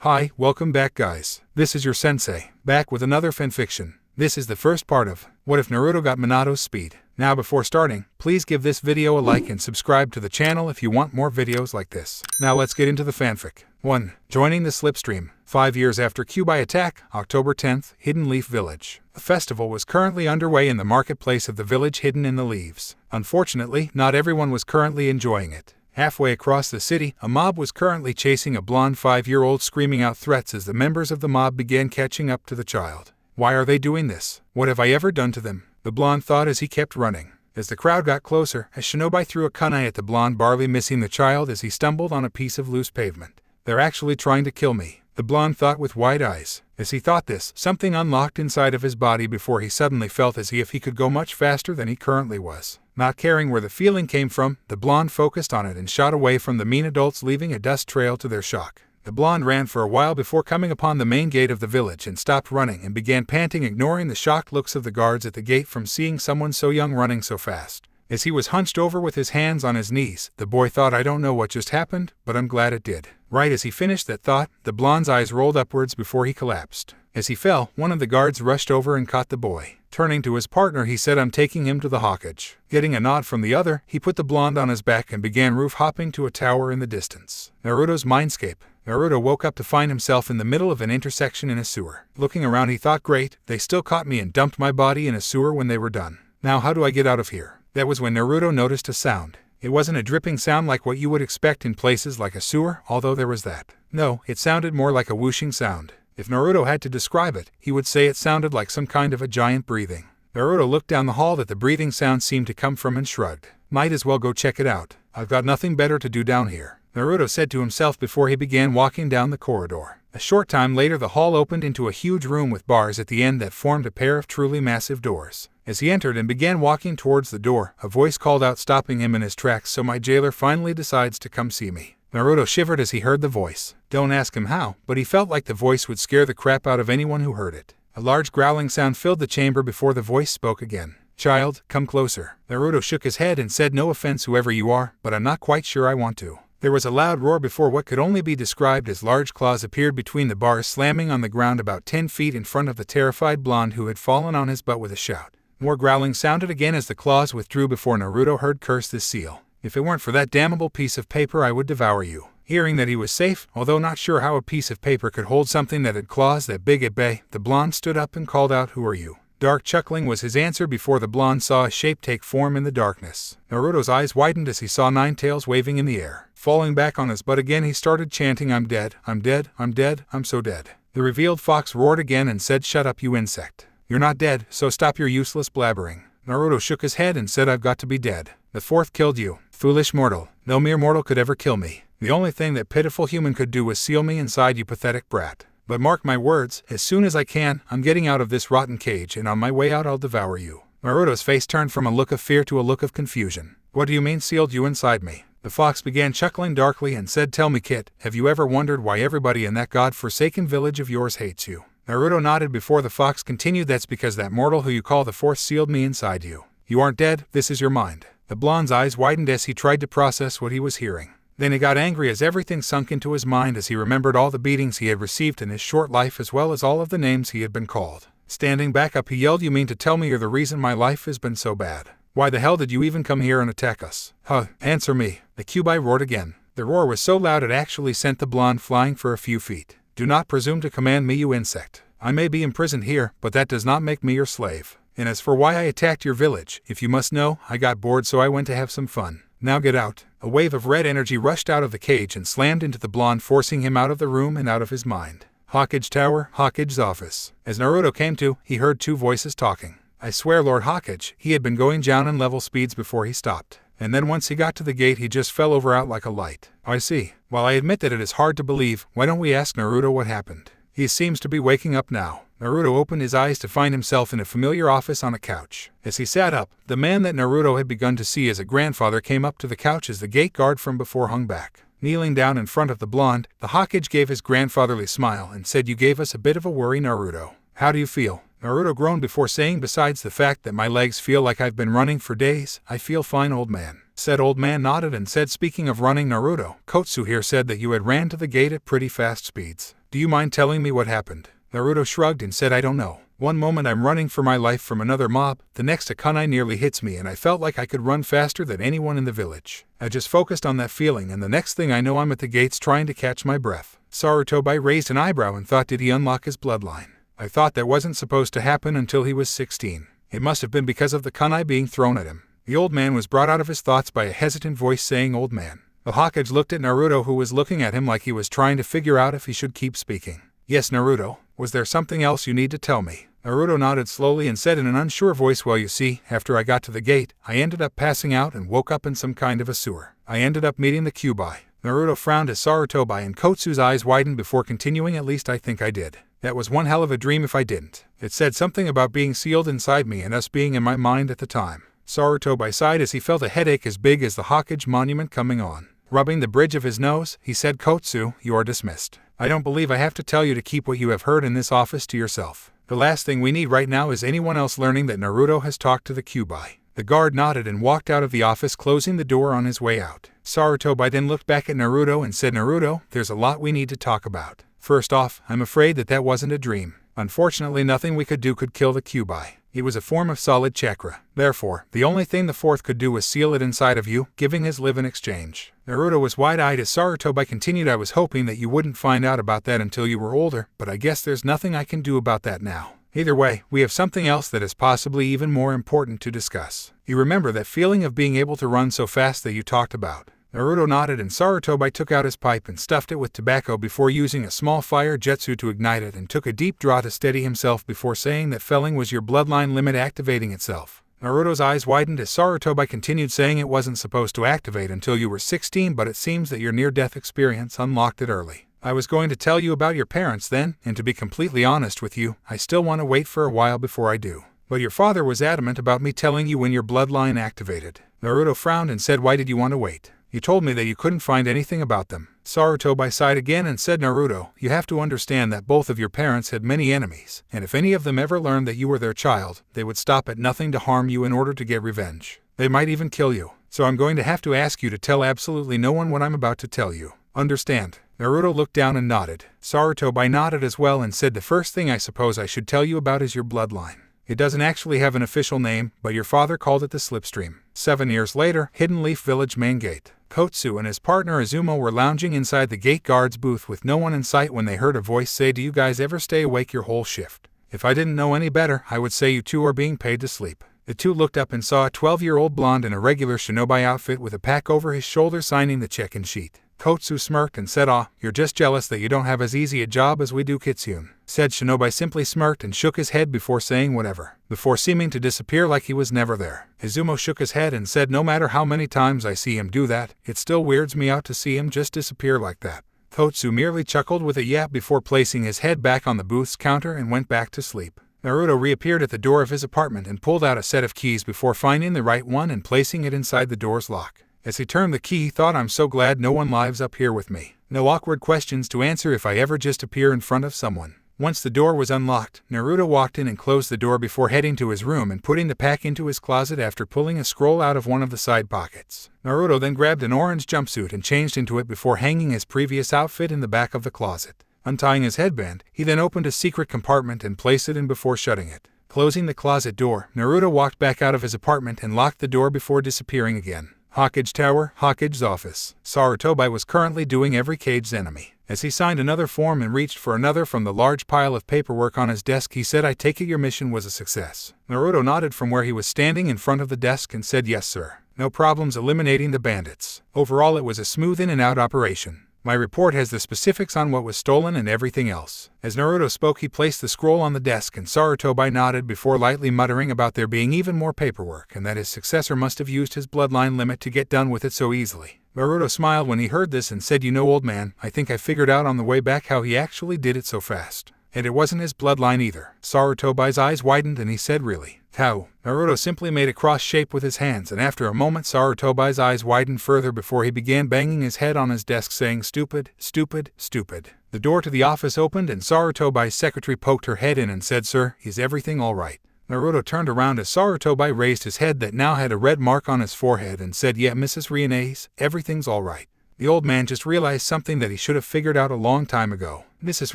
Hi, welcome back guys. This is your sensei, back with another fanfiction. This is the first part of What If Naruto Got Minato's Speed. Now before starting, please give this video a like and subscribe to the channel if you want more videos like this. Now let's get into the fanfic. 1. Joining the slipstream. 5 years after Kyuubi attack, October 10th, Hidden Leaf Village. A festival was currently underway in the marketplace of the village hidden in the leaves. Unfortunately, not everyone was currently enjoying it. Halfway across the city, a mob was currently chasing a blonde 5-year-old, screaming out threats as the members of the mob began catching up to the child. Why are they doing this? What have I ever done to them? The blonde thought as he kept running. As the crowd got closer, a shinobi threw a kunai at the blonde, barely missing the child as he stumbled on a piece of loose pavement. They're actually trying to kill me, the blonde thought with wide eyes. As he thought this, something unlocked inside of his body before he suddenly felt as if he could go much faster than he currently was. Not caring where the feeling came from, the blonde focused on it and shot away from the mean adults, leaving a dust trail to their shock. The blonde ran for a while before coming upon the main gate of the village and stopped running and began panting, ignoring the shocked looks of the guards at the gate from seeing someone so young running so fast. As he was hunched over with his hands on his knees, the boy thought, I don't know what just happened, but I'm glad it did. Right as he finished that thought, the blonde's eyes rolled upwards before he collapsed. As he fell, one of the guards rushed over and caught the boy. Turning to his partner, he said, I'm taking him to the Hokage. Getting a nod from the other, he put the blonde on his back and began roof hopping to a tower in the distance. Naruto's mindscape. Naruto woke up to find himself in the middle of an intersection in a sewer. Looking around, he thought, great, they still caught me and dumped my body in a sewer when they were done. Now how do I get out of here? That was when Naruto noticed a sound. It wasn't a dripping sound like what you would expect in places like a sewer, although there was that. No, it sounded more like a whooshing sound. If Naruto had to describe it, he would say it sounded like some kind of a giant breathing. Naruto looked down the hall that the breathing sound seemed to come from and shrugged. Might as well go check it out. I've got nothing better to do down here, Naruto said to himself before he began walking down the corridor. A short time later, the hall opened into a huge room with bars at the end that formed a pair of truly massive doors. As he entered and began walking towards the door, a voice called out, stopping him in his tracks. So my jailer finally decides to come see me. Naruto shivered as he heard the voice. Don't ask him how, but he felt like the voice would scare the crap out of anyone who heard it. A large growling sound filled the chamber before the voice spoke again. Child, come closer. Naruto shook his head and said, no offense whoever you are, but I'm not quite sure I want to. There was a loud roar before what could only be described as large claws appeared between the bars, slamming on the ground about 10 feet in front of the terrified blonde who had fallen on his butt with a shout. More growling sounded again as the claws withdrew before Naruto heard, curse this seal. If it weren't for that damnable piece of paper, I would devour you. Hearing that he was safe, although not sure how a piece of paper could hold something that had claws that big at bay, the blonde stood up and called out, who are you? Dark chuckling was his answer before the blonde saw a shape take form in the darkness. Naruto's eyes widened as he saw 9 tails waving in the air. Falling back on his butt again, he started chanting, I'm dead, I'm dead, I'm dead, I'm so dead. The revealed fox roared again and said, shut up, you insect. You're not dead, so stop your useless blabbering. Naruto shook his head and said, I've got to be dead. The fourth killed you, foolish mortal. No mere mortal could ever kill me. The only thing that pitiful human could do was seal me inside, you pathetic brat. But mark my words, as soon as I can, I'm getting out of this rotten cage, and on my way out I'll devour you. Naruto's face turned from a look of fear to a look of confusion. What do you mean, sealed you inside me? The fox began chuckling darkly and said, tell me, kid, have you ever wondered why everybody in that god-forsaken village of yours hates you? Naruto nodded before the fox continued, that's because that mortal who you call the fourth sealed me inside you. You aren't dead, this is your mind. The blonde's eyes widened as he tried to process what he was hearing. Then he got angry as everything sunk into his mind as he remembered all the beatings he had received in his short life as well as all of the names he had been called. Standing back up, he yelled, you mean to tell me you're the reason my life has been so bad? Why the hell did you even come here and attack us? Huh, answer me. The Kyuubi roared again. The roar was so loud it actually sent the blonde flying for a few feet. Do not presume to command me, you insect. I may be imprisoned here, but that does not make me your slave. And as for why I attacked your village, if you must know, I got bored so I went to have some fun. Now get out. A wave of red energy rushed out of the cage and slammed into the blonde, forcing him out of the room and out of his mind. Hokage Tower, Hokage's office. As Naruto came to, he heard 2 voices talking. I swear, Lord Hokage, he had been going down in level speeds before he stopped. And then once he got to the gate, he just fell over out like a light. I see. While I admit that it is hard to believe, why don't we ask Naruto what happened? He seems to be waking up now. Naruto opened his eyes to find himself in a familiar office on a couch. As he sat up, the man that Naruto had begun to see as a grandfather came up to the couch as the gate guard from before hung back. Kneeling down in front of the blonde, the Hokage gave his grandfatherly smile and said, you gave us a bit of a worry, Naruto. How do you feel? Naruto groaned before saying, besides the fact that my legs feel like I've been running for days, I feel fine, old man. Said old man nodded and said, speaking of running, Naruto, Kotsu here said that you had ran to the gate at pretty fast speeds. Do you mind telling me what happened? Naruto shrugged and said I don't know. One moment I'm running for my life from another mob, the next a kunai nearly hits me and I felt like I could run faster than anyone in the village. I just focused on that feeling and the next thing I know I'm at the gates trying to catch my breath. Sarutobi raised an eyebrow and thought, did he unlock his bloodline? I thought that wasn't supposed to happen until he was 16. It must have been because of the kunai being thrown at him. The old man was brought out of his thoughts by a hesitant voice saying old man. The Hokage looked at Naruto, who was looking at him like he was trying to figure out if he should keep speaking. Yes, Naruto, was there something else you need to tell me? Naruto nodded slowly and said in an unsure voice, well, you see, after I got to the gate, I ended up passing out and woke up in some kind of a sewer. I ended up meeting the Kyuubi. Naruto frowned as Sarutobi and Kotsu's eyes widened before continuing, at least I think I did. That was one hell of a dream if I didn't. It said something about being sealed inside me and us being in my mind at the time. Sarutobi sighed as he felt a headache as big as the Hokage monument coming on. Rubbing the bridge of his nose, he said, Kotsu, you are dismissed. I don't believe I have to tell you to keep what you have heard in this office to yourself. The last thing we need right now is anyone else learning that Naruto has talked to the Kyuubi. The guard nodded and walked out of the office, closing the door on his way out. Sarutobi then looked back at Naruto and said, Naruto, there's a lot we need to talk about. First off, I'm afraid that wasn't a dream. Unfortunately, nothing we could do could kill the Kyuubi. It was a form of solid chakra. Therefore, the only thing the fourth could do was seal it inside of you, giving his live in exchange. Naruto was wide-eyed as Sarutobi continued, I was hoping that you wouldn't find out about that until you were older, but I guess there's nothing I can do about that now. Either way, we have something else that is possibly even more important to discuss. You remember that feeling of being able to run so fast that you talked about? Naruto nodded and Sarutobi took out his pipe and stuffed it with tobacco before using a small fire jutsu to ignite it and took a deep draw to steady himself before saying that felling was your bloodline limit activating itself. Naruto's eyes widened as Sarutobi continued saying it wasn't supposed to activate until you were 16, but it seems that your near-death experience unlocked it early. I was going to tell you about your parents then, and to be completely honest with you, I still want to wait for a while before I do. But your father was adamant about me telling you when your bloodline activated. Naruto frowned and said, why did you want to wait? You told me that you couldn't find anything about them. Sarutobi sighed again and said, Naruto, you have to understand that both of your parents had many enemies, and if any of them ever learned that you were their child, they would stop at nothing to harm you in order to get revenge. They might even kill you. So I'm going to have to ask you to tell absolutely no one what I'm about to tell you. Understand? Naruto looked down and nodded. Sarutobi nodded as well and said, the first thing I suppose I should tell you about is your bloodline. It doesn't actually have an official name, but your father called it the Slipstream. 7 years later, Hidden Leaf Village main gate. Kotsu and his partner Izumo were lounging inside the gate guard's booth with no one in sight when they heard a voice say, do you guys ever stay awake your whole shift? If I didn't know any better, I would say you two are being paid to sleep. The two looked up and saw a 12-year-old blonde in a regular shinobi outfit with a pack over his shoulder signing the check-in sheet. Kotsu smirked and said, you're just jealous that you don't have as easy a job as we do, Kitsune. Said Shinobi simply smirked and shook his head before saying whatever, before seeming to disappear like he was never there. Izumo shook his head and said, no matter how many times I see him do that, it still weirds me out to see him just disappear like that. Kotsu merely chuckled with a yap before placing his head back on the booth's counter and went back to sleep. Naruto reappeared at the door of his apartment and pulled out a set of keys before finding the right one and placing it inside the door's lock. As he turned the key, he thought, I'm so glad no one lives up here with me. No awkward questions to answer if I ever just appear in front of someone. Once the door was unlocked, Naruto walked in and closed the door before heading to his room and putting the pack into his closet after pulling a scroll out of one of the side pockets. Naruto then grabbed an orange jumpsuit and changed into it before hanging his previous outfit in the back of the closet. Untying his headband, he then opened a secret compartment and placed it in before shutting it. Closing the closet door, Naruto walked back out of his apartment and locked the door before disappearing again. Hokage Tower, Hokage's office. Sarutobi was currently doing every Kage's enemy. As he signed another form and reached for another from the large pile of paperwork on his desk, he said, I take it your mission was a success. Naruto nodded from where he was standing in front of the desk and said, yes sir. No problems eliminating the bandits. Overall it was a smooth in and out operation. My report has the specifics on what was stolen and everything else. As Naruto spoke, he placed the scroll on the desk and Sarutobi nodded before lightly muttering about there being even more paperwork and that his successor must have used his bloodline limit to get done with it so easily. Naruto smiled when he heard this and said, you know old man, I think I figured out on the way back how he actually did it so fast. And it wasn't his bloodline either. Sarutobi's eyes widened and he said, really? How? Naruto simply made a cross shape with his hands and after a moment Sarutobi's eyes widened further before he began banging his head on his desk saying, stupid, stupid, stupid. The door to the office opened and Sarutobi's secretary poked her head in and said, sir, is everything all right? Naruto turned around as Sarutobi raised his head that now had a red mark on his forehead and said, yeah Mrs. Ryuneis, everything's all right. The old man just realized something that he should have figured out a long time ago. Mrs.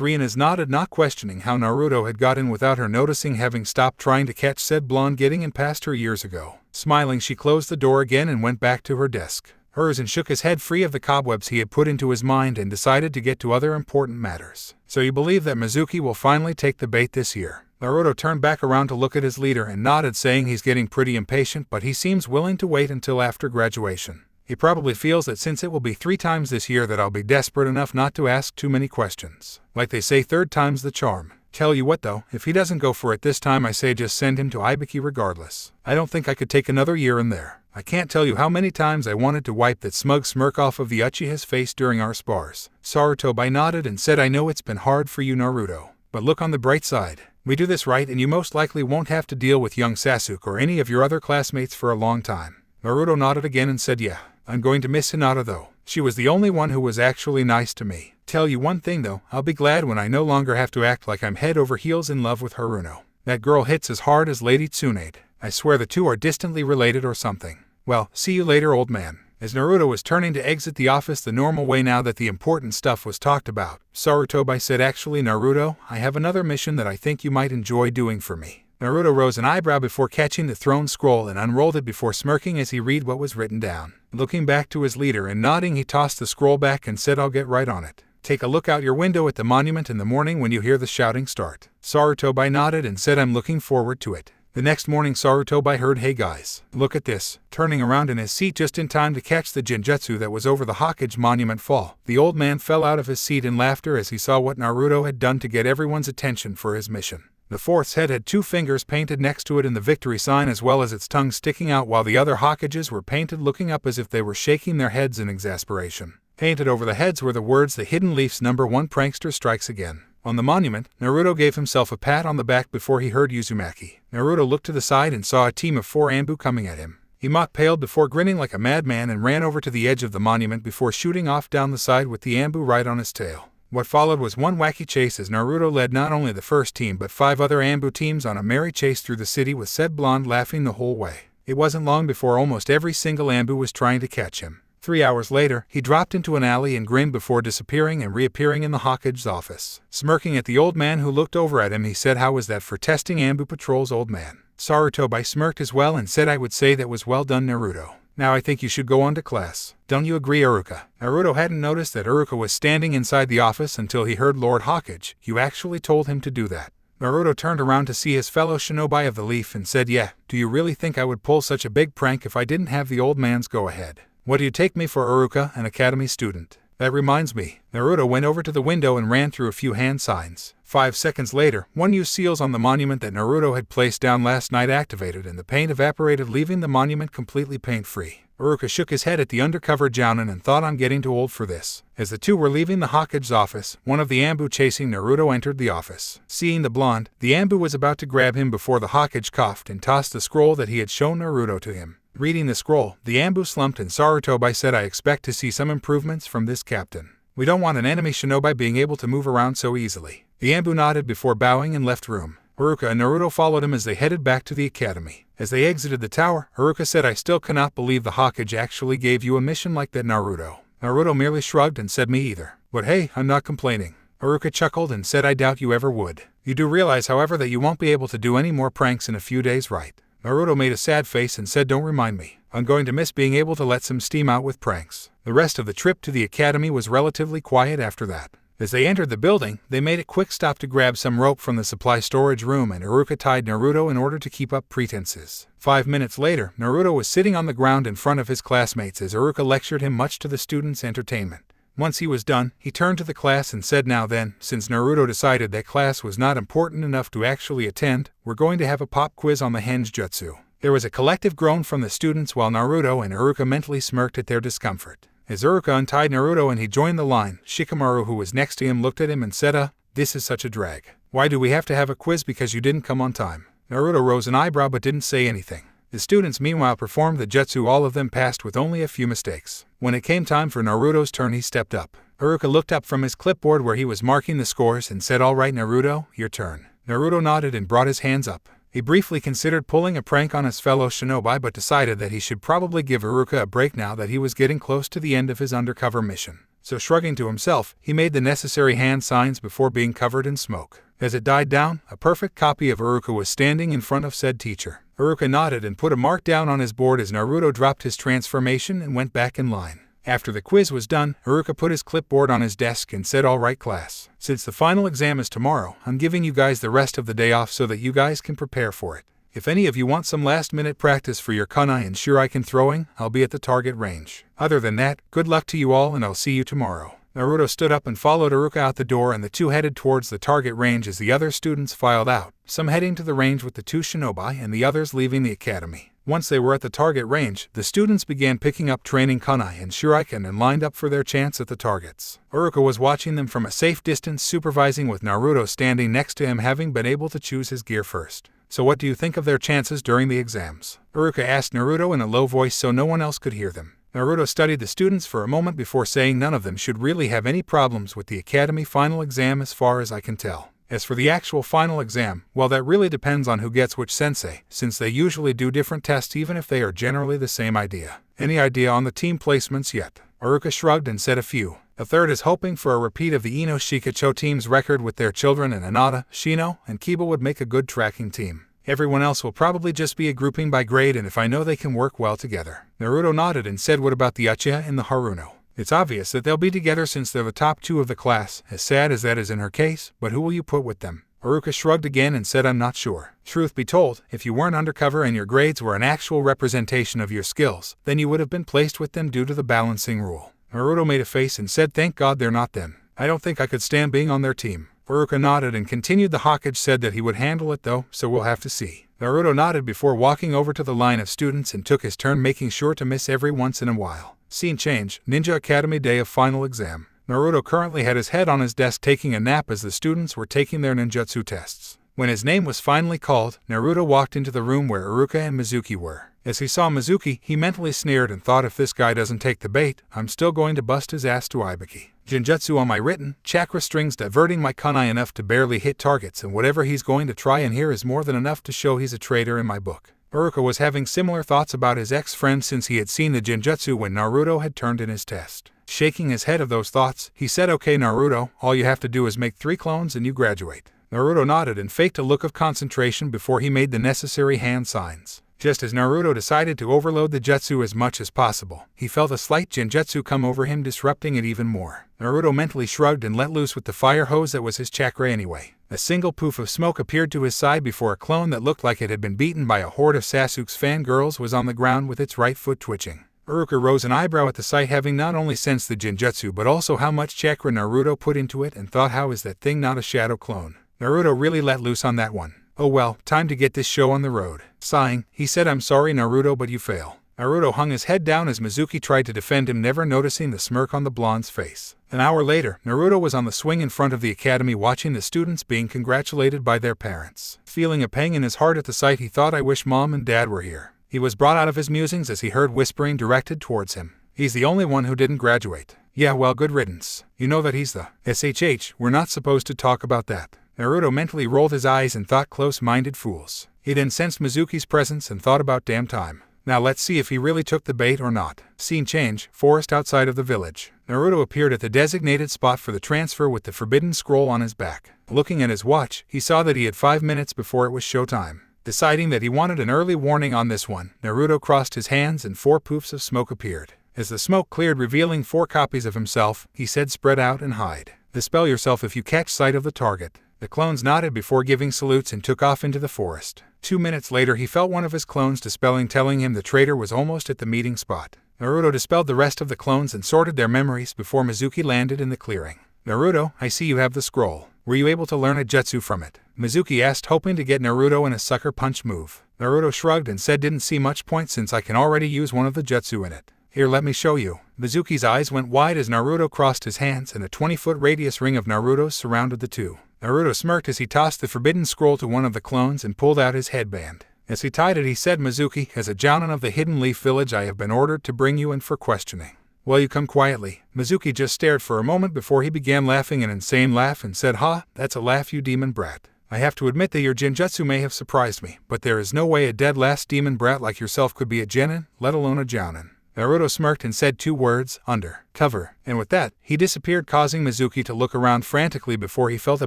Rihanna's nodded, not questioning how Naruto had got in without her noticing, having stopped trying to catch said blonde getting in past her years ago. Smiling, she closed the door again and went back to her desk. And shook his head free of the cobwebs he had put into his mind and decided to get to other important matters. So you believe that Mizuki will finally take the bait this year? Naruto turned back around to look at his leader and nodded, saying he's getting pretty impatient, but he seems willing to wait until after graduation. He probably feels that since it will be 3 times this year that I'll be desperate enough not to ask too many questions. Like they say, third time's the charm. Tell you what though, if he doesn't go for it this time, I say just send him to Ibiki regardless. I don't think I could take another year in there. I can't tell you how many times I wanted to wipe that smug smirk off of the Uchiha's face during our spars. Sarutobi nodded and said, I know it's been hard for you, Naruto. But look on the bright side. We do this right and you most likely won't have to deal with young Sasuke or any of your other classmates for a long time. Naruto nodded again and said, yeah, I'm going to miss Hinata though. She was the only one who was actually nice to me. Tell you one thing though, I'll be glad when I no longer have to act like I'm head over heels in love with Haruno. That girl hits as hard as Lady Tsunade. I swear the two are distantly related or something. Well, see you later, old man. As Naruto was turning to exit the office the normal way now that the important stuff was talked about, Sarutobi said, actually Naruto, I have another mission that I think you might enjoy doing for me. Naruto rose an eyebrow before catching the thrown scroll and unrolled it before smirking as he read what was written down. Looking back to his leader and nodding, he tossed the scroll back and said, I'll get right on it. Take a look out your window at the monument in the morning when you hear the shouting start. Sarutobi nodded and said, I'm looking forward to it. The next morning Sarutobi heard, hey guys, look at this. Turning around in his seat just in time to catch the genjutsu that was over the Hokage monument fall, the old man fell out of his seat in laughter as he saw what Naruto had done to get everyone's attention for his mission. The fourth's head had 2 fingers painted next to it in the victory sign, as well as its tongue sticking out, while the other Hokages were painted looking up as if they were shaking their heads in exasperation. Painted over the heads were the words, the Hidden Leaf's #1 prankster strikes again. On the monument, Naruto gave himself a pat on the back before he heard Uzumaki. Naruto looked to the side and saw a team of 4 Anbu coming at him. He mock-paled before grinning like a madman and ran over to the edge of the monument before shooting off down the side with the Anbu right on his tail. What followed was one wacky chase as Naruto led not only the first team but 5 other Anbu teams on a merry chase through the city, with said blonde laughing the whole way. It wasn't long before almost every single Anbu was trying to catch him. 3 hours later, he dropped into an alley and grinned before disappearing and reappearing in the Hokage's office. Smirking at the old man who looked over at him, he said, how was that for testing Anbu patrols, old man? Sarutobi smirked as well and said, I would say that was well done, Naruto. Now I think you should go on to class. Don't you agree, Iruka? Naruto hadn't noticed that Iruka was standing inside the office until he heard Lord Hokage. You actually told him to do that. Naruto turned around to see his fellow shinobi of the leaf and said, yeah, do you really think I would pull such a big prank if I didn't have the old man's go-ahead? What do you take me for, Iruka, an academy student? That reminds me. Naruto went over to the window and ran through a few hand signs. 5 seconds later, 1 used seals on the monument that Naruto had placed down last night activated and the paint evaporated, leaving the monument completely paint-free. Iruka shook his head at the undercover Jounin and thought, I'm getting too old for this. As the two were leaving the Hokage's office, one of the Anbu chasing Naruto entered the office. Seeing the blonde, the Anbu was about to grab him before the Hokage coughed and tossed the scroll that he had shown Naruto to him. Reading the scroll, the Anbu slumped and Sarutobi said, I expect to see some improvements from this captain. We don't want an enemy shinobi being able to move around so easily. The Anbu nodded before bowing and left room. Iruka and Naruto followed him as they headed back to the academy. As they exited the tower, Iruka said, I still cannot believe the Hokage actually gave you a mission like that, Naruto. Naruto merely shrugged and said, me either. But hey, I'm not complaining. Iruka chuckled and said, I doubt you ever would. You do realize, however, that you won't be able to do any more pranks in a few days, right? Naruto made a sad face and said, don't remind me. I'm going to miss being able to let some steam out with pranks. The rest of the trip to the academy was relatively quiet after that. As they entered the building, they made a quick stop to grab some rope from the supply storage room, and Iruka tied Naruto in order to keep up pretenses. 5 minutes later, Naruto was sitting on the ground in front of his classmates as Iruka lectured him, much to the students' entertainment. Once he was done, he turned to the class and said, now then, since Naruto decided that class was not important enough to actually attend, we're going to have a pop quiz on the Henjutsu. There was a collective groan from the students while Naruto and Iruka mentally smirked at their discomfort. As Iruka untied Naruto and he joined the line, Shikamaru, who was next to him, looked at him and said, this is such a drag. Why do we have to have a quiz because you didn't come on time? Naruto rose an eyebrow but didn't say anything. The students meanwhile performed the jutsu. All of them passed with only a few mistakes. When it came time for Naruto's turn, he stepped up. Iruka looked up from his clipboard where he was marking the scores and said, all right, Naruto, your turn. Naruto nodded and brought his hands up. He briefly considered pulling a prank on his fellow shinobi but decided that he should probably give Iruka a break now that he was getting close to the end of his undercover mission. So shrugging to himself, he made the necessary hand signs before being covered in smoke. As it died down, a perfect copy of Iruka was standing in front of said teacher. Iruka nodded and put a mark down on his board as Naruto dropped his transformation and went back in line. After the quiz was done, Iruka put his clipboard on his desk and said, "Alright class, since the final exam is tomorrow, I'm giving you guys the rest of the day off so that you guys can prepare for it. If any of you want some last-minute practice for your kunai and shuriken throwing, I'll be at the target range. Other than that, good luck to you all and I'll see you tomorrow." Naruto stood up and followed Iruka out the door, and the two headed towards the target range as the other students filed out, some heading to the range with the two shinobi and the others leaving the academy. Once they were at the target range, the students began picking up training kunai and shuriken and lined up for their chance at the targets. Iruka was watching them from a safe distance, supervising with Naruto standing next to him, having been able to choose his gear first. "So what do you think of their chances during the exams?" Iruka asked Naruto in a low voice so no one else could hear them. Naruto studied the students for a moment before saying none of them should really have any problems with the academy final exam as far as I can tell. As for the actual final exam, well, that really depends on who gets which sensei, since they usually do different tests even if they are generally the same idea. "Any idea on the team placements yet?" Iruka shrugged and said a few. The third is hoping for a repeat of the Ino Shikacho team's record with their children, and Anata, Shino, and Kiba would make a good tracking team. Everyone else will probably just be a grouping by grade and if I know they can work well together. Naruto nodded and said, "What about the Uchiha and the Haruno?" "It's obvious that they'll be together since they're the top two of the class, as sad as that is in her case, but who will you put with them?" Iruka shrugged again and said, "I'm not sure. Truth be told, if you weren't undercover and your grades were an actual representation of your skills, then you would have been placed with them due to the balancing rule." Naruto made a face and said, "Thank God they're not them. I don't think I could stand being on their team." Iruka nodded and continued, "The Hokage said that he would handle it though, so we'll have to see." Naruto nodded before walking over to the line of students and took his turn, making sure to miss every once in a while. Scene change, Ninja Academy day of final exam. Naruto currently had his head on his desk taking a nap as the students were taking their ninjutsu tests. When his name was finally called, Naruto walked into the room where Iruka and Mizuki were. As he saw Mizuki, he mentally sneered and thought, if this guy doesn't take the bait, I'm still going to bust his ass to Ibiki. Genjutsu on my written, chakra strings diverting my kunai enough to barely hit targets, and whatever he's going to try in here is more than enough to show he's a traitor in my book. Iruka was having similar thoughts about his ex-friend since he had seen the genjutsu when Naruto had turned in his test. Shaking his head of those thoughts, he said, "Okay Naruto, all you have to do is make 3 clones and you graduate." Naruto nodded and faked a look of concentration before he made the necessary hand signs. Just as Naruto decided to overload the jutsu as much as possible, he felt a slight genjutsu come over him, disrupting it even more. Naruto mentally shrugged and let loose with the fire hose that was his chakra anyway. A single poof of smoke appeared to his side before a clone that looked like it had been beaten by a horde of Sasuke's fangirls was on the ground with its right foot twitching. Iruka rose an eyebrow at the sight, having not only sensed the genjutsu but also how much chakra Naruto put into it, and thought, how is that thing not a shadow clone? Naruto really let loose on that one. Oh well, time to get this show on the road. Sighing, he said, "I'm sorry Naruto, but you fail." Naruto hung his head down as Mizuki tried to defend him, never noticing the smirk on the blonde's face. An hour later, Naruto was on the swing in front of the academy watching the students being congratulated by their parents. Feeling a pang in his heart at the sight, he thought, I wish Mom and Dad were here. He was brought out of his musings as he heard whispering directed towards him. He's the only one who didn't graduate. Yeah, well, good riddance. You know that he's the SHH, we're not supposed to talk about that. Naruto mentally rolled his eyes and thought, close-minded fools. He then sensed Mizuki's presence and thought, about damn time. Now let's see if he really took the bait or not. Scene change, forest outside of the village. Naruto appeared at the designated spot for the transfer with the forbidden scroll on his back. Looking at his watch, he saw that he had 5 minutes before it was showtime. Deciding that he wanted an early warning on this one, Naruto crossed his hands and 4 poofs of smoke appeared. As the smoke cleared, revealing 4 copies of himself, he said, "Spread out and hide. Dispel yourself if you catch sight of the target." The clones nodded before giving salutes and took off into the forest. 2 minutes later, he felt one of his clones dispelling, telling him the traitor was almost at the meeting spot. Naruto dispelled the rest of the clones and sorted their memories before Mizuki landed in the clearing. "Naruto, I see you have the scroll. Were you able to learn a jutsu from it?" Mizuki asked, hoping to get Naruto in a sucker punch move. Naruto shrugged and said, "Didn't see much point since I can already use one of the jutsu in it. Here, let me show you." Mizuki's eyes went wide as Naruto crossed his hands and a 20-foot radius ring of Naruto's surrounded the two. Naruto smirked as he tossed the forbidden scroll to one of the clones and pulled out his headband. As he tied it, he said, "Mizuki, as a Jounin of the Hidden Leaf Village, I have been ordered to bring you in for questioning. Will you come quietly?" Mizuki just stared for a moment before he began laughing an insane laugh and said, "Ha, that's a laugh, you demon brat." I have to admit that your genjutsu may have surprised me, but there is no way a dead last demon brat like yourself could be a genin, let alone a jounin. Naruto smirked and said 2 words, undercover, and with that, he disappeared, causing Mizuki to look around frantically before he felt a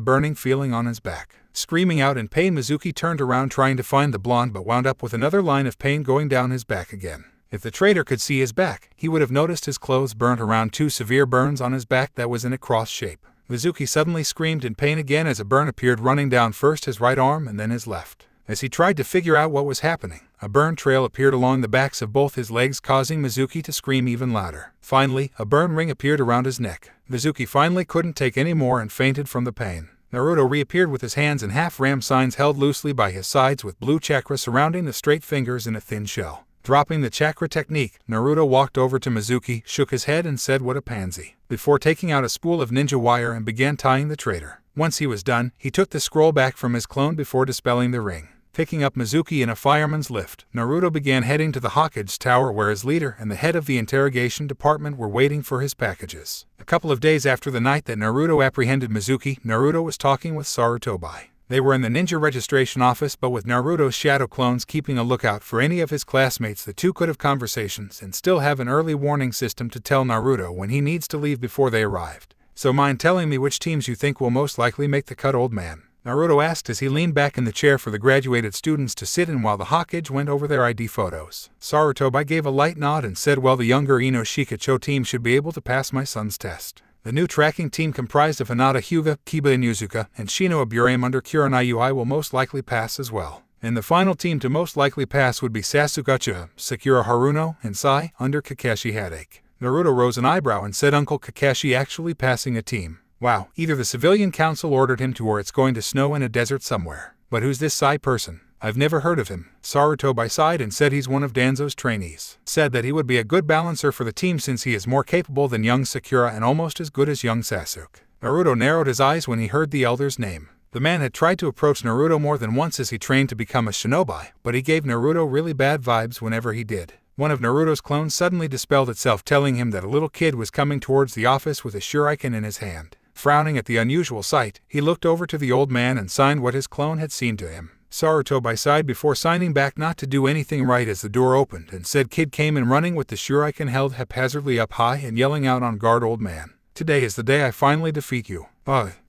burning feeling on his back. Screaming out in pain, Mizuki turned around trying to find the blonde but wound up with another line of pain going down his back again. If the traitor could see his back, he would have noticed his clothes burnt around 2 severe burns on his back that was in a cross shape. Mizuki suddenly screamed in pain again as a burn appeared running down first his right arm and then his left. As he tried to figure out what was happening, a burn trail appeared along the backs of both his legs, causing Mizuki to scream even louder. Finally, a burn ring appeared around his neck. Mizuki finally couldn't take any more and fainted from the pain. Naruto reappeared with his hands in half-ram signs held loosely by his sides with blue chakra surrounding the straight fingers in a thin shell. Dropping the chakra technique, Naruto walked over to Mizuki, shook his head and said, "What a pansy," before taking out a spool of ninja wire and began tying the traitor. Once he was done, he took the scroll back from his clone before dispelling the ring. Picking up Mizuki in a fireman's lift, Naruto began heading to the Hokage tower where his leader and the head of the interrogation department were waiting for his packages. A couple of days after the night that Naruto apprehended Mizuki, Naruto was talking with Sarutobi. They were in the ninja registration office, but with Naruto's shadow clones keeping a lookout for any of his classmates, the two could have conversations and still have an early warning system to tell Naruto when he needs to leave before they arrived. "So mind telling me which teams you think will most likely make the cut, old man?" Naruto asked as he leaned back in the chair for the graduated students to sit in while the Hokage went over their ID photos. Sarutobi gave a light nod and said, "Well, the younger Ino Shikacho team should be able to pass my son's test. The new tracking team comprised of Hinata Hyuga, Kiba Inuzuka, and Shino Aburame under Kuroda Ui will most likely pass as well. And the final team to most likely pass would be Sasuke Uchiha, Sakura Haruno, and Sai under Kakashi Hadake." Naruto rose an eyebrow and said, "Uncle Kakashi actually passing a team? Wow, either the civilian council ordered him to or it's going to snow in a desert somewhere. But who's this Sai person? I've never heard of him." Sarutobi sighed and said he's one of Danzo's trainees. Said that he would be a good balancer for the team since he is more capable than young Sakura and almost as good as young Sasuke. Naruto narrowed his eyes when he heard the elder's name. The man had tried to approach Naruto more than once as he trained to become a shinobi, but he gave Naruto really bad vibes whenever he did. One of Naruto's clones suddenly dispelled itself, telling him that a little kid was coming towards the office with a shuriken in his hand. Frowning at the unusual sight, he looked over to the old man and signed what his clone had seen to him. Sarutobi sighed before signing back not to do anything right as the door opened and said kid came in running with the shuriken held haphazardly up high and yelling out on guard, "Old man, today is the day I finally defeat you."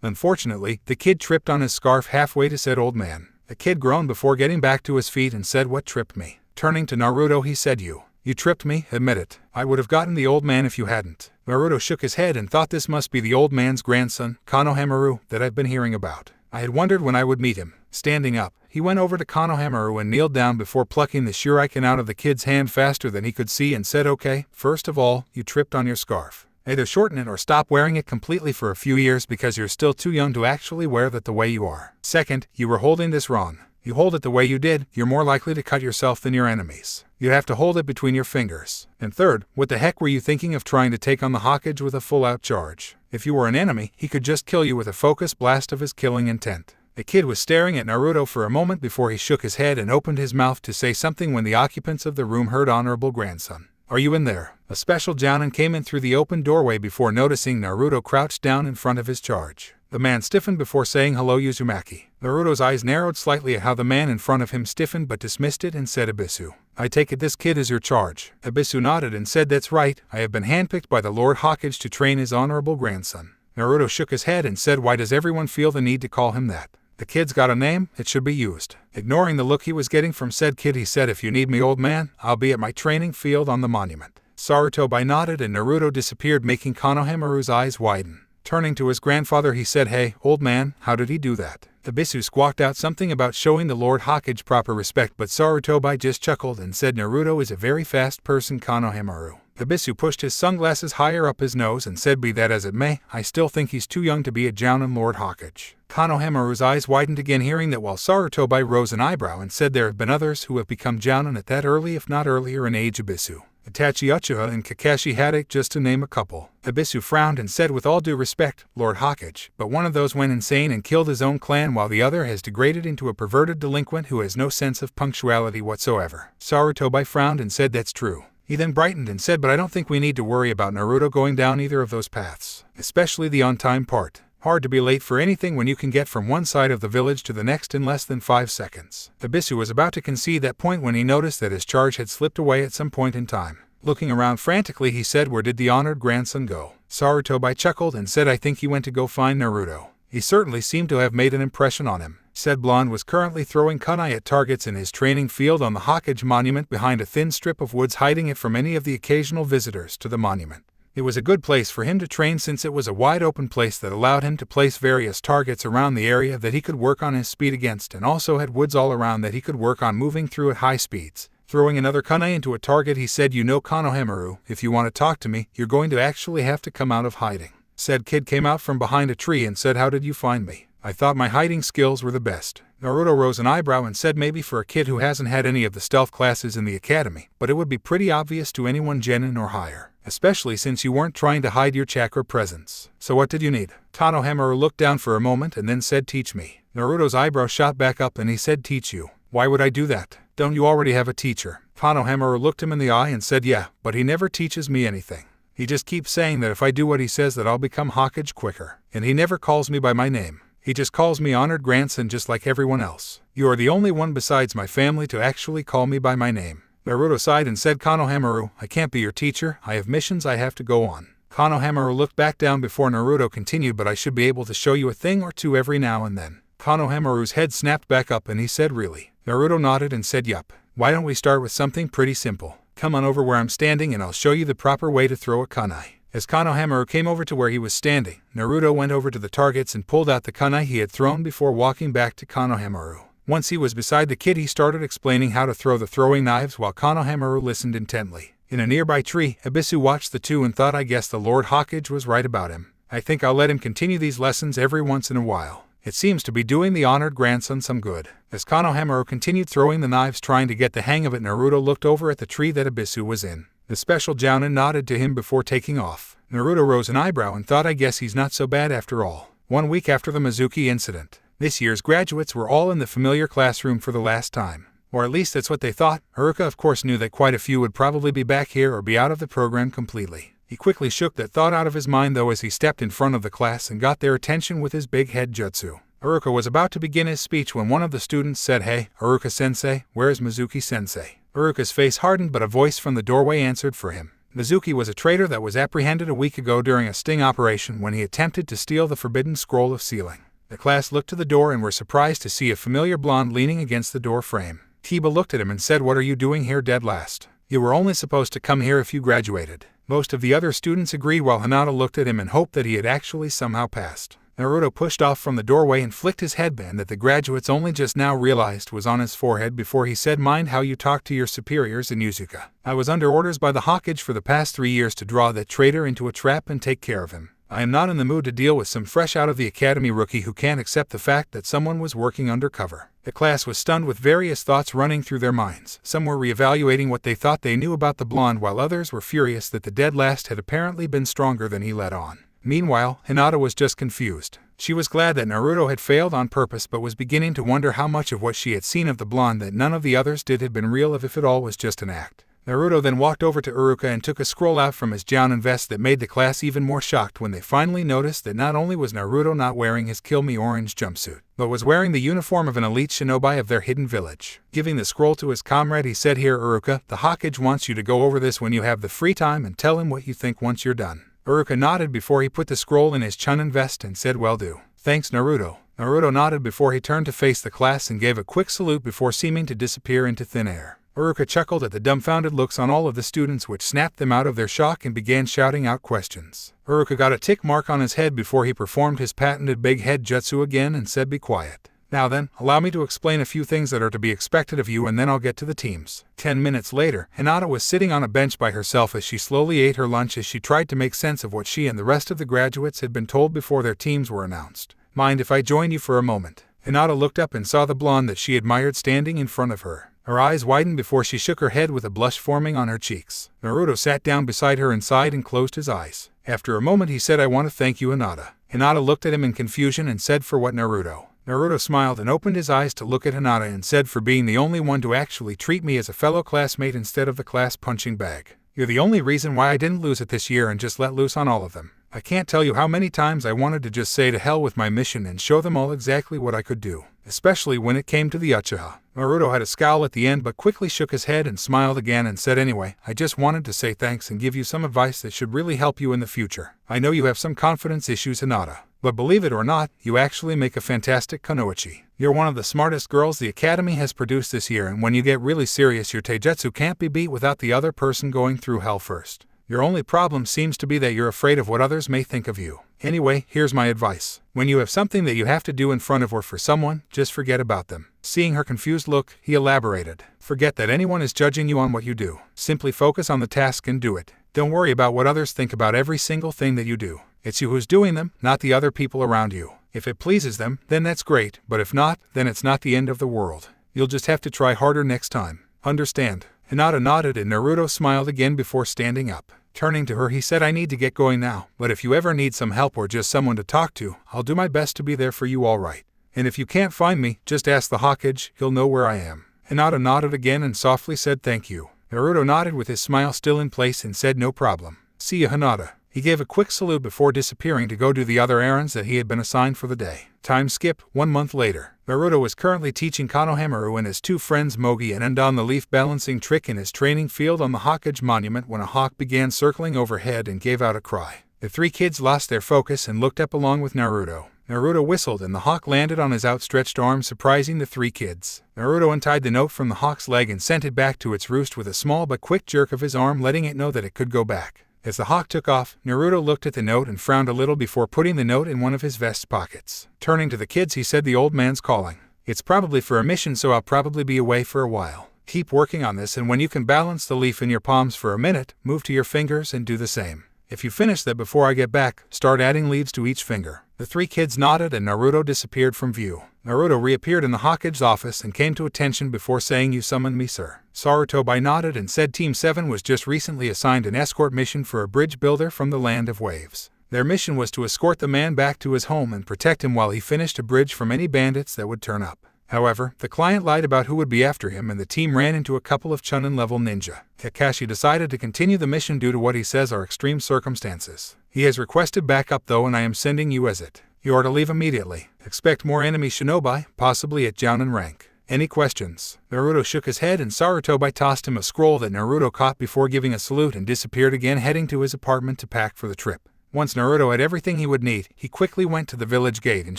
Unfortunately, the kid tripped on his scarf halfway to said old man. The kid groaned before getting back to his feet and said, "What tripped me?" Turning to Naruto he said, You tripped me, admit it. I would have gotten the old man if you hadn't." Naruto shook his head and thought this must be the old man's grandson, Konohamaru, that I've been hearing about. I had wondered when I would meet him. Standing up, he went over to Konohamaru and kneeled down before plucking the shuriken out of the kid's hand faster than he could see and said, "Okay, first of all, you tripped on your scarf. Either shorten it or stop wearing it completely for a few years because you're still too young to actually wear that the way you are. Second, you were holding this wrong. You hold it the way you did, you're more likely to cut yourself than your enemies. You have to hold it between your fingers. And third, what the heck were you thinking of trying to take on the Hokage with a full-out charge? If you were an enemy, he could just kill you with a focused blast of his killing intent." The kid was staring at Naruto for a moment before he shook his head and opened his mouth to say something when the occupants of the room heard "Honorable grandson, are you in there?" A special jounin came in through the open doorway before noticing Naruto crouched down in front of his charge. The man stiffened before saying hello Uzumaki. Naruto's eyes narrowed slightly at how the man in front of him stiffened but dismissed it and said, "Ebisu, I take it this kid is your charge." Ebisu nodded and said, "That's right, I have been handpicked by the Lord Hokage to train his honorable grandson." Naruto shook his head and said, "Why does everyone feel the need to call him that? The kid's got a name, it should be used." Ignoring the look he was getting from said kid he said, "If you need me, old man, I'll be at my training field on the monument." Sarutobi nodded and Naruto disappeared, making Konohamaru's eyes widen. Turning to his grandfather he said, "Hey, old man, how did he do that?" Ebisu squawked out something about showing the Lord Hokage proper respect, but Sarutobi just chuckled and said, "Naruto is a very fast person, Konohamaru." Ebisu pushed his sunglasses higher up his nose and said, "Be that as it may, I still think he's too young to be a jounin Lord Hokage." Konohamaru's eyes widened again hearing that, while Sarutobi rose an eyebrow and said there have been others who have become jounin at that early if not earlier in age. Ebisu, Itachi Uchiha and Kakashi Hadake, just to name a couple. Ebisu frowned and said, "With all due respect, Lord Hokage, but one of those went insane and killed his own clan while the other has degraded into a perverted delinquent who has no sense of punctuality whatsoever." Sarutobi frowned and said, "That's true." He then brightened and said, "But I don't think we need to worry about Naruto going down either of those paths, especially the on-time part. Hard to be late for anything when you can get from one side of the village to the next in less than 5 seconds. Abisu was about to concede that point when he noticed that his charge had slipped away at some point in time. Looking around frantically, he said, "Where did the honored grandson go?" Sarutobi chuckled and said, "I think he went to go find Naruto. He certainly seemed to have made an impression on him." Said blonde was currently throwing kunai at targets in his training field on the Hokage monument behind a thin strip of woods, hiding it from any of the occasional visitors to the monument. It was a good place for him to train since it was a wide open place that allowed him to place various targets around the area that he could work on his speed against, and also had woods all around that he could work on moving through at high speeds. Throwing another kunai into a target, he said, "You know, Konohamaru, if you want to talk to me, you're going to actually have to come out of hiding." Said kid came out from behind a tree and said, "How did you find me? I thought my hiding skills were the best." Naruto rose an eyebrow and said, "Maybe for a kid who hasn't had any of the stealth classes in the academy, but it would be pretty obvious to anyone genin or higher, especially since you weren't trying to hide your chakra presence. So what did you need?" Konohamaru looked down for a moment and then said, "Teach me." Naruto's eyebrow shot back up and he said, "Teach you? Why would I do that? Don't you already have a teacher?" Konohamaru looked him in the eye and said, "Yeah, but he never teaches me anything. He just keeps saying that if I do what he says that I'll become Hokage quicker. And he never calls me by my name. He just calls me honored grandson just like everyone else. You are the only one besides my family to actually call me by my name." Naruto sighed and said, "Konohamaru, I can't be your teacher. I have missions I have to go on." Konohamaru looked back down before Naruto continued, "But I should be able to show you a thing or two every now and then." Konohamaru's head snapped back up and he said, "Really?" Naruto nodded and said, "Yup. Why don't we start with something pretty simple? Come on over where I'm standing and I'll show you the proper way to throw a kunai." As Konohamaru came over to where he was standing, Naruto went over to the targets and pulled out the kunai he had thrown before walking back to Konohamaru. Once he was beside the kid, he started explaining how to throw the throwing knives while Konohamaru listened intently. In a nearby tree, Abisu watched the two and thought, "I guess the Lord Hokage was right about him. I think I'll let him continue these lessons every once in a while. It seems to be doing the honored grandson some good." As Konohamaru continued throwing the knives, trying to get the hang of it, Naruto looked over at the tree that Abisu was in. The special jounin nodded to him before taking off. Naruto rose an eyebrow and thought, "I guess he's not so bad after all." 1 week after the Mizuki incident, this year's graduates were all in the familiar classroom for the last time. Or at least that's what they thought. Haruka of course knew that quite a few would probably be back here or be out of the program completely. He quickly shook that thought out of his mind though as he stepped in front of the class and got their attention with his big head jutsu. Haruka was about to begin his speech when one of the students said, "Hey, Haruka-sensei, where is Mizuki-sensei?" Haruka's face hardened, but a voice from the doorway answered for him. Mizuki was a traitor that was apprehended a week ago during a sting operation when he attempted to steal the forbidden scroll of sealing. The class looked to the door and were surprised to see a familiar blonde leaning against the door frame. Kiba looked at him and said, "What are you doing here dead last? You were only supposed to come here if you graduated." Most of the other students agreed while Hinata looked at him and hoped that he had actually somehow passed. Naruto pushed off from the doorway and flicked his headband that the graduates only just now realized was on his forehead before he said, "Mind how you talk to your superiors in Yuzuka. I was under orders by the Hokage for the past 3 years to draw that traitor into a trap and take care of him. I am not in the mood to deal with some fresh out of the academy rookie who can't accept the fact that someone was working undercover." The class was stunned with various thoughts running through their minds. Some were reevaluating what they thought they knew about the blonde, while others were furious that the dead last had apparently been stronger than he let on. Meanwhile, Hinata was just confused. She was glad that Naruto had failed on purpose, but was beginning to wonder how much of what she had seen of the blonde that none of the others did had been real, if it all was just an act. Naruto then walked over to Uruka and took a scroll out from his jounin vest that made the class even more shocked when they finally noticed that not only was Naruto not wearing his Kill Me orange jumpsuit, but was wearing the uniform of an elite shinobi of their hidden village. Giving the scroll to his comrade, he said, "Here, Uruka, the Hokage wants you to go over this when you have the free time and tell him what you think once you're done." Uruka nodded before he put the scroll in his chunin vest and said, "Well do. Thanks, Naruto." Naruto nodded before he turned to face the class and gave a quick salute before seeming to disappear into thin air. Uruka chuckled at the dumbfounded looks on all of the students, which snapped them out of their shock and began shouting out questions. Uruka got a tick mark on his head before he performed his patented big head jutsu again and said, "Be quiet. Now then, allow me to explain a few things that are to be expected of you and then I'll get to the teams." 10 minutes later, Hinata was sitting on a bench by herself as she slowly ate her lunch as she tried to make sense of what she and the rest of the graduates had been told before their teams were announced. "Mind if I join you for a moment?" Hinata looked up and saw the blonde that she admired standing in front of her. Her eyes widened before she shook her head with a blush forming on her cheeks. Naruto sat down beside her and sighed and closed his eyes. After a moment he said, "I want to thank you, Hinata." Hinata looked at him in confusion and said, "For what, Naruto?" Naruto smiled and opened his eyes to look at Hinata and said, "For being the only one to actually treat me as a fellow classmate instead of the class punching bag. You're the only reason why I didn't lose it this year and just let loose on all of them." I can't tell you how many times I wanted to just say to hell with my mission and show them all exactly what I could do, especially when it came to the Uchiha. Naruto had a scowl at the end but quickly shook his head and smiled again and said, anyway, I just wanted to say thanks and give you some advice that should really help you in the future. I know you have some confidence issues, Hinata, but believe it or not, you actually make a fantastic kunoichi. You're one of the smartest girls the academy has produced this year, and when you get really serious, your taijutsu can't be beat without the other person going through hell first. Your only problem seems to be that you're afraid of what others may think of you. Anyway, here's my advice. When you have something that you have to do in front of or for someone, just forget about them. Seeing her confused look, he elaborated. Forget that anyone is judging you on what you do. Simply focus on the task and do it. Don't worry about what others think about every single thing that you do. It's you who's doing them, not the other people around you. If it pleases them, then that's great, but if not, then it's not the end of the world. You'll just have to try harder next time. Understand? Hinata nodded and Naruto smiled again before standing up. Turning to her, he said, I need to get going now, but if you ever need some help or just someone to talk to, I'll do my best to be there for you, all right. And if you can't find me, just ask the Hokage, he'll know where I am. Hinata nodded again and softly said thank you. Naruto nodded with his smile still in place and said no problem. See ya, Hinata. He gave a quick salute before disappearing to go do the other errands that he had been assigned for the day. Time skip, 1 month later. Naruto was currently teaching Konohamaru and his two friends Mogi and Endon the leaf balancing trick in his training field on the Hokage monument when a hawk began circling overhead and gave out a cry. The three kids lost their focus and looked up along with Naruto. Naruto whistled and the hawk landed on his outstretched arm, surprising the three kids. Naruto untied the note from the hawk's leg and sent it back to its roost with a small but quick jerk of his arm, letting it know that it could go back. As the hawk took off, Naruto looked at the note and frowned a little before putting the note in one of his vest pockets. Turning to the kids, he said, the old man's calling. It's probably for a mission, so I'll probably be away for a while. Keep working on this, and when you can balance the leaf in your palms for a minute, move to your fingers and do the same. If you finish that before I get back, start adding leaves to each finger. The three kids nodded and Naruto disappeared from view. Naruto reappeared in the Hokage's office and came to attention before saying, you summoned me, sir. Sarutobi nodded and said Team 7 was just recently assigned an escort mission for a bridge builder from the Land of Waves. Their mission was to escort the man back to his home and protect him while he finished a bridge from any bandits that would turn up. However, the client lied about who would be after him and the team ran into a couple of Chunin-level ninja. Kakashi decided to continue the mission due to what he says are extreme circumstances. He has requested backup though, and I am sending you as it. You are to leave immediately. Expect more enemy shinobi, possibly at Jounin rank. Any questions? Naruto shook his head and Sarutobi tossed him a scroll that Naruto caught before giving a salute and disappeared again, heading to his apartment to pack for the trip. Once Naruto had everything he would need, he quickly went to the village gate and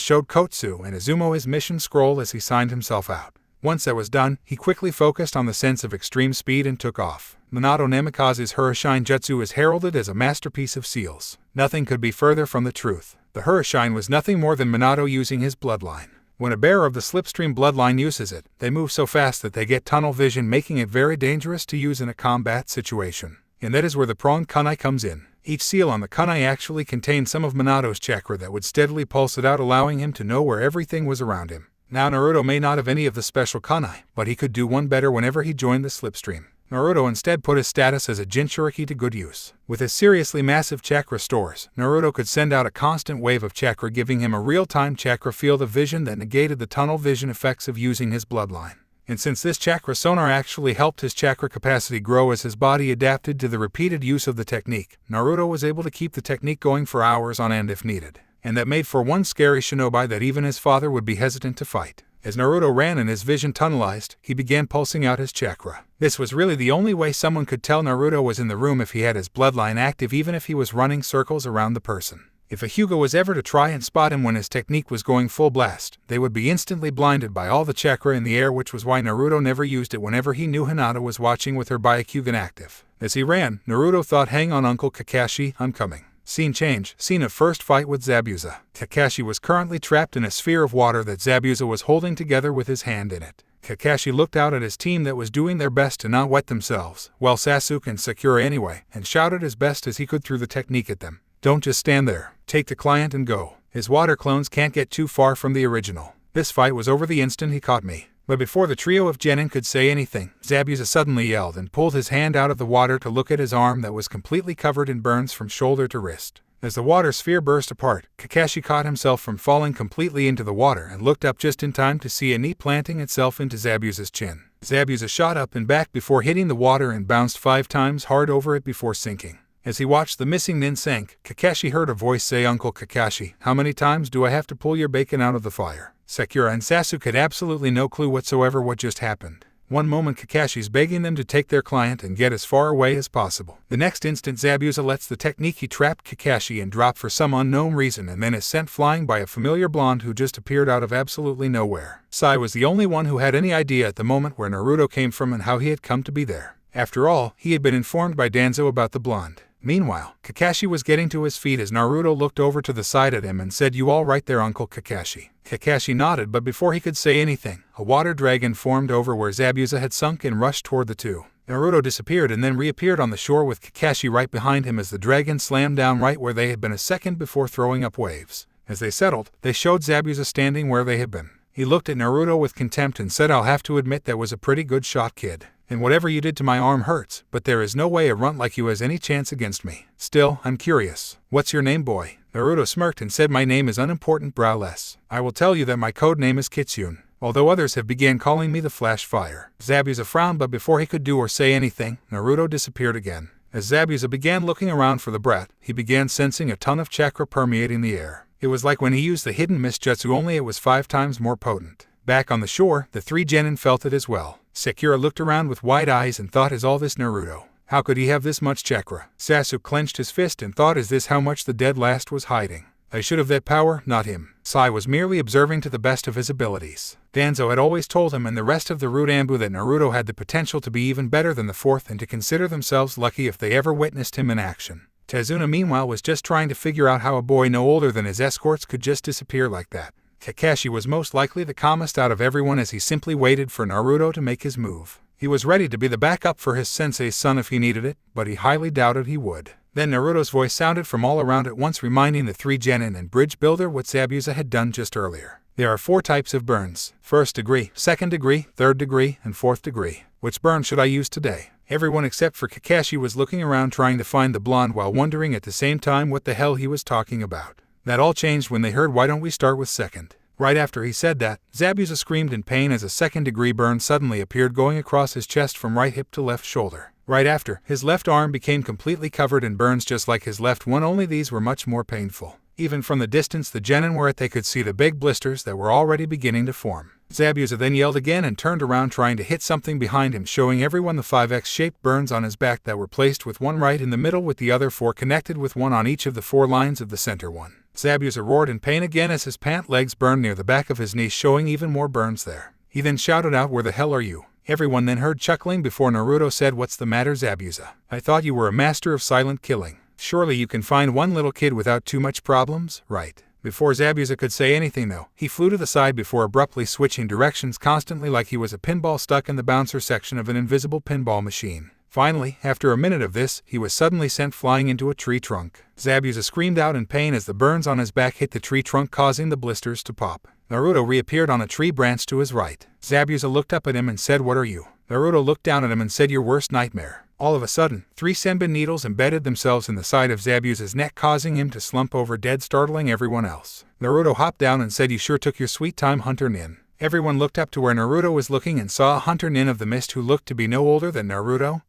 showed Kotsu and Izumo his mission scroll as he signed himself out. Once that was done, he quickly focused on the sense of extreme speed and took off. Minato Namikaze's Hirashin jutsu is heralded as a masterpiece of seals. Nothing could be further from the truth. The Hirashin was nothing more than Minato using his bloodline. When a bearer of the slipstream bloodline uses it, they move so fast that they get tunnel vision, making it very dangerous to use in a combat situation. And that is where the pronged kunai comes in. Each seal on the kunai actually contained some of Minato's chakra that would steadily pulse it out, allowing him to know where everything was around him. Now Naruto may not have any of the special kunai, but he could do one better whenever he joined the slipstream. Naruto instead put his status as a Jinchuriki to good use. With his seriously massive chakra stores, Naruto could send out a constant wave of chakra, giving him a real-time chakra field of vision that negated the tunnel vision effects of using his bloodline. And since this chakra sonar actually helped his chakra capacity grow as his body adapted to the repeated use of the technique, Naruto was able to keep the technique going for hours on end if needed. And that made for one scary shinobi that even his father would be hesitant to fight. As Naruto ran and his vision tunnelized, he began pulsing out his chakra. This was really the only way someone could tell Naruto was in the room, if he had his bloodline active, even if he was running circles around the person. If a Hyuga was ever to try and spot him when his technique was going full blast, they would be instantly blinded by all the chakra in the air, which was why Naruto never used it whenever he knew Hinata was watching with her Byakugan active. As he ran, Naruto thought, hang on Uncle Kakashi, I'm coming. Scene change, scene of first fight with Zabuza. Kakashi was currently trapped in a sphere of water that Zabuza was holding together with his hand in it. Kakashi looked out at his team that was doing their best to not wet themselves, well Sasuke and Sakura anyway, and shouted as best as he could through the technique at them. Don't just stand there. Take the client and go. His water clones can't get too far from the original. This fight was over the instant he caught me. But before the trio of genin could say anything, Zabuza suddenly yelled and pulled his hand out of the water to look at his arm that was completely covered in burns from shoulder to wrist. As the water sphere burst apart, Kakashi caught himself from falling completely into the water and looked up just in time to see a knee planting itself into Zabuza's chin. Zabuza shot up and back before hitting the water and bounced 5 times hard over it before sinking. As he watched the missing nin sink, Kakashi heard a voice say, "Uncle Kakashi, how many times do I have to pull your bacon out of the fire?" Sakura and Sasuke had absolutely no clue whatsoever what just happened. One moment Kakashi's begging them to take their client and get as far away as possible. The next instant Zabuza lets the technique he trapped Kakashi in drop for some unknown reason and then is sent flying by a familiar blonde who just appeared out of absolutely nowhere. Sai was the only one who had any idea at the moment where Naruto came from and how he had come to be there. After all, he had been informed by Danzo about the blonde. Meanwhile, Kakashi was getting to his feet as Naruto looked over to the side at him and said, "You all right there, Uncle Kakashi?" Kakashi nodded, but before he could say anything, a water dragon formed over where Zabuza had sunk and rushed toward the two. Naruto disappeared and then reappeared on the shore with Kakashi right behind him as the dragon slammed down right where they had been a second before throwing up waves. As they settled, they showed Zabuza standing where they had been. He looked at Naruto with contempt and said, "I'll have to admit that was a pretty good shot, kid. And whatever you did to my arm hurts, but there is no way a runt like you has any chance against me. Still, I'm curious. What's your name, boy?" Naruto smirked and said, "My name is unimportant, browless. I will tell you that my code name is Kitsune, although others have began calling me the Flash Fire." Zabuza frowned, but before he could do or say anything, Naruto disappeared again. As Zabuza began looking around for the brat, he began sensing a ton of chakra permeating the air. It was like when he used the hidden mist jutsu, only it was 5 times more potent. Back on the shore, the 3 genin felt it as well. Sakura looked around with wide eyes and thought, "Is all this Naruto? How could he have this much chakra?" Sasuke clenched his fist and thought, "Is this how much the dead last was hiding? I should have that power, not him." Sai was merely observing to the best of his abilities. Danzo had always told him and the rest of the Root Ambu that Naruto had the potential to be even better than the 4th and to consider themselves lucky if they ever witnessed him in action. Tazuna meanwhile was just trying to figure out how a boy no older than his escorts could just disappear like that. Kakashi was most likely the calmest out of everyone as he simply waited for Naruto to make his move. He was ready to be the backup for his sensei's son if he needed it, but he highly doubted he would. Then Naruto's voice sounded from all around at once, reminding the 3 genin and bridge builder what Zabuza had done just earlier. There are 4 types of burns: 1st degree, 2nd degree, 3rd degree, and 4th degree. Which burn should I use today? Everyone except for Kakashi was looking around trying to find the blonde while wondering at the same time what the hell he was talking about. That all changed when they heard, "Why don't we start with 2nd?" Right after he said that, Zabuza screamed in pain as a 2nd-degree burn suddenly appeared going across his chest from right hip to left shoulder. Right after, his left arm became completely covered in burns just like his left one, only these were much more painful. Even from the distance the genin were at, they could see the big blisters that were already beginning to form. Zabuza then yelled again and turned around trying to hit something behind him, showing everyone the 5X-shaped burns on his back that were placed with one right in the middle with the other 4 connected with one on each of the 4 lines of the center one. Zabuza roared in pain again as his pant legs burned near the back of his knee, showing even more burns there. He then shouted out, "Where the hell are you?" Everyone then heard chuckling before Naruto said, "What's the matter, Zabuza? I thought you were a master of silent killing. Surely you can find one little kid without too much problems, right?" Before Zabuza could say anything though, he flew to the side before abruptly switching directions constantly like he was a pinball stuck in the bouncer section of an invisible pinball machine. Finally, after a minute of this, he was suddenly sent flying into a tree trunk. Zabuza screamed out in pain as the burns on his back hit the tree trunk, causing the blisters to pop. Naruto reappeared on a tree branch to his right. Zabuza looked up at him and said, "What are you?" Naruto looked down at him and said, "Your worst nightmare." All of a sudden, 3 senbon needles embedded themselves in the side of Zabuza's neck, causing him to slump over dead, startling everyone else. Naruto hopped down and said, "You sure took your sweet time, Hunter Nin." Everyone looked up to where Naruto was looking and saw a Hunter Nin of the Mist who looked to be no older than Naruto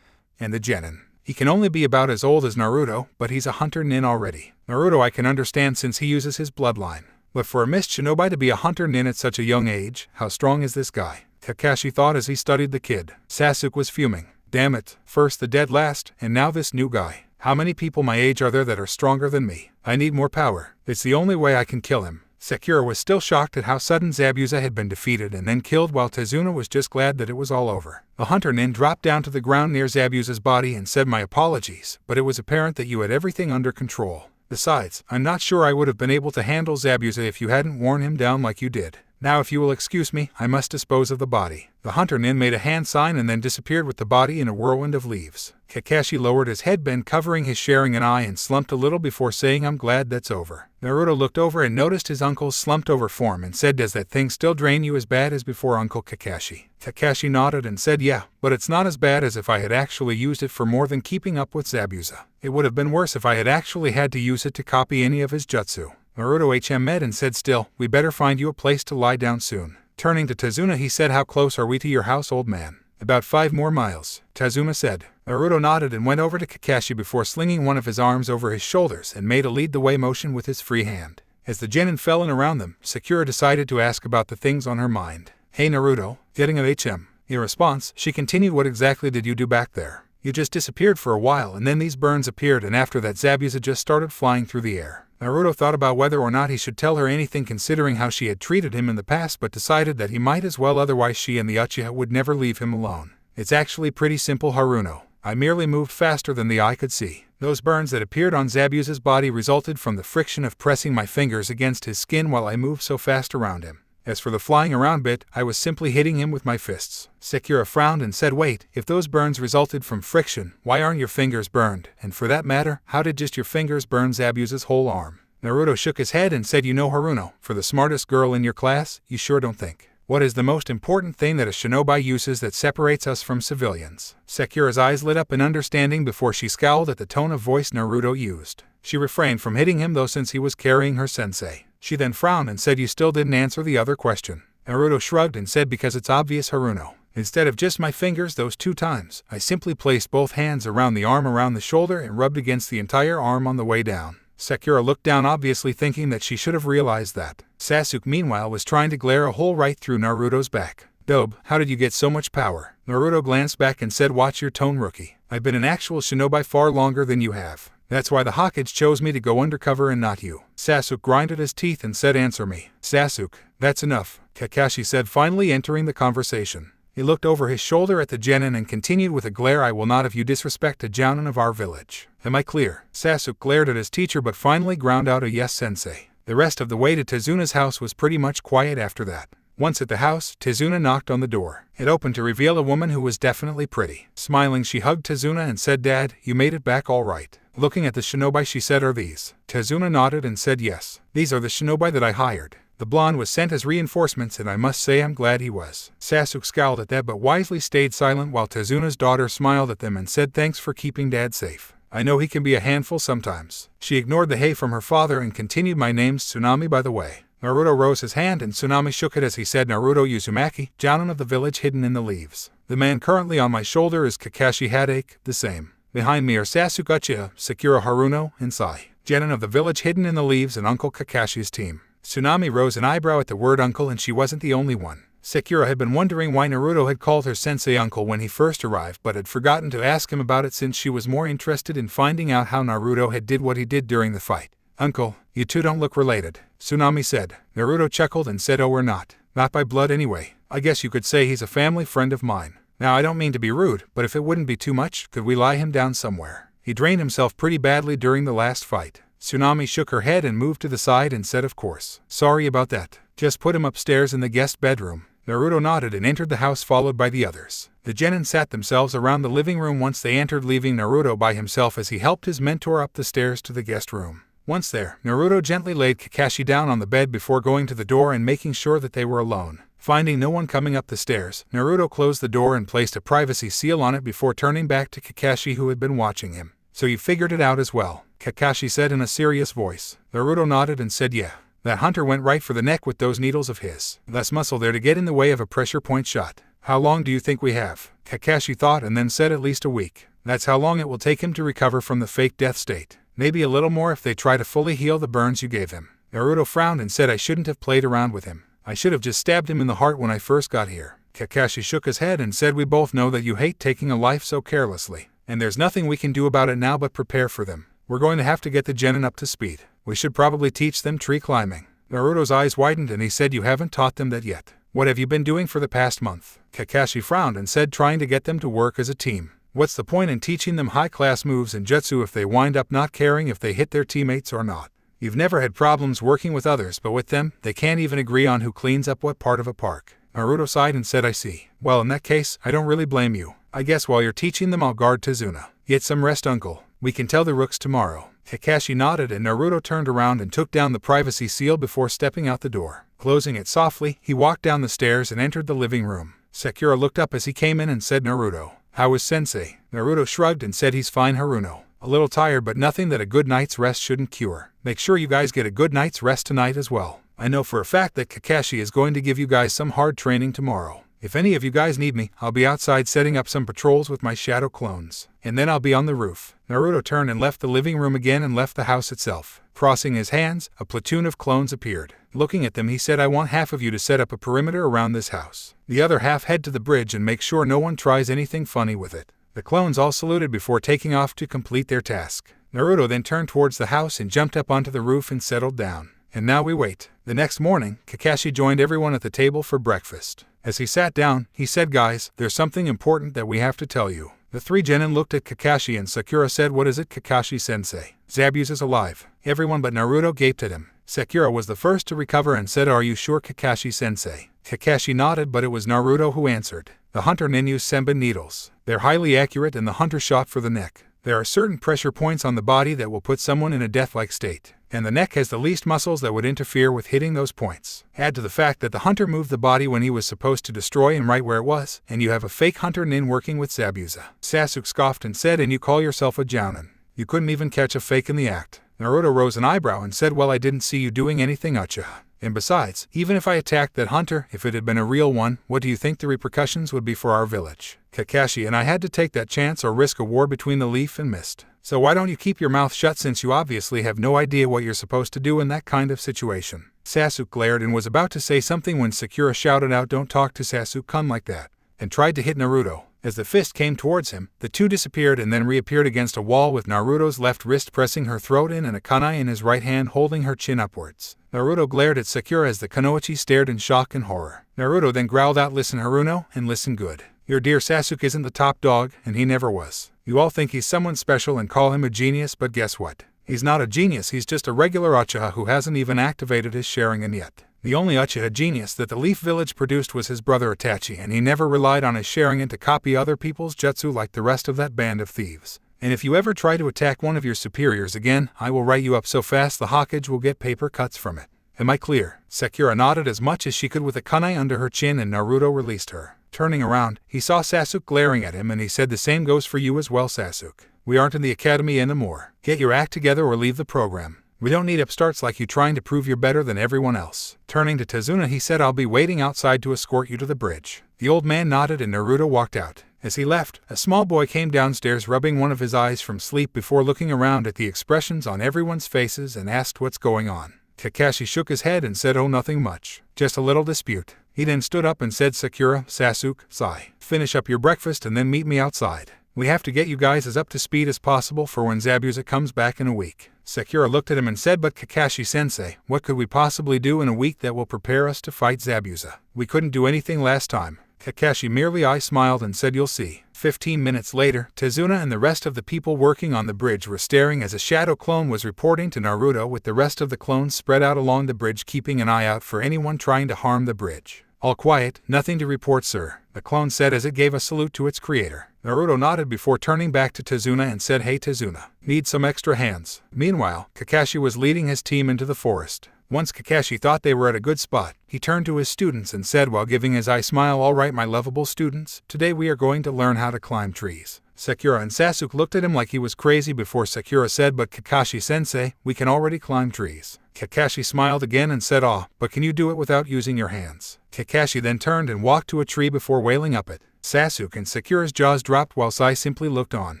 and the genin. He can only be about as old as Naruto, but he's a Hunter Nin already. Naruto I can understand since he uses his bloodline. But for a Mist Shinobi to be a Hunter Nin at such a young age, how strong is this guy? Kakashi thought as he studied the kid. Sasuke was fuming. Damn it, first the dead last, and now this new guy. How many people my age are there that are stronger than me? I need more power. It's the only way I can kill him. Sakura was still shocked at how sudden Zabuza had been defeated and then killed, while Tazuna was just glad that it was all over. The Hunter Nin dropped down to the ground near Zabuza's body and said, "My apologies, but it was apparent that you had everything under control. Besides, I'm not sure I would have been able to handle Zabuza if you hadn't worn him down like you did. Now if you will excuse me, I must dispose of the body." The Hunter Nin made a hand sign and then disappeared with the body in a whirlwind of leaves. Kakashi lowered his headband covering his sharing an eye and slumped a little before saying, "I'm glad that's over." Naruto looked over and noticed his uncle's slumped over form and said, "Does that thing still drain you as bad as before, Uncle Kakashi?" Kakashi nodded and said, "Yeah, but it's not as bad as if I had actually used it for more than keeping up with Zabuza. It would have been worse if I had actually had to use it to copy any of his jutsu." Naruto HM'd and said, "Still, we better find you a place to lie down soon." Turning to Tazuna he said, "How close are we to your house, old man?" "About 5 more miles," Tazuna said. Naruto nodded and went over to Kakashi before slinging one of his arms over his shoulders and made a lead-the-way motion with his free hand. As the genin fell in around them, Sakura decided to ask about the things on her mind. "Hey Naruto, getting a HM." In response, she continued, "What exactly did you do back there? You just disappeared for a while and then these burns appeared and after that Zabuza just started flying through the air." Naruto thought about whether or not he should tell her anything considering how she had treated him in the past, but decided that he might as well, otherwise she and the Uchiha would never leave him alone. "It's actually pretty simple, Haruno. I merely moved faster than the eye could see. Those burns that appeared on Zabuza's body resulted from the friction of pressing my fingers against his skin while I moved so fast around him. As for the flying around bit, I was simply hitting him with my fists." Sakura frowned and said, "Wait, if those burns resulted from friction, why aren't your fingers burned? And for that matter, how did just your fingers burn Zabuza's whole arm?" Naruto shook his head and said, "You know Haruno, for the smartest girl in your class, you sure don't think. What is the most important thing that a shinobi uses that separates us from civilians?" Sakura's eyes lit up in understanding before she scowled at the tone of voice Naruto used. She refrained from hitting him though since he was carrying her sensei. She then frowned and said, "You still didn't answer the other question." Naruto shrugged and said, "Because it's obvious, Haruno. Instead of just my fingers those 2 times, I simply placed both hands around the arm around the shoulder and rubbed against the entire arm on the way down." Sakura looked down, obviously thinking that she should have realized that. Sasuke meanwhile was trying to glare a hole right through Naruto's back. "Dobe, how did you get so much power?" Naruto glanced back and said, "Watch your tone, rookie. I've been an actual shinobi far longer than you have. That's why the Hokage chose me to go undercover and not you." Sasuke grinded his teeth and said, "Answer me." "Sasuke, that's enough," Kakashi said, finally entering the conversation. He looked over his shoulder at the genin and continued with a glare, "I will not if you disrespect a jounin of our village. Am I clear?" Sasuke glared at his teacher but finally ground out a "Yes, sensei." The rest of the way to Tazuna's house was pretty much quiet after that. Once at the house, Tazuna knocked on the door. It opened to reveal a woman who was definitely pretty. Smiling, she hugged Tazuna and said, "Dad, you made it back all right." Looking at the shinobi, she said, "Are these?" Tazuna nodded and said, "Yes. These are the shinobi that I hired. The blonde was sent as reinforcements and I must say I'm glad he was." Sasuke scowled at that but wisely stayed silent while Tazuna's daughter smiled at them and said, "Thanks for keeping Dad safe. I know he can be a handful sometimes." She ignored the hey from her father and continued, "My name's Tsunami, by the way." Naruto rose his hand and Tsunami shook it as he said, "Naruto Uzumaki, jounin of the village hidden in the leaves. The man currently on my shoulder is Kakashi Hadake, the same. Behind me are Sasuke Uchiha, Sakura Haruno, and Sai, genin of the village hidden in the leaves and Uncle Kakashi's team." Tsunami rose an eyebrow at the word uncle, and she wasn't the only one. Sakura had been wondering why Naruto had called her sensei uncle when he first arrived but had forgotten to ask him about it since she was more interested in finding out how Naruto had did what he did during the fight. "Uncle, you two don't look related," Tsunami said. Naruto chuckled and said, "Oh, we're not. Not by blood anyway. I guess you could say he's a family friend of mine. Now I don't mean to be rude, but if it wouldn't be too much, could we lie him down somewhere? He drained himself pretty badly during the last fight." Tsunami shook her head and moved to the side and said, "Of course. Sorry about that. Just put him upstairs in the guest bedroom." Naruto nodded and entered the house followed by the others. The genin sat themselves around the living room once they entered, leaving Naruto by himself as he helped his mentor up the stairs to the guest room. Once there, Naruto gently laid Kakashi down on the bed before going to the door and making sure that they were alone. Finding no one coming up the stairs, Naruto closed the door and placed a privacy seal on it before turning back to Kakashi, who had been watching him. "So you figured it out as well?" Kakashi said in a serious voice. Naruto nodded and said, "Yeah. That hunter went right for the neck with those needles of his. Less muscle there to get in the way of a pressure point shot." "How long do you think we have?" Kakashi thought and then said, "At least a week. That's how long it will take him to recover from the fake death state. Maybe a little more if they try to fully heal the burns you gave him." Naruto frowned and said, "I shouldn't have played around with him. I should have just stabbed him in the heart when I first got here." Kakashi shook his head and said, "We both know that you hate taking a life so carelessly. And there's nothing we can do about it now but prepare for them. We're going to have to get the genin up to speed. We should probably teach them tree climbing." Naruto's eyes widened and he said, "You haven't taught them that yet. What have you been doing for the past month?" Kakashi frowned and said, "Trying to get them to work as a team. What's the point in teaching them high-class moves and jutsu if they wind up not caring if they hit their teammates or not? You've never had problems working with others, but with them, they can't even agree on who cleans up what part of a park." Naruto sighed and said, "I see. Well, in that case, I don't really blame you. I guess while you're teaching them, I'll guard Tazuna. Get some rest, uncle. We can tell the rooks tomorrow." Kakashi nodded and Naruto turned around and took down the privacy seal before stepping out the door. Closing it softly, he walked down the stairs and entered the living room. Sakura looked up as he came in and said, "Naruto, how is sensei?" Naruto shrugged and said, "He's fine, Haruno. A little tired, but nothing that a good night's rest shouldn't cure. Make sure you guys get a good night's rest tonight as well. I know for a fact that Kakashi is going to give you guys some hard training tomorrow. If any of you guys need me, I'll be outside setting up some patrols with my shadow clones. And then I'll be on the roof." Naruto turned and left the living room again and left the house itself. Crossing his hands, a platoon of clones appeared. Looking at them, he said, "I want half of you to set up a perimeter around this house. The other half head to the bridge and make sure no one tries anything funny with it." The clones all saluted before taking off to complete their task. Naruto then turned towards the house and jumped up onto the roof and settled down. And now we wait. The next morning, Kakashi joined everyone at the table for breakfast. As he sat down, he said, "Guys, there's something important that we have to tell you." The three genin looked at Kakashi and Sakura said, "What is it, Kakashi-sensei?" "Zabuza's alive." Everyone but Naruto gaped at him. Sakura was the first to recover and said, "Are you sure, Kakashi-sensei?" Kakashi nodded, but it was Naruto who answered. "The hunter nin used senbon needles. They're highly accurate and the hunter shot for the neck. There are certain pressure points on the body that will put someone in a death-like state, and the neck has the least muscles that would interfere with hitting those points. Add to the fact that the hunter moved the body when he was supposed to destroy and right where it was, and you have a fake hunter nin working with Zabuza." Sasuke scoffed and said, "And you call yourself a jounin? You couldn't even catch a fake in the act." Naruto rose an eyebrow and said, "Well, I didn't see you doing anything, Uchiha. And besides, even if I attacked that hunter, if it had been a real one, what do you think the repercussions would be for our village? Kakashi and I had to take that chance or risk a war between the leaf and mist. So why don't you keep your mouth shut, since you obviously have no idea what you're supposed to do in that kind of situation?" Sasuke glared and was about to say something when Sakura shouted out, "Don't talk to Sasuke-kun like that," and tried to hit Naruto. As the fist came towards him, the two disappeared and then reappeared against a wall with Naruto's left wrist pressing her throat in and a kunai in his right hand holding her chin upwards. Naruto glared at Sakura as the kunoichi stared in shock and horror. Naruto then growled out, "Listen, Haruno, and listen good. Your dear Sasuke isn't the top dog, and he never was. You all think he's someone special and call him a genius, but guess what? He's not a genius, he's just a regular Uchiha who hasn't even activated his Sharingan yet. The only Uchiha genius that the Leaf Village produced was his brother Itachi, and he never relied on his Sharingan to copy other people's jutsu like the rest of that band of thieves. And if you ever try to attack one of your superiors again, I will write you up so fast the Hokage will get paper cuts from it. Am I clear?" Sakura nodded as much as she could with a kunai under her chin, and Naruto released her. Turning around, he saw Sasuke glaring at him and he said, "The same goes for you as well, Sasuke. We aren't in the academy anymore. Get your act together or leave the program. We don't need upstarts like you trying to prove you're better than everyone else." Turning to Tazuna, he said, "I'll be waiting outside to escort you to the bridge." The old man nodded and Naruto walked out. As he left, a small boy came downstairs rubbing one of his eyes from sleep before looking around at the expressions on everyone's faces and asked what's going on. Kakashi shook his head and said, "Oh, nothing much. Just a little dispute." He then stood up and said, "Sakura, Sasuke, Sai, finish up your breakfast and then meet me outside. We have to get you guys as up to speed as possible for when Zabuza comes back in a week." Sakura looked at him and said, "But Kakashi-sensei, what could we possibly do in a week that will prepare us to fight Zabuza? We couldn't do anything last time." Kakashi merely smiled and said, "You'll see." 15 minutes later, Tazuna and the rest of the people working on the bridge were staring as a shadow clone was reporting to Naruto, with the rest of the clones spread out along the bridge keeping an eye out for anyone trying to harm the bridge. "All quiet, nothing to report, sir," the clone said as it gave a salute to its creator. Naruto nodded before turning back to Tazuna and said, "Hey Tazuna, need some extra hands?" Meanwhile, Kakashi was leading his team into the forest. Once Kakashi thought they were at a good spot, he turned to his students and said while giving his eye smile, "All right, my lovable students, today we are going to learn how to climb trees." Sakura and Sasuke looked at him like he was crazy before Sakura said, "But Kakashi-sensei, we can already climb trees." Kakashi smiled again and said, "Ah, but can you do it without using your hands?" Kakashi then turned and walked to a tree before wailing up it. Sasuke and Sakura's jaws dropped while Sai simply looked on.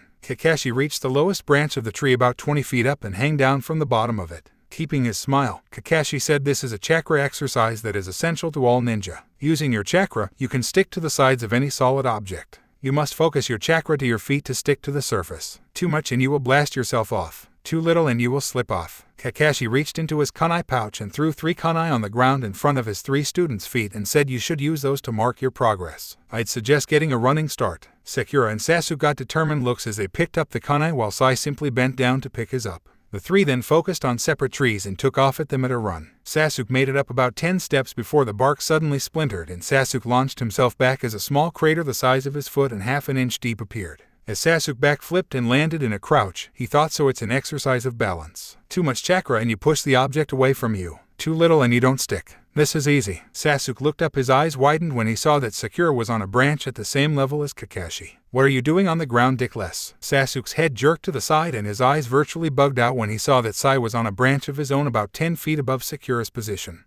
Kakashi reached the lowest branch of the tree about 20 feet up and hang down from the bottom of it. Keeping his smile, Kakashi said, "This is a chakra exercise that is essential to all ninja. Using your chakra, you can stick to the sides of any solid object. You must focus your chakra to your feet to stick to the surface. Too much and you will blast yourself off. Too little and you will slip off." Kakashi reached into his kunai pouch and threw 3 kunai on the ground in front of his 3 students' feet and said, "You should use those to mark your progress. I'd suggest getting a running start." Sakura and Sasuke got determined looks as they picked up the kunai while Sai simply bent down to pick his up. The 3 then focused on separate trees and took off at them at a run. Sasuke made it up about 10 steps before the bark suddenly splintered and Sasuke launched himself back as a small crater the size of his foot and half an inch deep appeared. As Sasuke backflipped and landed in a crouch, he thought, "So it's an exercise of balance. Too much chakra and you push the object away from you. Too little and you don't stick. This is easy." Sasuke looked up, his eyes widened when he saw that Sakura was on a branch at the same level as Kakashi. "What are you doing on the ground, dickless?" Sasuke's head jerked to the side and his eyes virtually bugged out when he saw that Sai was on a branch of his own about 10 feet above Sakura's position.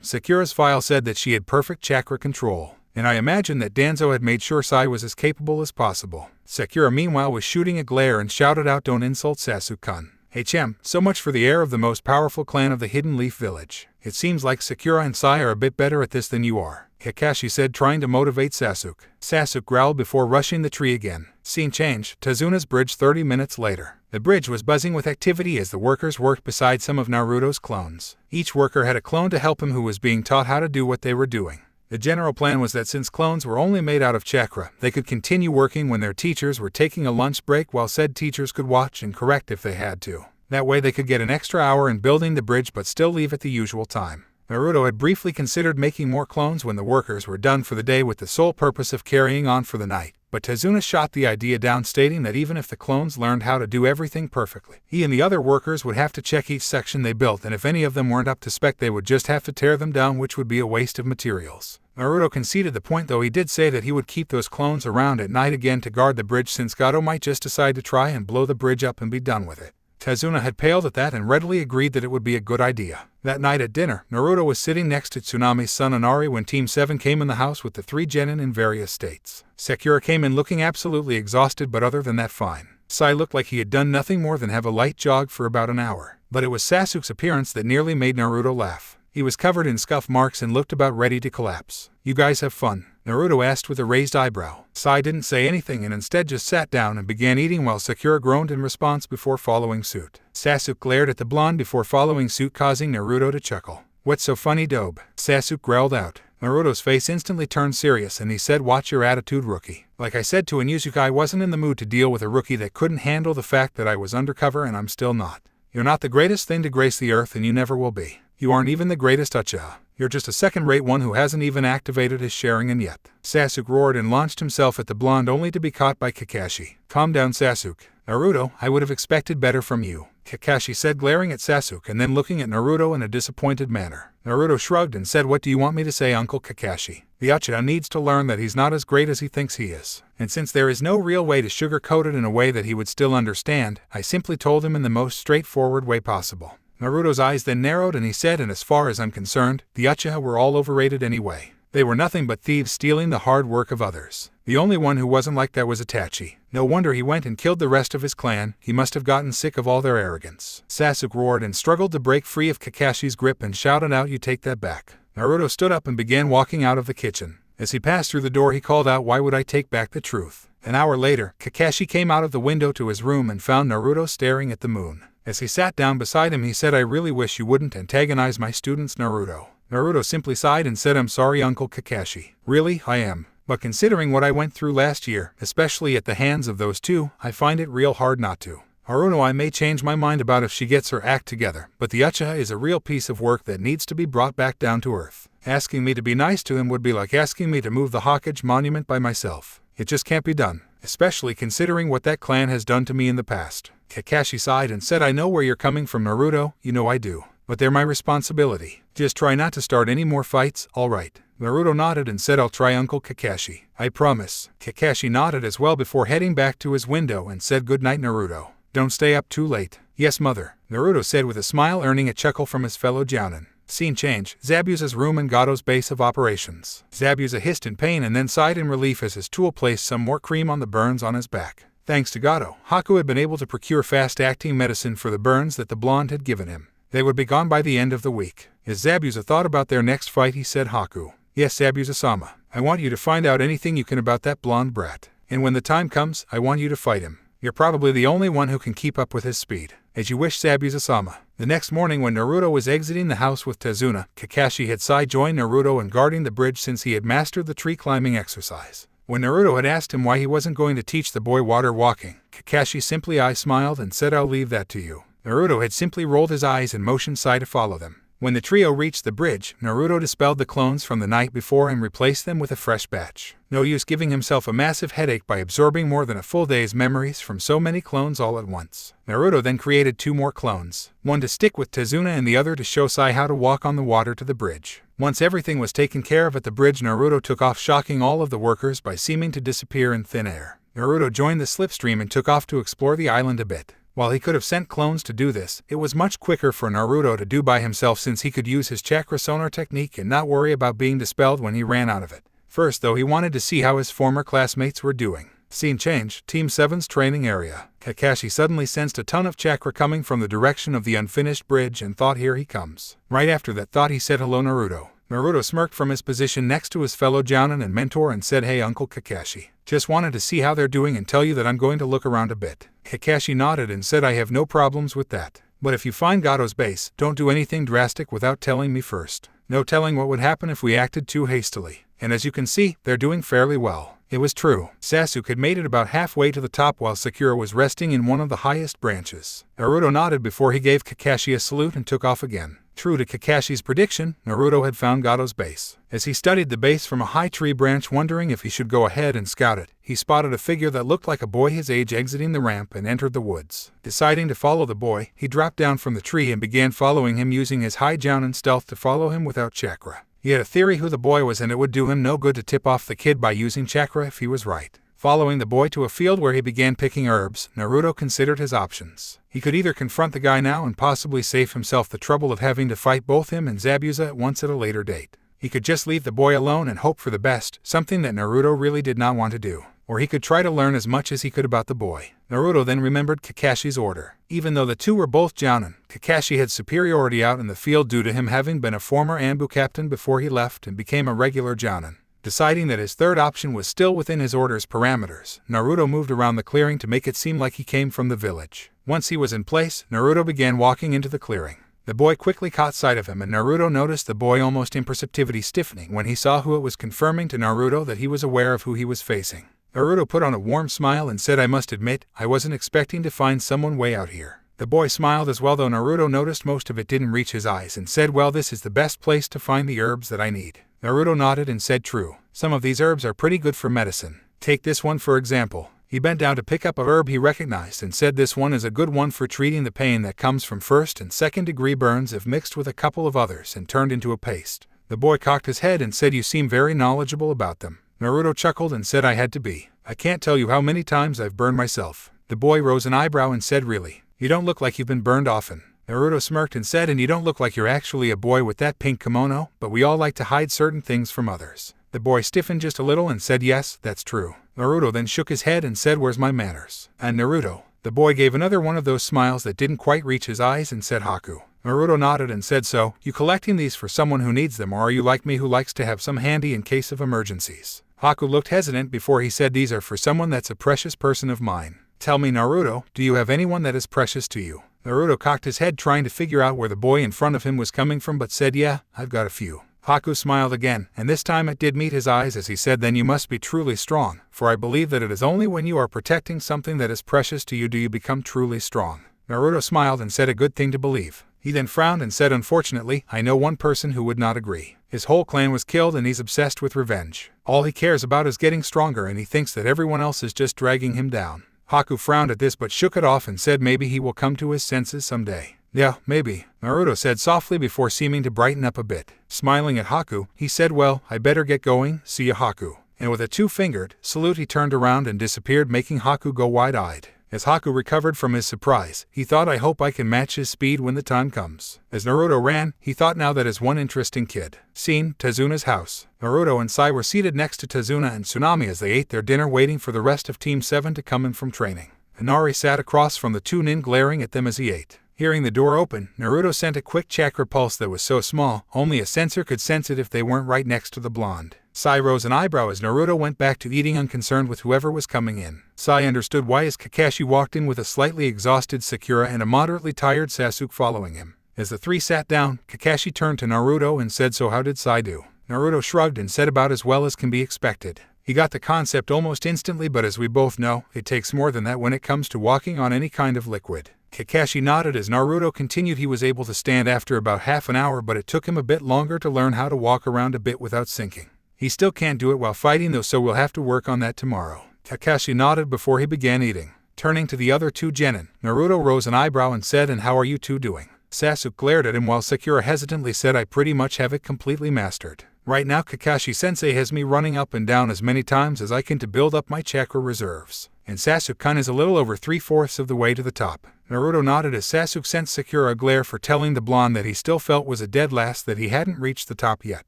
Sakura's file said that she had perfect chakra control. and I imagine that Danzo had made sure Sai was as capable as possible. Sakura meanwhile was shooting a glare and shouted out, "Don't insult Sasuke-kun." HM, so much for the heir of the most powerful clan of the Hidden Leaf Village. It seems like Sakura and Sai are a bit better at this than you are, Kakashi said, trying to motivate Sasuke. Sasuke growled before rushing the tree again. Scene change, Tazuna's bridge 30 minutes later. The bridge was buzzing with activity as the workers worked beside some of Naruto's clones. Each worker had a clone to help him who was being taught how to do what they were doing. The general plan was that since clones were only made out of chakra, they could continue working when their teachers were taking a lunch break, while said teachers could watch and correct if they had to. That way they could get an extra hour in building the bridge but still leave at the usual time. Naruto had briefly considered making more clones when the workers were done for the day with the sole purpose of carrying on for the night, but Tazuna shot the idea down, stating that even if the clones learned how to do everything perfectly, he and the other workers would have to check each section they built, and if any of them weren't up to spec they would just have to tear them down, which would be a waste of materials. Naruto conceded the point, though he did say that he would keep those clones around at night again to guard the bridge, since Gato might just decide to try and blow the bridge up and be done with it. Tazuna had paled at that and readily agreed that it would be a good idea. That night at dinner, Naruto was sitting next to Tsunami's son Inari when Team 7 came in the house with the 3 genin in various states. Sakura came in looking absolutely exhausted, but other than that fine. Sai looked like he had done nothing more than have a light jog for about an hour. But it was Sasuke's appearance that nearly made Naruto laugh. He was covered in scuff marks and looked about ready to collapse. "You guys have fun?" Naruto asked with a raised eyebrow. Sai didn't say anything and instead just sat down and began eating, while Sakura groaned in response before following suit. Sasuke glared at the blonde before following suit, causing Naruto to chuckle. "What's so funny, Dobe?" Sasuke growled out. Naruto's face instantly turned serious and he said, "Watch your attitude, rookie. Like I said to Inuzuka, I wasn't in the mood to deal with a rookie that couldn't handle the fact that I was undercover, and I'm still not. You're not the greatest thing to grace the earth, and you never will be. You aren't even the greatest Uchiha. You're just a second-rate one who hasn't even activated his Sharingan yet." Sasuke roared and launched himself at the blonde, only to be caught by Kakashi. "Calm down, Sasuke." "Naruto, I would have expected better from you," Kakashi said, glaring at Sasuke and then looking at Naruto in a disappointed manner. Naruto shrugged and said, "What do you want me to say, Uncle Kakashi? The Uchiha needs to learn that he's not as great as he thinks he is. And since there is no real way to sugarcoat it in a way that he would still understand, I simply told him in the most straightforward way possible." Naruto's eyes then narrowed and he said, "And as far as I'm concerned, the Uchiha were all overrated anyway. They were nothing but thieves stealing the hard work of others. The only one who wasn't like that was Itachi. No wonder he went and killed the rest of his clan. He must have gotten sick of all their arrogance." Sasuke roared and struggled to break free of Kakashi's grip and shouted out, "You take that back." Naruto stood up and began walking out of the kitchen. As he passed through the door he called out, "Why would I take back the truth?" An hour later, Kakashi came out of the window to his room and found Naruto staring at the moon. As he sat down beside him he said, "I really wish you wouldn't antagonize my students, Naruto." Naruto simply sighed and said, "I'm sorry, Uncle Kakashi. Really, I am. But considering what I went through last year, especially at the hands of those two, I find it real hard not to. Haruno, I may change my mind about if she gets her act together, but the Uchiha is a real piece of work that needs to be brought back down to earth. Asking me to be nice to him would be like asking me to move the Hokage monument by myself. It just can't be done, especially considering what that clan has done to me in the past." Kakashi sighed and said, "I know where you're coming from, Naruto, you know I do. But they're my responsibility. Just try not to start any more fights, alright?" Naruto nodded and said, "I'll try, Uncle Kakashi. I promise." Kakashi nodded as well before heading back to his window and said, "Good night, Naruto. Don't stay up too late." "Yes, mother," Naruto said with a smile, earning a chuckle from his fellow Jounin. Scene change, Zabuza's room and Gato's base of operations. Zabuza hissed in pain and then sighed in relief as his tool placed some more cream on the burns on his back. Thanks to Gato, Haku had been able to procure fast-acting medicine for the burns that the blonde had given him. They would be gone by the end of the week. As Zabuza thought about their next fight he said, "Haku, yes, Zabuza-sama, I want you to find out anything you can about that blonde brat. And when the time comes, I want you to fight him. You're probably the only one who can keep up with his speed." "As you wish, Zabuza-sama." The next morning when Naruto was exiting the house with Tazuna, Kakashi had Sai join Naruto in guarding the bridge since he had mastered the tree climbing exercise. When Naruto had asked him why he wasn't going to teach the boy water walking, Kakashi simply smiled and said, "I'll leave that to you." Naruto had simply rolled his eyes and motioned Sai to follow them. When the trio reached the bridge, Naruto dispelled the clones from the night before and replaced them with a fresh batch. No use giving himself a massive headache by absorbing more than a full day's memories from so many clones all at once. Naruto then created 2 more clones, one to stick with Tazuna and the other to show Sai how to walk on the water to the bridge. Once everything was taken care of at the bridge, Naruto took off, shocking all of the workers by seeming to disappear in thin air. Naruto joined the slipstream and took off to explore the island a bit. While he could have sent clones to do this, it was much quicker for Naruto to do by himself since he could use his chakra sonar technique and not worry about being dispelled when he ran out of it. First though, he wanted to see how his former classmates were doing. Scene change, Team 7's training area. Kakashi suddenly sensed a ton of chakra coming from the direction of the unfinished bridge and thought, here he comes. Right after that thought, he said, hello Naruto. Naruto smirked from his position next to his fellow jounin and mentor and said, hey Uncle Kakashi. Just wanted to see how they're doing and tell you that I'm going to look around a bit. Kakashi nodded and said, I have no problems with that. But if you find Gato's base, don't do anything drastic without telling me first. No telling what would happen if we acted too hastily. And as you can see, they're doing fairly well. It was true. Sasuke had made it about halfway to the top while Sakura was resting in one of the highest branches. Naruto nodded before he gave Kakashi a salute and took off again. True to Kakashi's prediction, Naruto had found Gato's base. As he studied the base from a high tree branch wondering if he should go ahead and scout it, he spotted a figure that looked like a boy his age exiting the ramp and entered the woods. Deciding to follow the boy, he dropped down from the tree and began following him using his high jounin stealth to follow him without chakra. He had a theory who the boy was and it would do him no good to tip off the kid by using chakra if he was right. Following the boy to a field where he began picking herbs, Naruto considered his options. He could either confront the guy now and possibly save himself the trouble of having to fight both him and Zabuza at once at a later date. He could just leave the boy alone and hope for the best, something that Naruto really did not want to do. Or he could try to learn as much as he could about the boy. Naruto then remembered Kakashi's order. Even though the two were both jounin, Kakashi had superiority out in the field due to him having been a former Anbu captain before he left and became a regular jounin. Deciding that his third option was still within his order's parameters, Naruto moved around the clearing to make it seem like he came from the village. Once he was in place, Naruto began walking into the clearing. The boy quickly caught sight of him and Naruto noticed the boy almost imperceptibly stiffening when he saw who it was, confirming to Naruto that he was aware of who he was facing. Naruto put on a warm smile and said, I must admit, I wasn't expecting to find someone way out here. The boy smiled as well, though Naruto noticed most of it didn't reach his eyes, and said, well, this is the best place to find the herbs that I need. Naruto nodded and said, true. Some of these herbs are pretty good for medicine. Take this one for example. He bent down to pick up a herb he recognized and said, this one is a good one for treating the pain that comes from first and second degree burns if mixed with a couple of others and turned into a paste. The boy cocked his head and said, you seem very knowledgeable about them. Naruto chuckled and said, I had to be. I can't tell you how many times I've burned myself. The boy rose an eyebrow and said, really? You don't look like you've been burned often. Naruto smirked and said, and you don't look like you're actually a boy with that pink kimono, but we all like to hide certain things from others. The boy stiffened just a little and said, yes, that's true. Naruto then shook his head and said, where's my manners? And Naruto. The boy gave another one of those smiles that didn't quite reach his eyes and said, Haku. Naruto nodded and said, so, you collecting these for someone who needs them, or are you like me who likes to have some handy in case of emergencies? Haku looked hesitant before he said, these are for someone that's a precious person of mine. Tell me, Naruto, do you have anyone that is precious to you? Naruto cocked his head trying to figure out where the boy in front of him was coming from, but said, yeah, I've got a few. Haku smiled again, and this time it did meet his eyes as he said, then you must be truly strong, for I believe that it is only when you are protecting something that is precious to you do you become truly strong. Naruto smiled and said, a good thing to believe. He then frowned and said, unfortunately, I know one person who would not agree. His whole clan was killed and he's obsessed with revenge. All he cares about is getting stronger and he thinks that everyone else is just dragging him down. Haku frowned at this but shook it off and said, maybe he will come to his senses someday. Yeah, maybe, Naruto said softly before seeming to brighten up a bit. Smiling at Haku, he said, well, I better get going, see ya Haku. And with a two-fingered salute he turned around and disappeared, making Haku go wide-eyed. As Haku recovered from his surprise, he thought, I hope I can match his speed when the time comes. As Naruto ran, he thought now that is one interesting kid. Scene, Tazuna's house. Naruto and Sai were seated next to Tazuna and Tsunami as they ate their dinner, waiting for the rest of Team 7 to come in from training. Inari sat across from the two nin, glaring at them as he ate. Hearing the door open, Naruto sent a quick chakra pulse that was so small, only a sensor could sense it if they weren't right next to the blonde. Sai rose an eyebrow as Naruto went back to eating, unconcerned with whoever was coming in. Sai understood why as Kakashi walked in with a slightly exhausted Sakura and a moderately tired Sasuke following him. As the three sat down, Kakashi turned to Naruto and said, so how did Sai do? Naruto shrugged and said, about as well as can be expected. He got the concept almost instantly, but as we both know, it takes more than that when it comes to walking on any kind of liquid. Kakashi nodded as Naruto continued. He was able to stand after about half an hour, but it took him a bit longer to learn how to walk around a bit without sinking. He still can't do it while fighting though, so we'll have to work on that tomorrow. Kakashi nodded before he began eating. Turning to the other two genin, Naruto rose an eyebrow and said, and how are you two doing? Sasuke glared at him while Sakura hesitantly said, I pretty much have it completely mastered. Right now Kakashi-sensei has me running up and down as many times as I can to build up my chakra reserves. And Sasuke-kun is a little over 3/4 of the way to the top. Naruto nodded as Sasuke sent Sakura a glare for telling the blonde that he still felt was a dead last, that he hadn't reached the top yet.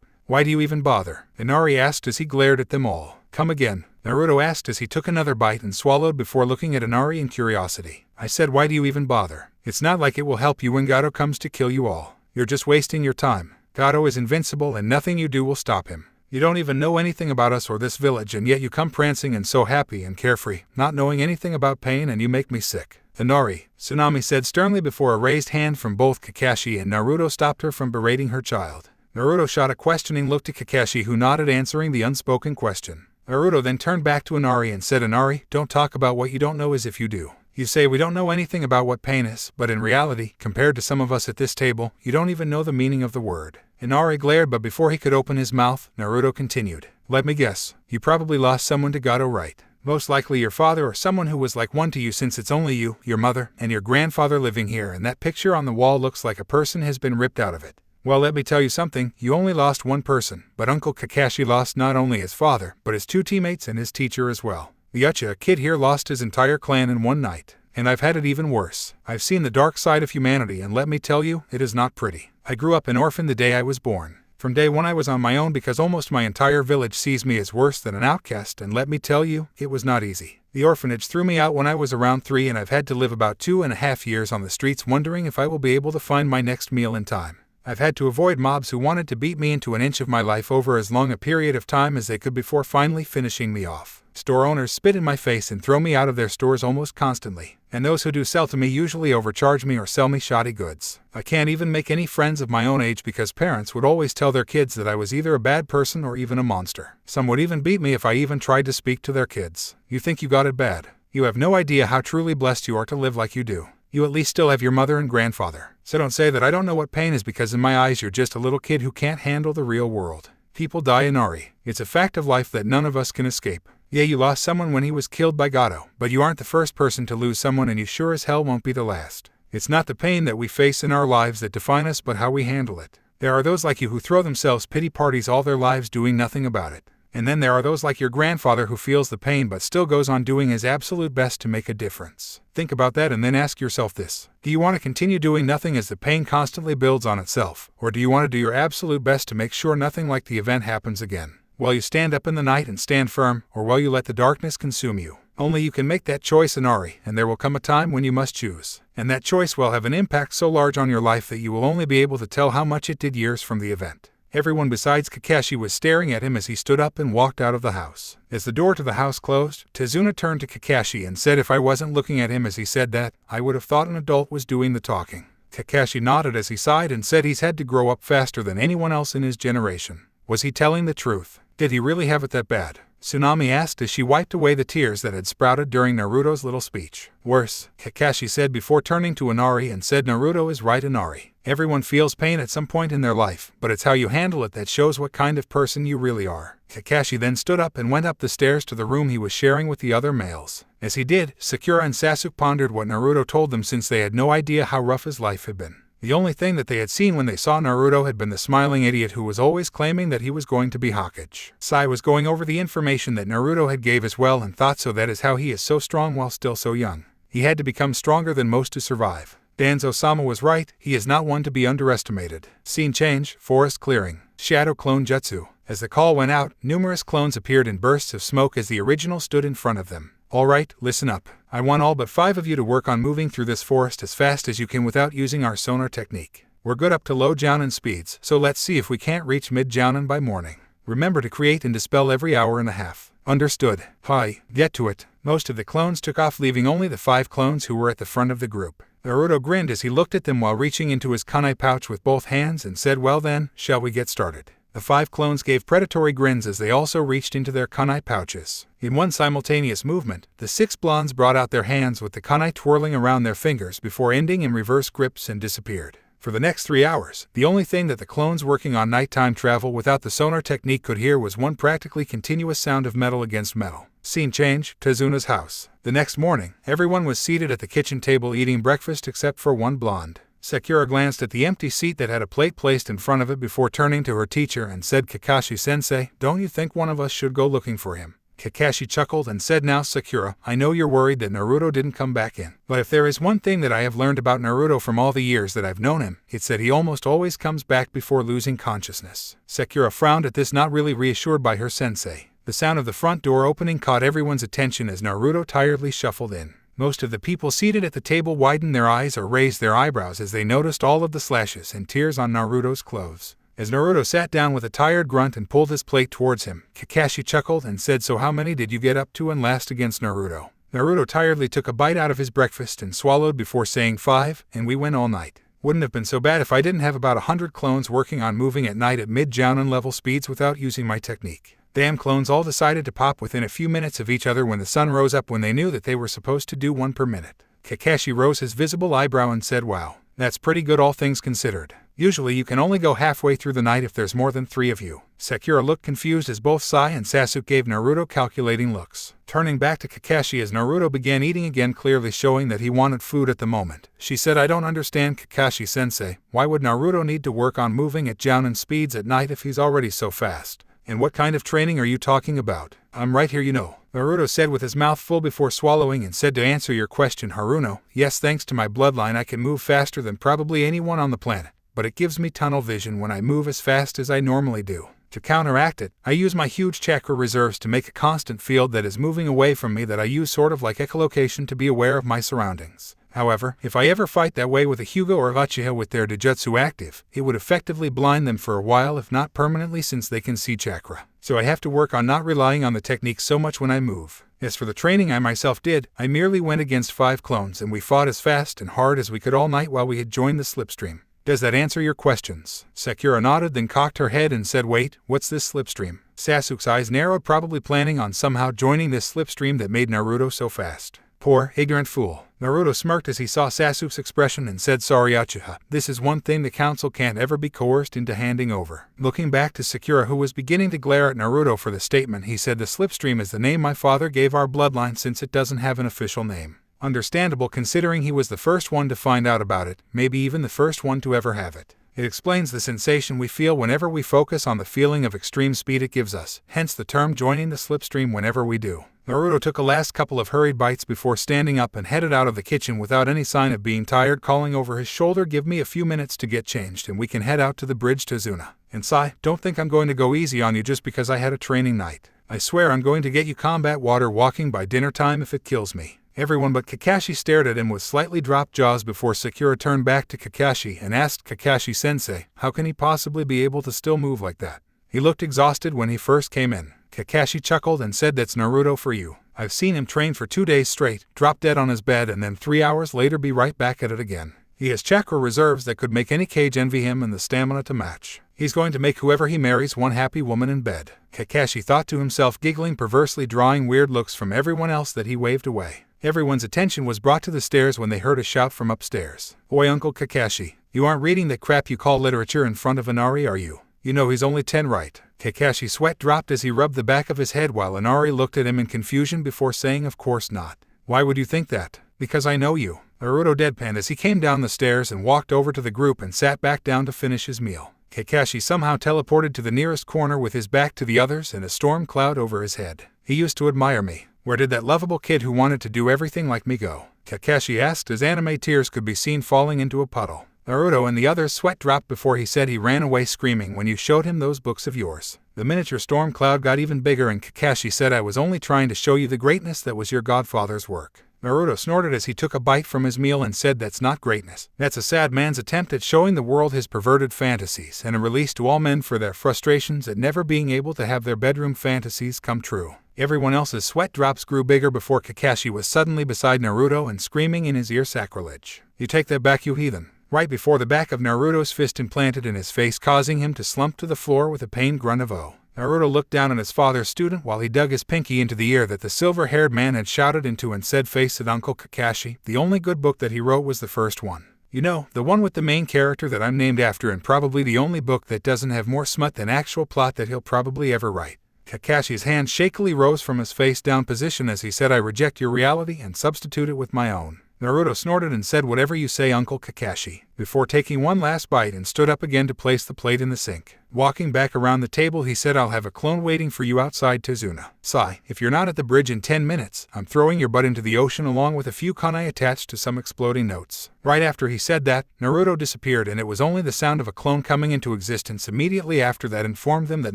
Why do you even bother? Inari asked as he glared at them all. Come again, Naruto asked as he took another bite and swallowed before looking at Inari in curiosity. I said why do you even bother? It's not like it will help you when Gato comes to kill you all. You're just wasting your time. Gato is invincible and nothing you do will stop him. You don't even know anything about us or this village and yet you come prancing and so happy and carefree, not knowing anything about pain, and you make me sick. Inari, Tsunami said sternly before a raised hand from both Kakashi and Naruto stopped her from berating her child. Naruto shot a questioning look to Kakashi, who nodded, answering the unspoken question. Naruto then turned back to Inari and said, Inari, don't talk about what you don't know as if you do. You say we don't know anything about what pain is, but in reality, compared to some of us at this table, you don't even know the meaning of the word. Inari glared, but before he could open his mouth, Naruto continued. Let me guess, you probably lost someone to Gato, right? Most likely your father or someone who was like one to you, since it's only you, your mother, and your grandfather living here, and that picture on the wall looks like a person has been ripped out of it. Well, let me tell you something, you only lost one person, but Uncle Kakashi lost not only his father, but his 2 teammates and his teacher as well. The Uchiha kid here lost his entire clan in one night. And I've had it even worse. I've seen the dark side of humanity, and let me tell you, it is not pretty. I grew up an orphan the day I was born. From day one I was on my own because almost my entire village sees me as worse than an outcast, and let me tell you, it was not easy. The orphanage threw me out when I was around 3, and I've had to live about 2.5 years on the streets wondering if I will be able to find my next meal in time. I've had to avoid mobs who wanted to beat me into an inch of my life over as long a period of time as they could before finally finishing me off. Store owners spit in my face and throw me out of their stores almost constantly, and those who do sell to me usually overcharge me or sell me shoddy goods. I can't even make any friends of my own age because parents would always tell their kids that I was either a bad person or even a monster. Some would even beat me if I even tried to speak to their kids. You think you got it bad? You have no idea how truly blessed you are to live like you do. You at least still have your mother and grandfather. So don't say that I don't know what pain is, because in my eyes you're just a little kid who can't handle the real world. People die, Inari. It's a fact of life that none of us can escape. Yeah, you lost someone when he was killed by Gato, but you aren't the first person to lose someone, and you sure as hell won't be the last. It's not the pain that we face in our lives that define us, but how we handle it. There are those like you who throw themselves pity parties all their lives doing nothing about it. And then there are those like your grandfather who feels the pain but still goes on doing his absolute best to make a difference. Think about that and then ask yourself this. Do you want to continue doing nothing as the pain constantly builds on itself? Or do you want to do your absolute best to make sure nothing like the event happens again? While you stand up in the night and stand firm, or while you let the darkness consume you? Only you can make that choice, Inari, and there will come a time when you must choose. And that choice will have an impact so large on your life that you will only be able to tell how much it did years from the event. Everyone besides Kakashi was staring at him as he stood up and walked out of the house. As the door to the house closed, Tazuna turned to Kakashi and said, if I wasn't looking at him as he said that, I would have thought an adult was doing the talking. Kakashi nodded as he sighed and said he's had to grow up faster than anyone else in his generation. Was he telling the truth? Did he really have it that bad? Tsunami asked as she wiped away the tears that had sprouted during Naruto's little speech. Worse, Kakashi said before turning to Inari and said, Naruto is right, Inari. Everyone feels pain at some point in their life, but it's how you handle it that shows what kind of person you really are. Kakashi then stood up and went up the stairs to the room he was sharing with the other males. As he did, Sakura and Sasuke pondered what Naruto told them, since they had no idea how rough his life had been. The only thing that they had seen when they saw Naruto had been the smiling idiot who was always claiming that he was going to be Hokage. Sai was going over the information that Naruto had gave as well and thought, so that is how he is so strong while still so young. He had to become stronger than most to survive. Danzo-sama was right, he is not one to be underestimated. Scene change, forest clearing. Shadow clone jutsu. As the call went out, numerous clones appeared in bursts of smoke as the original stood in front of them. Alright, listen up. I want all but 5 of you to work on moving through this forest as fast as you can without using our sonar technique. We're good up to low Jounin speeds, so let's see if we can't reach mid Jounin by morning. Remember to create and dispel every hour and a half. Understood. Hi, get to it. Most of the clones took off, leaving only the 5 clones who were at the front of the group. Naruto grinned as he looked at them while reaching into his kunai pouch with both hands and said, well then, shall we get started? The 5 clones gave predatory grins as they also reached into their kunai pouches. In one simultaneous movement, the 6 blondes brought out their hands with the kunai twirling around their fingers before ending in reverse grips and disappeared. For the next 3 hours, the only thing that the clones working on nighttime travel without the sonar technique could hear was one practically continuous sound of metal against metal. Scene change, Tazuna's house. The next morning, everyone was seated at the kitchen table eating breakfast except for one blonde. Sakura glanced at the empty seat that had a plate placed in front of it before turning to her teacher and said, Kakashi-sensei, don't you think one of us should go looking for him? Kakashi chuckled and said, now Sakura, I know you're worried that Naruto didn't come back in. But if there is one thing that I have learned about Naruto from all the years that I've known him, it's that he almost always comes back before losing consciousness. Sakura frowned at this, not really reassured by her sensei. The sound of the front door opening caught everyone's attention as Naruto tiredly shuffled in. Most of the people seated at the table widened their eyes or raised their eyebrows as they noticed all of the slashes and tears on Naruto's clothes. As Naruto sat down with a tired grunt and pulled his plate towards him, Kakashi chuckled and said, so how many did you get up to and last against Naruto? Naruto tiredly took a bite out of his breakfast and swallowed before saying 5, and we went all night. Wouldn't have been so bad if I didn't have about 100 clones working on moving at night at mid-jounin level speeds without using my technique. Damn clones all decided to pop within a few minutes of each other when the sun rose up, when they knew that they were supposed to do 1 per minute. Kakashi rose his visible eyebrow and said, wow, that's pretty good all things considered. Usually you can only go halfway through the night if there's more than 3 of you. Sakura looked confused as both Sai and Sasuke gave Naruto calculating looks. Turning back to Kakashi as Naruto began eating again, clearly showing that he wanted food at the moment, she said, I don't understand, Kakashi-sensei. Why would Naruto need to work on moving at jounin speeds at night if he's already so fast? And what kind of training are you talking about? I'm right here, you know, Naruto said with his mouth full before swallowing, and said, to answer your question, Haruno, yes, thanks to my bloodline I can move faster than probably anyone on the planet. But it gives me tunnel vision when I move as fast as I normally do. To counteract it, I use my huge chakra reserves to make a constant field that is moving away from me that I use sort of like echolocation to be aware of my surroundings. However, if I ever fight that way with a Hyuga or Uchiha with their Dojutsu active, it would effectively blind them for a while, if not permanently, since they can see chakra. So I have to work on not relying on the technique so much when I move. As for the training I myself did, I merely went against 5 clones and we fought as fast and hard as we could all night while we had joined the slipstream. Does that answer your questions? Sakura nodded, then cocked her head and said, wait, what's this slipstream? Sasuke's eyes narrowed, probably planning on somehow joining this slipstream that made Naruto so fast. Poor, ignorant fool. Naruto smirked as he saw Sasuke's expression and said, sorry Uchiha, this is one thing the council can't ever be coerced into handing over. Looking back to Sakura, who was beginning to glare at Naruto for the statement, he said, the slipstream is the name my father gave our bloodline since it doesn't have an official name. Understandable considering he was the first one to find out about it, maybe even the first one to ever have it. It explains the sensation we feel whenever we focus on the feeling of extreme speed it gives us, hence the term joining the slipstream whenever we do. Naruto took a last couple of hurried bites before standing up and headed out of the kitchen without any sign of being tired, calling over his shoulder, give me a few minutes to get changed and we can head out to the bridge Tazuna. And Sai, don't think I'm going to go easy on you just because I had a training night. I swear I'm going to get you combat water walking by dinner time if it kills me. Everyone but Kakashi stared at him with slightly dropped jaws before Sakura turned back to Kakashi and asked Kakashi-sensei, how can he possibly be able to still move like that? He looked exhausted when he first came in. Kakashi chuckled and said, that's Naruto for you. I've seen him train for 2 days straight, drop dead on his bed, and then 3 hours later be right back at it again. He has chakra reserves that could make any cage envy him and the stamina to match. He's going to make whoever he marries one happy woman in bed. Kakashi thought to himself, giggling perversely, drawing weird looks from everyone else that he waved away. Everyone's attention was brought to the stairs when they heard a shout from upstairs. Oi, Uncle Kakashi, you aren't reading that crap you call literature in front of Inari, are you? You know he's only 10, right? Kakashi's sweat dropped as he rubbed the back of his head while Inari looked at him in confusion before saying, of course not. Why would you think that? Because I know you. Naruto deadpanned as he came down the stairs and walked over to the group and sat back down to finish his meal. Kakashi somehow teleported to the nearest corner with his back to the others and a storm cloud over his head. He used to admire me. Where did that lovable kid who wanted to do everything like me go? Kakashi asked as anime tears could be seen falling into a puddle. Naruto and the others' sweat dropped before he said he ran away screaming when you showed him those books of yours. The miniature storm cloud got even bigger and Kakashi said, I was only trying to show you the greatness that was your godfather's work. Naruto snorted as he took a bite from his meal and said, that's not greatness. That's a sad man's attempt at showing the world his perverted fantasies and a release to all men for their frustrations at never being able to have their bedroom fantasies come true. Everyone else's sweat drops grew bigger before Kakashi was suddenly beside Naruto and screaming in his ear, sacrilege. You take that back, you heathen. Right before the back of Naruto's fist implanted in his face, causing him to slump to the floor with a pained grunt of "Oh." Naruto looked down at his father's student while he dug his pinky into the ear that the silver-haired man had shouted into and said, face it, Uncle Kakashi, the only good book that he wrote was the first one. You know, the one with the main character that I'm named after, and probably the only book that doesn't have more smut than actual plot that he'll probably ever write. Kakashi's hand shakily rose from his face-down position as he said, I reject your reality and substitute it with my own. Naruto snorted and said, "Whatever you say, Uncle Kakashi," before taking one last bite and stood up again to place the plate in the sink. Walking back around the table, he said, "I'll have a clone waiting for you outside Tazuna. Sai, if you're not at the bridge in 10 minutes, I'm throwing your butt into the ocean along with a few kunai attached to some exploding notes." Right after he said that, Naruto disappeared, and it was only the sound of a clone coming into existence immediately after that informed them that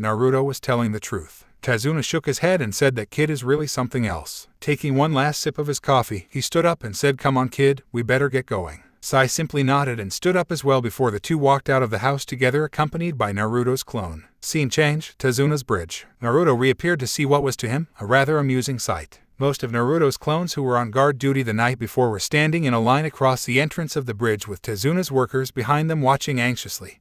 Naruto was telling the truth. Tazuna shook his head and said, "That kid is really something else." Taking one last sip of his coffee, he stood up and said, "Come on, kid, we better get going." Sai simply nodded and stood up as well before the two walked out of the house together, accompanied by Naruto's clone. Scene change, Tazuna's bridge. Naruto reappeared to see what was to him a rather amusing sight. Most of Naruto's clones who were on guard duty the night before were standing in a line across the entrance of the bridge with Tazuna's workers behind them watching anxiously,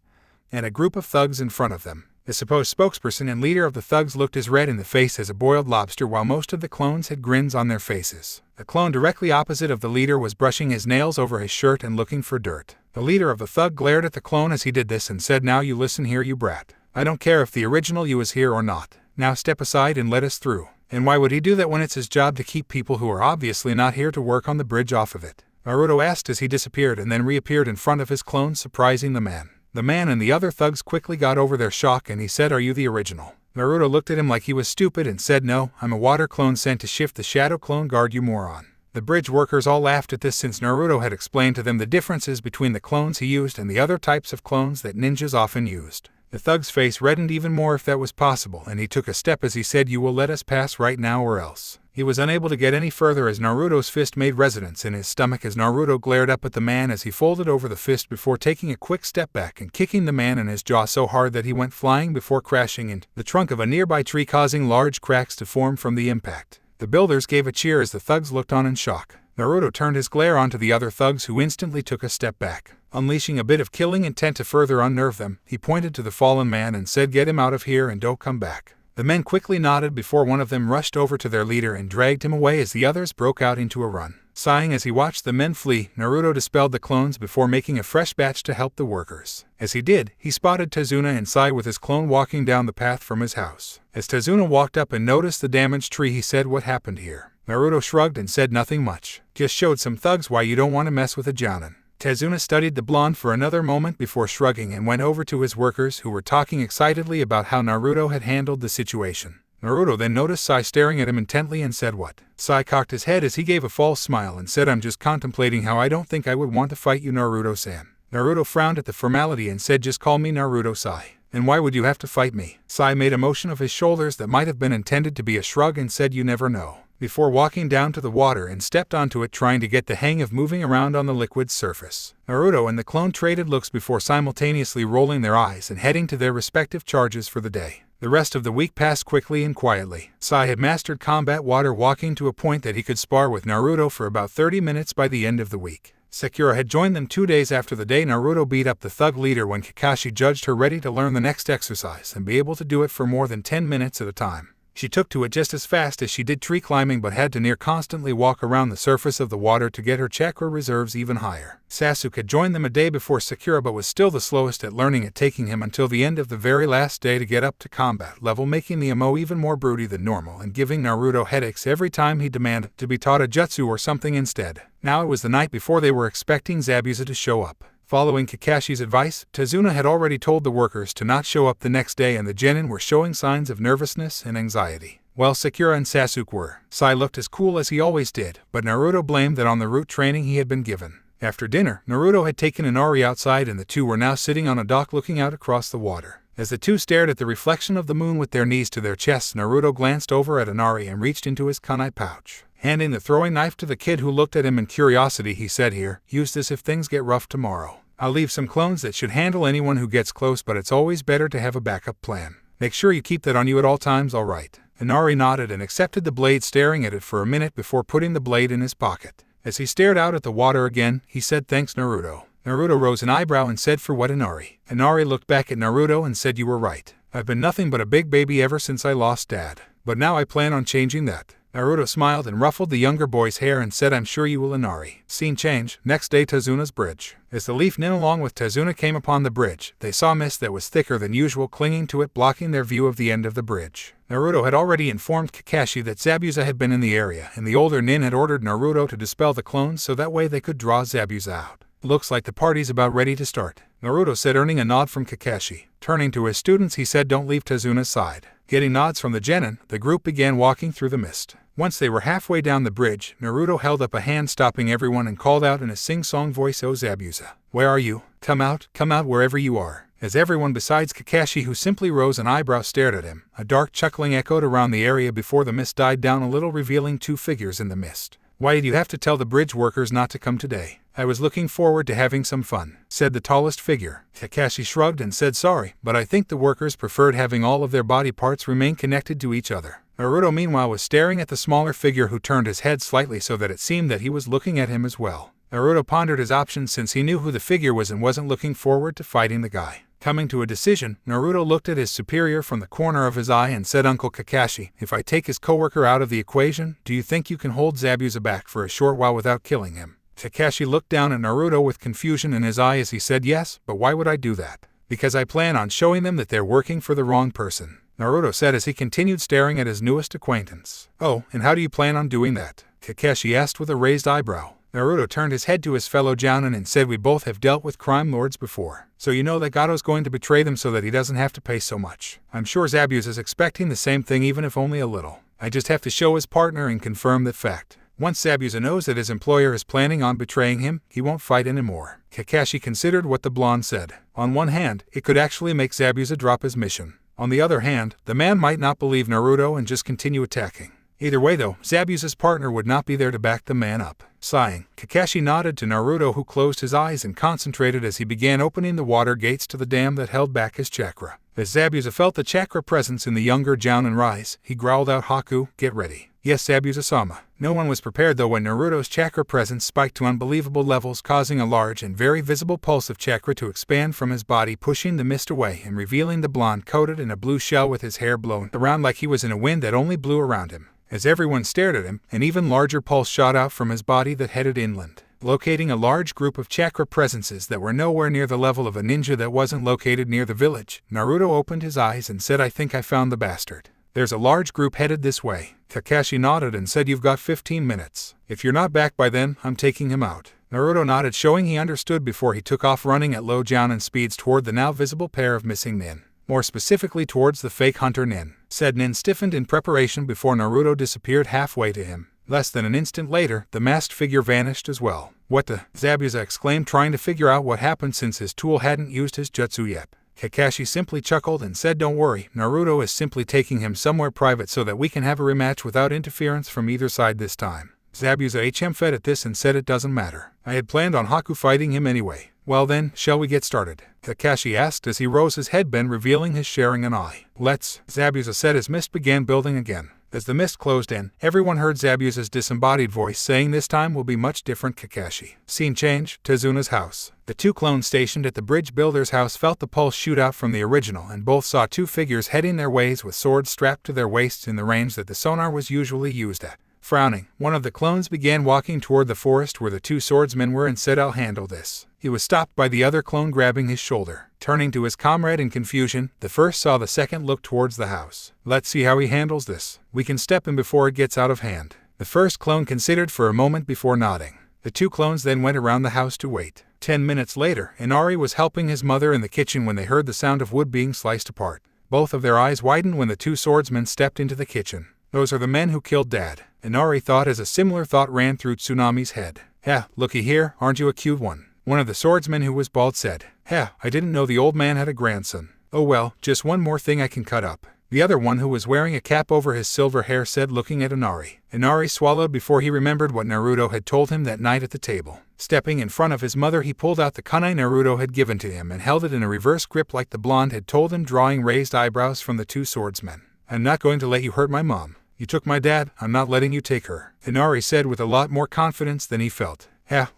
and a group of thugs in front of them. The supposed spokesperson and leader of the thugs looked as red in the face as a boiled lobster, while most of the clones had grins on their faces. The clone directly opposite of the leader was brushing his nails over his shirt and looking for dirt. The leader of the thug glared at the clone as he did this and said, "Now you listen here, you brat. I don't care if the original you is here or not. Now step aside and let us through." And why would he do that when it's his job to keep people who are obviously not here to work on the bridge off of it? Naruto asked as he disappeared and then reappeared in front of his clone, surprising the man. The man and the other thugs quickly got over their shock and he said, "Are you the original?" Naruto looked at him like he was stupid and said, "No, I'm a water clone sent to shift the shadow clone guard, you moron." The bridge workers all laughed at this since Naruto had explained to them the differences between the clones he used and the other types of clones that ninjas often used. The thug's face reddened even more if that was possible, and he took a step as he said, "You will let us pass right now or else." He was unable to get any further as Naruto's fist made residence in his stomach as Naruto glared up at the man as he folded over the fist before taking a quick step back and kicking the man in his jaw so hard that he went flying before crashing into the trunk of a nearby tree, causing large cracks to form from the impact. The builders gave a cheer as the thugs looked on in shock. Naruto turned his glare onto the other thugs, who instantly took a step back. Unleashing a bit of killing intent to further unnerve them, he pointed to the fallen man and said, "Get him out of here and don't come back." The men quickly nodded before one of them rushed over to their leader and dragged him away as the others broke out into a run. Sighing as he watched the men flee, Naruto dispelled the clones before making a fresh batch to help the workers. As he did, he spotted Tazuna and Sai with his clone walking down the path from his house. As Tazuna walked up and noticed the damaged tree, he said, "What happened here?" Naruto shrugged and said, "Nothing much. Just showed some thugs why you don't want to mess with a Jonin." Tazuna studied the blonde for another moment before shrugging and went over to his workers, who were talking excitedly about how Naruto had handled the situation. Naruto then noticed Sai staring at him intently and said, "What?" Sai cocked his head as he gave a false smile and said, "I'm just contemplating how I don't think I would want to fight you, Naruto-san." Naruto frowned at the formality and said, "Just call me Naruto-sai." "And why would you have to fight me?" Sai made a motion of his shoulders that might have been intended to be a shrug and said, "You never know," before walking down to the water and stepped onto it, trying to get the hang of moving around on the liquid surface. Naruto and the clone traded looks before simultaneously rolling their eyes and heading to their respective charges for the day. The rest of the week passed quickly and quietly. Sai had mastered combat water walking to a point that he could spar with Naruto for about 30 minutes by the end of the week. Sakura had joined them 2 days after the day Naruto beat up the thug leader when Kakashi judged her ready to learn the next exercise and be able to do it for more than 10 minutes at a time. She took to it just as fast as she did tree climbing, but had to near constantly walk around the surface of the water to get her chakra reserves even higher. Sasuke had joined them a day before Sakura but was still the slowest at learning it, taking him until the end of the very last day to get up to combat level, making the MO even more broody than normal and giving Naruto headaches every time he demanded to be taught a jutsu or something instead. Now it was the night before they were expecting Zabuza to show up. Following Kakashi's advice, Tazuna had already told the workers to not show up the next day, and the genin were showing signs of nervousness and anxiety. While Sakura and Sasuke were, Sai looked as cool as he always did, but Naruto blamed that on the root training he had been given. After dinner, Naruto had taken Inari outside and the two were now sitting on a dock looking out across the water. As the two stared at the reflection of the moon with their knees to their chests, Naruto glanced over at Inari and reached into his kunai pouch. Handing the throwing knife to the kid, who looked at him in curiosity, he said, "Here, use this if things get rough tomorrow. I'll leave some clones that should handle anyone who gets close, but it's always better to have a backup plan. Make sure you keep that on you at all times, all right?" Inari nodded and accepted the blade, staring at it for a minute before putting the blade in his pocket. As he stared out at the water again, he said, "Thanks, Naruto." Naruto rose an eyebrow and said, "For what, Inari?" Inari looked back at Naruto and said, "You were right. I've been nothing but a big baby ever since I lost Dad. But now I plan on changing that." Naruto smiled and ruffled the younger boy's hair and said, I'm sure you will, Inari. Scene change, next day Tazuna's bridge. As the Leaf Nin along with Tazuna came upon the bridge, they saw mist that was thicker than usual clinging to it, blocking their view of the end of the bridge. Naruto had already informed Kakashi that Zabuza had been in the area, and the older Nin had ordered Naruto to dispel the clones so that way they could draw Zabuza out. Looks like the party's about ready to start, Naruto said, earning a nod from Kakashi. Turning to his students, he said, don't leave Tazuna's side. Getting nods from the genin, the group began walking through the mist. Once they were halfway down the bridge, Naruto held up a hand stopping everyone and called out in a sing-song voice, "Oh Zabuza, where are you? Come out wherever you are." As everyone besides Kakashi, who simply rose an eyebrow, stared at him, a dark chuckling echoed around the area before the mist died down a little, revealing two figures in the mist. Why did you have to tell the bridge workers not to come today? I was looking forward to having some fun, said the tallest figure. Kakashi shrugged and said, sorry, but I think the workers preferred having all of their body parts remain connected to each other. Naruto meanwhile was staring at the smaller figure, who turned his head slightly so that it seemed that he was looking at him as well. Naruto pondered his options since he knew who the figure was and wasn't looking forward to fighting the guy. Coming to a decision, Naruto looked at his superior from the corner of his eye and said, Uncle Kakashi, if I take his coworker out of the equation, do you think you can hold Zabuza back for a short while without killing him? Kakashi looked down at Naruto with confusion in his eye as he said, yes, but why would I do that? Because I plan on showing them that they're working for the wrong person, Naruto said as he continued staring at his newest acquaintance. Oh, and how do you plan on doing that? Kakashi asked with a raised eyebrow. Naruto turned his head to his fellow jounin and said, we both have dealt with crime lords before, so you know that Gato's going to betray them so that he doesn't have to pay so much. I'm sure Zabuza is expecting the same thing, even if only a little. I just have to show his partner and confirm that fact. Once Zabuza knows that his employer is planning on betraying him, he won't fight anymore. Kakashi considered what the blonde said. On one hand, it could actually make Zabuza drop his mission. On the other hand, the man might not believe Naruto and just continue attacking. Either way though, Zabuza's partner would not be there to back the man up. Sighing, Kakashi nodded to Naruto, who closed his eyes and concentrated as he began opening the water gates to the dam that held back his chakra. As Zabuza felt the chakra presence in the younger jounin rise, he growled out, Haku, get ready. Yes, Zabuza-sama. No one was prepared though when Naruto's chakra presence spiked to unbelievable levels, causing a large and very visible pulse of chakra to expand from his body, pushing the mist away and revealing the blonde coated in a blue shell with his hair blown around like he was in a wind that only blew around him. As everyone stared at him, an even larger pulse shot out from his body that headed inland, locating a large group of chakra presences that were nowhere near the level of a ninja that wasn't located near the village. Naruto opened his eyes and said, I think I found the bastard. There's a large group headed this way. Kakashi nodded and said, you've got 15 minutes. If you're not back by then, I'm taking him out. Naruto nodded, showing he understood before he took off running at low jounin speeds toward the now visible pair of missing nin. More specifically towards the fake hunter nin. Said nin stiffened in preparation before Naruto disappeared halfway to him. Less than an instant later, the masked figure vanished as well. What the? Zabuza exclaimed, trying to figure out what happened since his tool hadn't used his jutsu yet. Kakashi simply chuckled and said, don't worry, Naruto is simply taking him somewhere private so that we can have a rematch without interference from either side this time. Zabuza fed at this and said, it doesn't matter. I had planned on Haku fighting him anyway. Well then, shall we get started? Kakashi asked as he rose his headband, revealing his Sharingan eye. Let's, Zabuza said as mist began building again. As the mist closed in, everyone heard Zabuza's disembodied voice saying, this time will be much different, Kakashi. Scene change, Tazuna's house. The two clones stationed at the bridge builder's house felt the pulse shoot out from the original and both saw two figures heading their ways with swords strapped to their waists in the range that the sonar was usually used at. Frowning, one of the clones began walking toward the forest where the two swordsmen were and said, I'll handle this. He was stopped by the other clone grabbing his shoulder. Turning to his comrade in confusion, the first saw the second look towards the house. Let's see how he handles this. We can step in before it gets out of hand. The first clone considered for a moment before nodding. The two clones then went around the house to wait. 10 minutes later, Inari was helping his mother in the kitchen when they heard the sound of wood being sliced apart. Both of their eyes widened when the two swordsmen stepped into the kitchen. Those are the men who killed Dad, Inari thought as a similar thought ran through Tsunami's head. Yeah, looky here, aren't you a cute one? One of the swordsmen who was bald said. Yeah, I didn't know the old man had a grandson. Oh well, just one more thing I can cut up. The other one, who was wearing a cap over his silver hair, said, looking at Inari. Inari swallowed before he remembered what Naruto had told him that night at the table. Stepping in front of his mother, he pulled out the kunai Naruto had given to him and held it in a reverse grip like the blonde had told him, drawing raised eyebrows from the two swordsmen. I'm not going to let you hurt my mom. You took my dad, I'm not letting you take her, Inari said with a lot more confidence than he felt.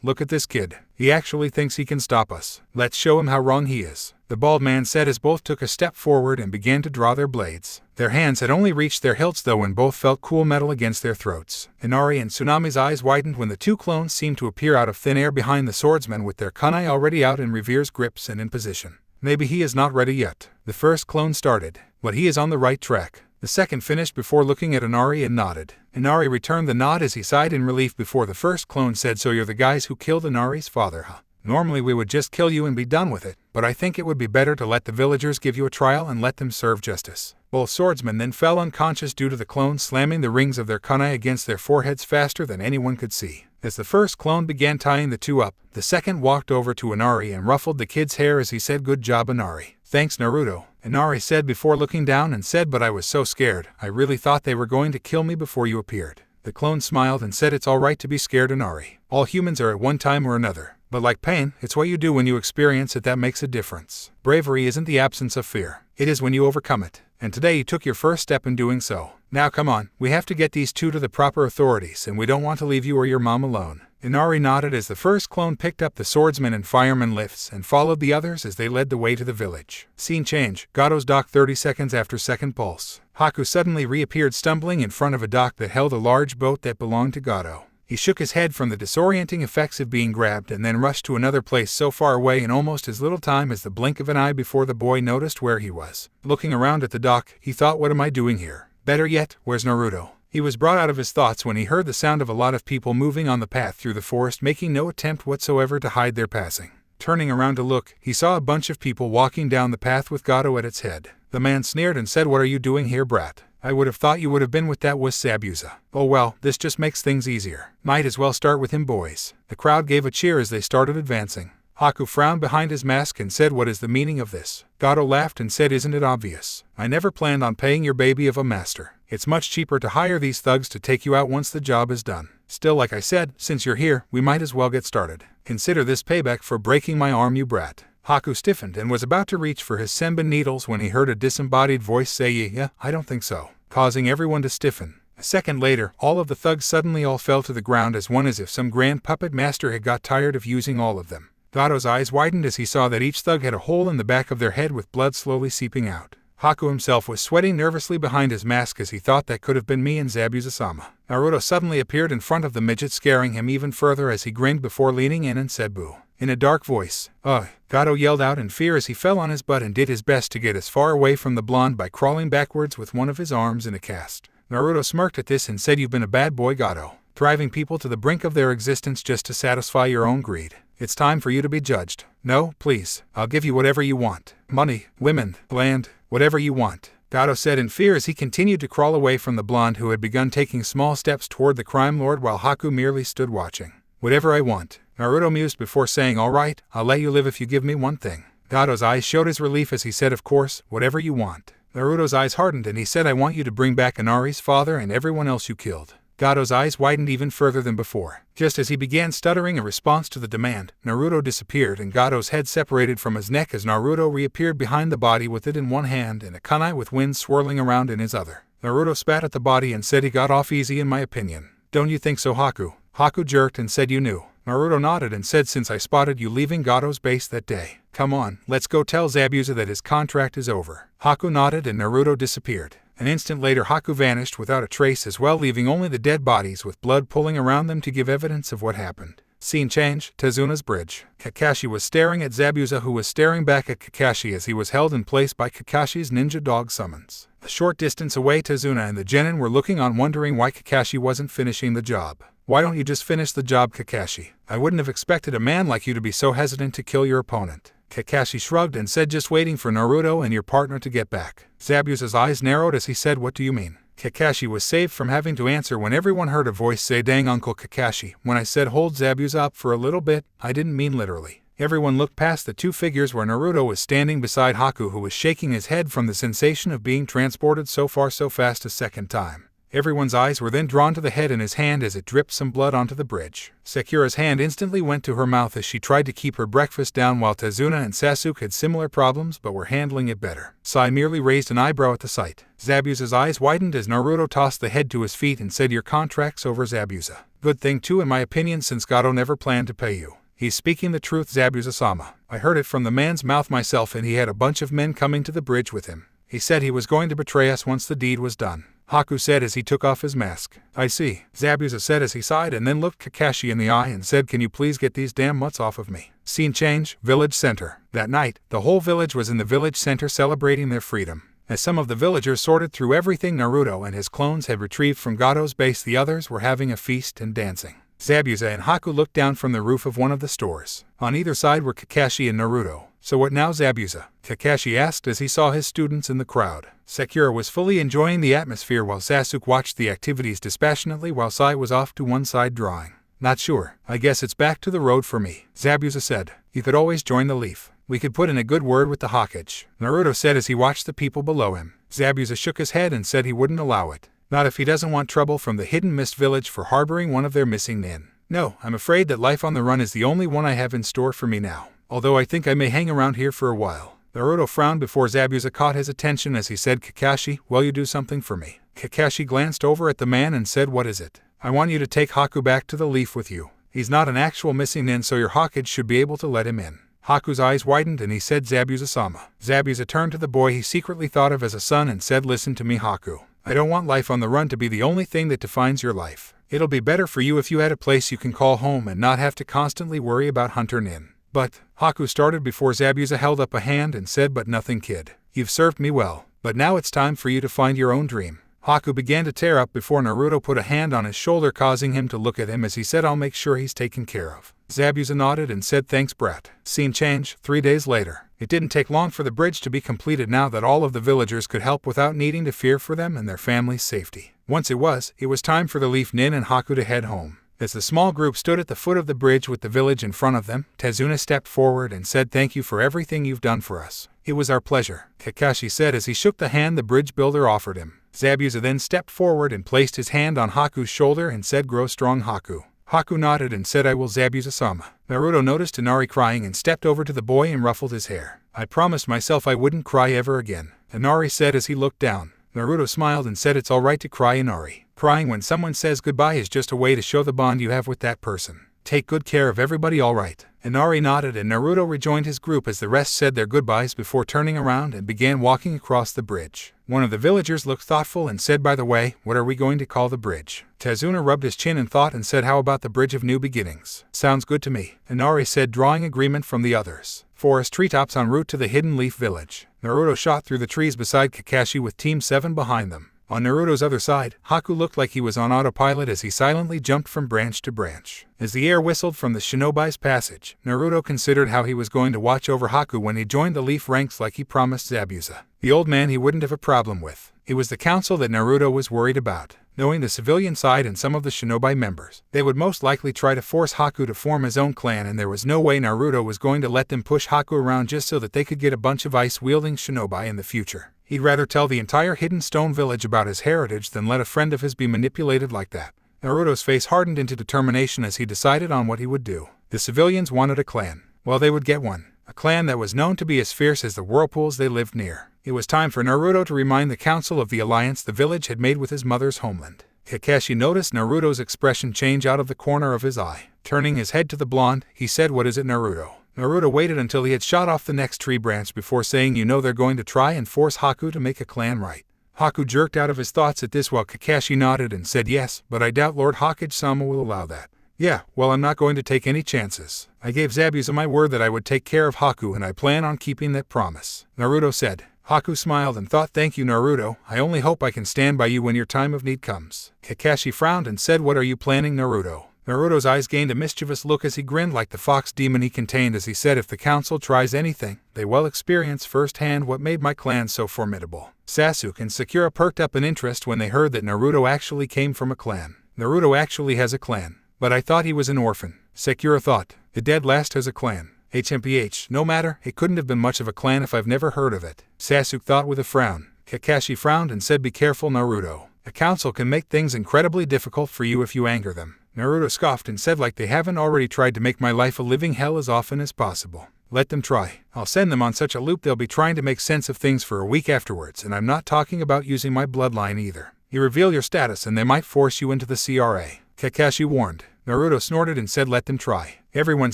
Look at this kid. He actually thinks he can stop us. Let's show him how wrong he is," the bald man said as both took a step forward and began to draw their blades. Their hands had only reached their hilts though when both felt cool metal against their throats. Inari and Tsunami's eyes widened when the two clones seemed to appear out of thin air behind the swordsmen with their kunai already out in Revere's grips and in position. "Maybe he is not ready yet," the first clone started, "but he is on the right track." The second finished before looking at Inari and nodded. Inari returned the nod as he sighed in relief before the first clone said, "So you're the guys who killed Inari's father, huh? Normally we would just kill you and be done with it, but I think it would be better to let the villagers give you a trial and let them serve justice." Both swordsmen then fell unconscious due to the clones slamming the rings of their kunai against their foreheads faster than anyone could see. As the first clone began tying the two up, the second walked over to Inari and ruffled the kid's hair as he said, "Good job, Inari." "Thanks, Naruto," Inari said before looking down and said, "But I was so scared. I really thought they were going to kill me before you appeared." The clone smiled and said, "It's all right to be scared, Inari. All humans are at one time or another. But like pain, it's what you do when you experience it that makes a difference. Bravery isn't the absence of fear. It is when you overcome it. And today you took your first step in doing so. Now come on, we have to get these two to the proper authorities and we don't want to leave you or your mom alone." Inari nodded as the first clone picked up the swordsman and fireman lifts and followed the others as they led the way to the village. Scene change. Gato's dock 30 seconds after second pulse. Haku suddenly reappeared stumbling in front of a dock that held a large boat that belonged to Gato. He shook his head from the disorienting effects of being grabbed and then rushed to another place so far away in almost as little time as the blink of an eye before the boy noticed where he was. Looking around at the dock, he thought, "What am I doing here? Better yet, where's Naruto?" He was brought out of his thoughts when he heard the sound of a lot of people moving on the path through the forest, making no attempt whatsoever to hide their passing. Turning around to look, he saw a bunch of people walking down the path with Gato at its head. The man sneered and said, "What are you doing here, brat? I would have thought you would have been with that wuss Zabuza." "Oh well, this just makes things easier. Might as well start with him, boys." The crowd gave a cheer as they started advancing. Haku frowned behind his mask and said, "What is the meaning of this?" Gato laughed and said, "Isn't it obvious? I never planned on paying your baby of a master. It's much cheaper to hire these thugs to take you out once the job is done. Still, like I said, since you're here, we might as well get started. Consider this payback for breaking my arm, you brat." Haku stiffened and was about to reach for his senbon needles when he heard a disembodied voice say, "Yeah, I don't think so," causing everyone to stiffen. A second later, all of the thugs suddenly all fell to the ground as one, as if some grand puppet master had got tired of using all of them. Gato's eyes widened as he saw that each thug had a hole in the back of their head with blood slowly seeping out. Haku himself was sweating nervously behind his mask as he thought that could have been me and Zabuza-sama. Naruto suddenly appeared in front of the midget, scaring him even further as he grinned before leaning in and said, "Boo." In a dark voice. "Ugh," Gato yelled out in fear as he fell on his butt and did his best to get as far away from the blonde by crawling backwards with one of his arms in a cast. Naruto smirked at this and said, "You've been a bad boy, Gato, driving people to the brink of their existence just to satisfy your own greed. It's time for you to be judged. No, please, I'll give you whatever you want. Money, women, land, whatever you want," Gato said in fear as he continued to crawl away from the blonde who had begun taking small steps toward the crime lord while Haku merely stood watching. "Whatever I want," Naruto mused before saying, "All right, I'll let you live if you give me one thing." Gato's eyes showed his relief as he said, "Of course, whatever you want." Naruto's eyes hardened and he said, "I want you to bring back Inari's father and everyone else you killed." Gato's eyes widened even further than before. Just as he began stuttering a response to the demand, Naruto disappeared and Gato's head separated from his neck as Naruto reappeared behind the body with it in one hand and a kunai with wind swirling around in his other. Naruto spat at the body and said, "He got off easy in my opinion. Don't you think so, Haku?" Haku jerked and said, "You knew." Naruto nodded and said, "Since I spotted you leaving Gato's base that day. Come on, let's go tell Zabuza that his contract is over." Haku nodded and Naruto disappeared. An instant later, Haku vanished without a trace as well, leaving only the dead bodies with blood pooling around them to give evidence of what happened. Scene change. Tazuna's bridge. Kakashi was staring at Zabuza, who was staring back at Kakashi as he was held in place by Kakashi's ninja dog summons. A short distance away, Tazuna and the genin were looking on, wondering why Kakashi wasn't finishing the job. "Why don't you just finish the job, Kakashi? I wouldn't have expected a man like you to be so hesitant to kill your opponent." Kakashi shrugged and said, "Just waiting for Naruto and your partner to get back." Zabuza's eyes narrowed as he said, "What do you mean?" Kakashi was saved from having to answer when everyone heard a voice say, "Dang, Uncle Kakashi, when I said hold Zabuza up for a little bit, I didn't mean literally." Everyone looked past the two figures where Naruto was standing beside Haku, who was shaking his head from the sensation of being transported so far so fast a second time. Everyone's eyes were then drawn to the head in his hand as it dripped some blood onto the bridge. Sakura's hand instantly went to her mouth as she tried to keep her breakfast down, while Tazuna and Sasuke had similar problems but were handling it better. Sai merely raised an eyebrow at the sight. Zabuza's eyes widened as Naruto tossed the head to his feet and said, "Your contract's over, Zabuza." Good thing too in my opinion since Gato never planned to pay you. He's speaking the truth, Zabuza-sama. I heard it from the man's mouth myself, and he had a bunch of men coming to the bridge with him. He said he was going to betray us once the deed was done. Haku said as he took off his mask. I see, Zabuza said as he sighed and then looked Kakashi in the eye and said, can you please get these damn mutts off of me? Scene change, village center. That night, the whole village was in the village center celebrating their freedom. As some of the villagers sorted through everything Naruto and his clones had retrieved from Gato's base, the others were having a feast and dancing. Zabuza and Haku looked down from the roof of one of the stores. On either side were Kakashi and Naruto. So what now, Zabuza? Kakashi asked as he saw his students in the crowd. Sakura was fully enjoying the atmosphere while Sasuke watched the activities dispassionately while Sai was off to one side drawing. Not sure. I guess it's back to the road for me, Zabuza said. You could always join the Leaf. We could put in a good word with the Hokage, Naruto said as he watched the people below him. Zabuza shook his head and said he wouldn't allow it. Not if he doesn't want trouble from the Hidden Mist village for harboring one of their missing nin. No, I'm afraid that life on the run is the only one I have in store for me now. Although I think I may hang around here for a while. Naruto frowned before Zabuza caught his attention as he said, Kakashi, will you do something for me? Kakashi glanced over at the man and said, what is it? I want you to take Haku back to the Leaf with you. He's not an actual missing nin, so your Hokage should be able to let him in. Haku's eyes widened and he said, Zabuza-sama. Zabuza turned to the boy he secretly thought of as a son and said, listen to me, Haku. I don't want life on the run to be the only thing that defines your life. It'll be better for you if you had a place you can call home and not have to constantly worry about Hunter Nin. But, Haku started before Zabuza held up a hand and said, but nothing, kid. You've served me well, but now it's time for you to find your own dream. Haku began to tear up before Naruto put a hand on his shoulder, causing him to look at him as he said, I'll make sure he's taken care of. Zabuza nodded and said, thanks, brat. Scene change, 3 days later. It didn't take long for the bridge to be completed now that all of the villagers could help without needing to fear for them and their family's safety. Once it was time for the Leaf Nin and Haku to head home. As the small group stood at the foot of the bridge with the village in front of them, Tazuna stepped forward and said, thank you for everything you've done for us. It was our pleasure, Kakashi said as he shook the hand the bridge builder offered him. Zabuza then stepped forward and placed his hand on Haku's shoulder and said, grow strong, Haku. Haku nodded and said, I will, Zabuza-sama. Naruto noticed Inari crying and stepped over to the boy and ruffled his hair. I promised myself I wouldn't cry ever again, Inari said as he looked down. Naruto smiled and said, it's alright to cry, Inari. Crying when someone says goodbye is just a way to show the bond you have with that person. Take good care of everybody, alright? Inari nodded and Naruto rejoined his group as the rest said their goodbyes before turning around and began walking across the bridge. One of the villagers looked thoughtful and said, by the way, what are we going to call the bridge? Tazuna rubbed his chin in thought and said, how about the Bridge of New Beginnings? Sounds good to me, Inari said, drawing agreement from the others. Forest treetops en route to the Hidden Leaf Village. Naruto shot through the trees beside Kakashi with Team 7 behind them. On Naruto's other side, Haku looked like he was on autopilot as he silently jumped from branch to branch. As the air whistled from the shinobi's passage, Naruto considered how he was going to watch over Haku when he joined the Leaf ranks like he promised Zabuza. The old man he wouldn't have a problem with. It was the council that Naruto was worried about. Knowing the civilian side and some of the shinobi members, they would most likely try to force Haku to form his own clan, and there was no way Naruto was going to let them push Haku around just so that they could get a bunch of ice-wielding shinobi in the future. He'd rather tell the entire Hidden Stone village about his heritage than let a friend of his be manipulated like that. Naruto's face hardened into determination as he decided on what he would do. The civilians wanted a clan. Well, they would get one. A clan that was known to be as fierce as the whirlpools they lived near. It was time for Naruto to remind the council of the alliance the village had made with his mother's homeland. Kakashi noticed Naruto's expression change out of the corner of his eye. Turning his head to the blonde, he said, what is it, Naruto? Naruto waited until he had shot off the next tree branch before saying, you know they're going to try and force Haku to make a clan, right? Haku jerked out of his thoughts at this while Kakashi nodded and said, yes, but I doubt Lord Hokage-sama will allow that. Yeah, well, I'm not going to take any chances. I gave Zabuza my word that I would take care of Haku, and I plan on keeping that promise, Naruto said. Haku smiled and thought, thank you, Naruto. I only hope I can stand by you when your time of need comes. Kakashi frowned and said, what are you planning, Naruto? Naruto's eyes gained a mischievous look as he grinned like the fox demon he contained as he said, if the council tries anything, they will experience firsthand what made my clan so formidable. Sasuke and Sakura perked up in interest when they heard that Naruto actually came from a clan. Naruto actually has a clan. But I thought he was an orphan. Sakura thought. The dead last has a clan. HMPH, no matter, it couldn't have been much of a clan if I've never heard of it. Sasuke thought with a frown. Kakashi frowned and said, be careful, Naruto. The council can make things incredibly difficult for you if you anger them. Naruto scoffed and said, like they haven't already tried to make my life a living hell as often as possible. Let them try. I'll send them on such a loop they'll be trying to make sense of things for a week afterwards, and I'm not talking about using my bloodline either. You reveal your status and they might force you into the CRA. Kakashi warned. Naruto snorted and said let them try. Everyone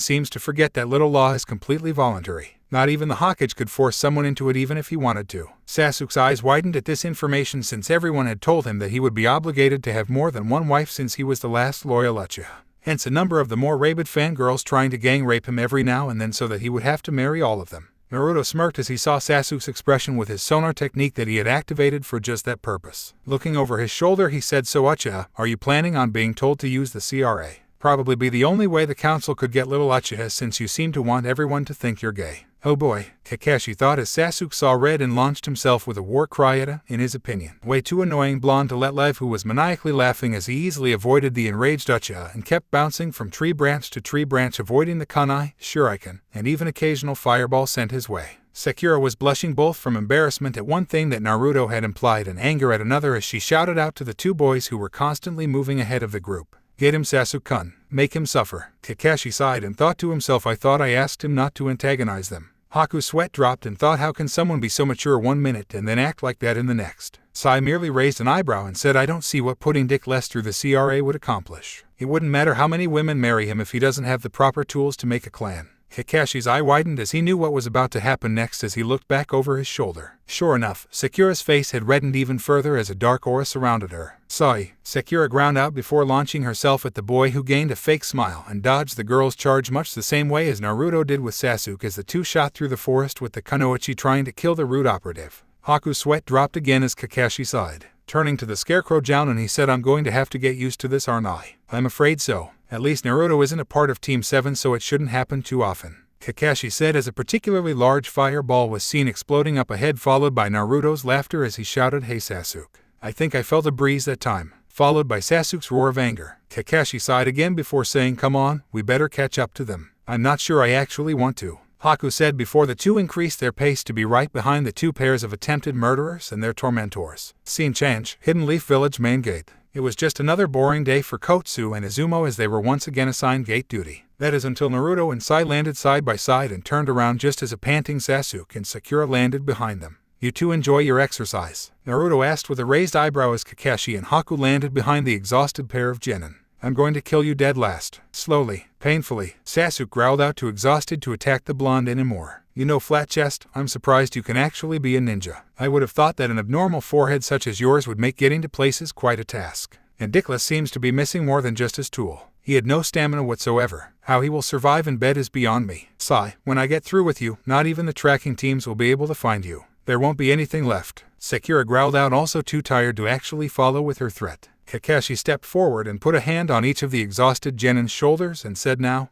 seems to forget that little law is completely voluntary. Not even the Hokage could force someone into it even if he wanted to. Sasuke's eyes widened at this information since everyone had told him that he would be obligated to have more than one wife since he was the last loyal Uchiha. Hence a number of the more rabid fangirls trying to gang rape him every now and then so that he would have to marry all of them. Naruto smirked as he saw Sasuke's expression with his sonar technique that he had activated for just that purpose. Looking over his shoulder he said, so Uchiha, are you planning on being told to use the CRA? Probably be the only way the council could get little Uchiha since you seem to want everyone to think you're gay. Oh boy, Kakashi thought as Sasuke saw red and launched himself with a war cry at a, in his opinion, way too annoying blonde to let live who was maniacally laughing as he easily avoided the enraged Uchiha and kept bouncing from tree branch to tree branch avoiding the kunai, shuriken, and even occasional fireball sent his way. Sakura was blushing both from embarrassment at one thing that Naruto had implied and anger at another as she shouted out to the two boys who were constantly moving ahead of the group. Get him Sasuke-kun, make him suffer. Kakashi sighed and thought to himself, I thought I asked him not to antagonize them. Haku's sweat dropped and thought, how can someone be so mature 1 minute and then act like that in the next? Sai merely raised an eyebrow and said, I don't see what putting Dick Less through the CRA would accomplish. It wouldn't matter how many women marry him if he doesn't have the proper tools to make a clan. Kakashi's eye widened as he knew what was about to happen next as he looked back over his shoulder. Sure enough, Sakura's face had reddened even further as a dark aura surrounded her. Sai, Sakura ground out before launching herself at the boy who gained a fake smile and dodged the girl's charge much the same way as Naruto did with Sasuke as the two shot through the forest with the kunoichi trying to kill the root operative. Haku's sweat dropped again as Kakashi sighed. Turning to the Scarecrow Jounin, he said, I'm going to have to get used to this, aren't I? I'm afraid so. At least Naruto isn't a part of Team 7, so it shouldn't happen too often. Kakashi said as a particularly large fireball was seen exploding up ahead, followed by Naruto's laughter as he shouted, Hey Sasuke. I think I felt a breeze that time, followed by Sasuke's roar of anger. Kakashi sighed again before saying, come on, we better catch up to them. I'm not sure I actually want to. Haku said before the two increased their pace to be right behind the two pairs of attempted murderers and their tormentors. Scene change, Hidden Leaf Village main gate. It was just another boring day for Kotsu and Izumo as they were once again assigned gate duty. That is until Naruto and Sai landed side by side and turned around just as a panting Sasuke and Sakura landed behind them. You two enjoy your exercise? Naruto asked with a raised eyebrow as Kakashi and Haku landed behind the exhausted pair of genin. I'm going to kill you dead last. Slowly, painfully, Sasuke growled out too exhausted to attack the blonde anymore. You know, flat chest, I'm surprised you can actually be a ninja. I would have thought that an abnormal forehead such as yours would make getting to places quite a task. And Dickless seems to be missing more than just his tool. He had no stamina whatsoever. How he will survive in bed is beyond me. Sai, when I get through with you, not even the tracking teams will be able to find you. There won't be anything left. Sakura growled out, also too tired to actually follow with her threat. Kakashi stepped forward and put a hand on each of the exhausted genin's shoulders and said, now,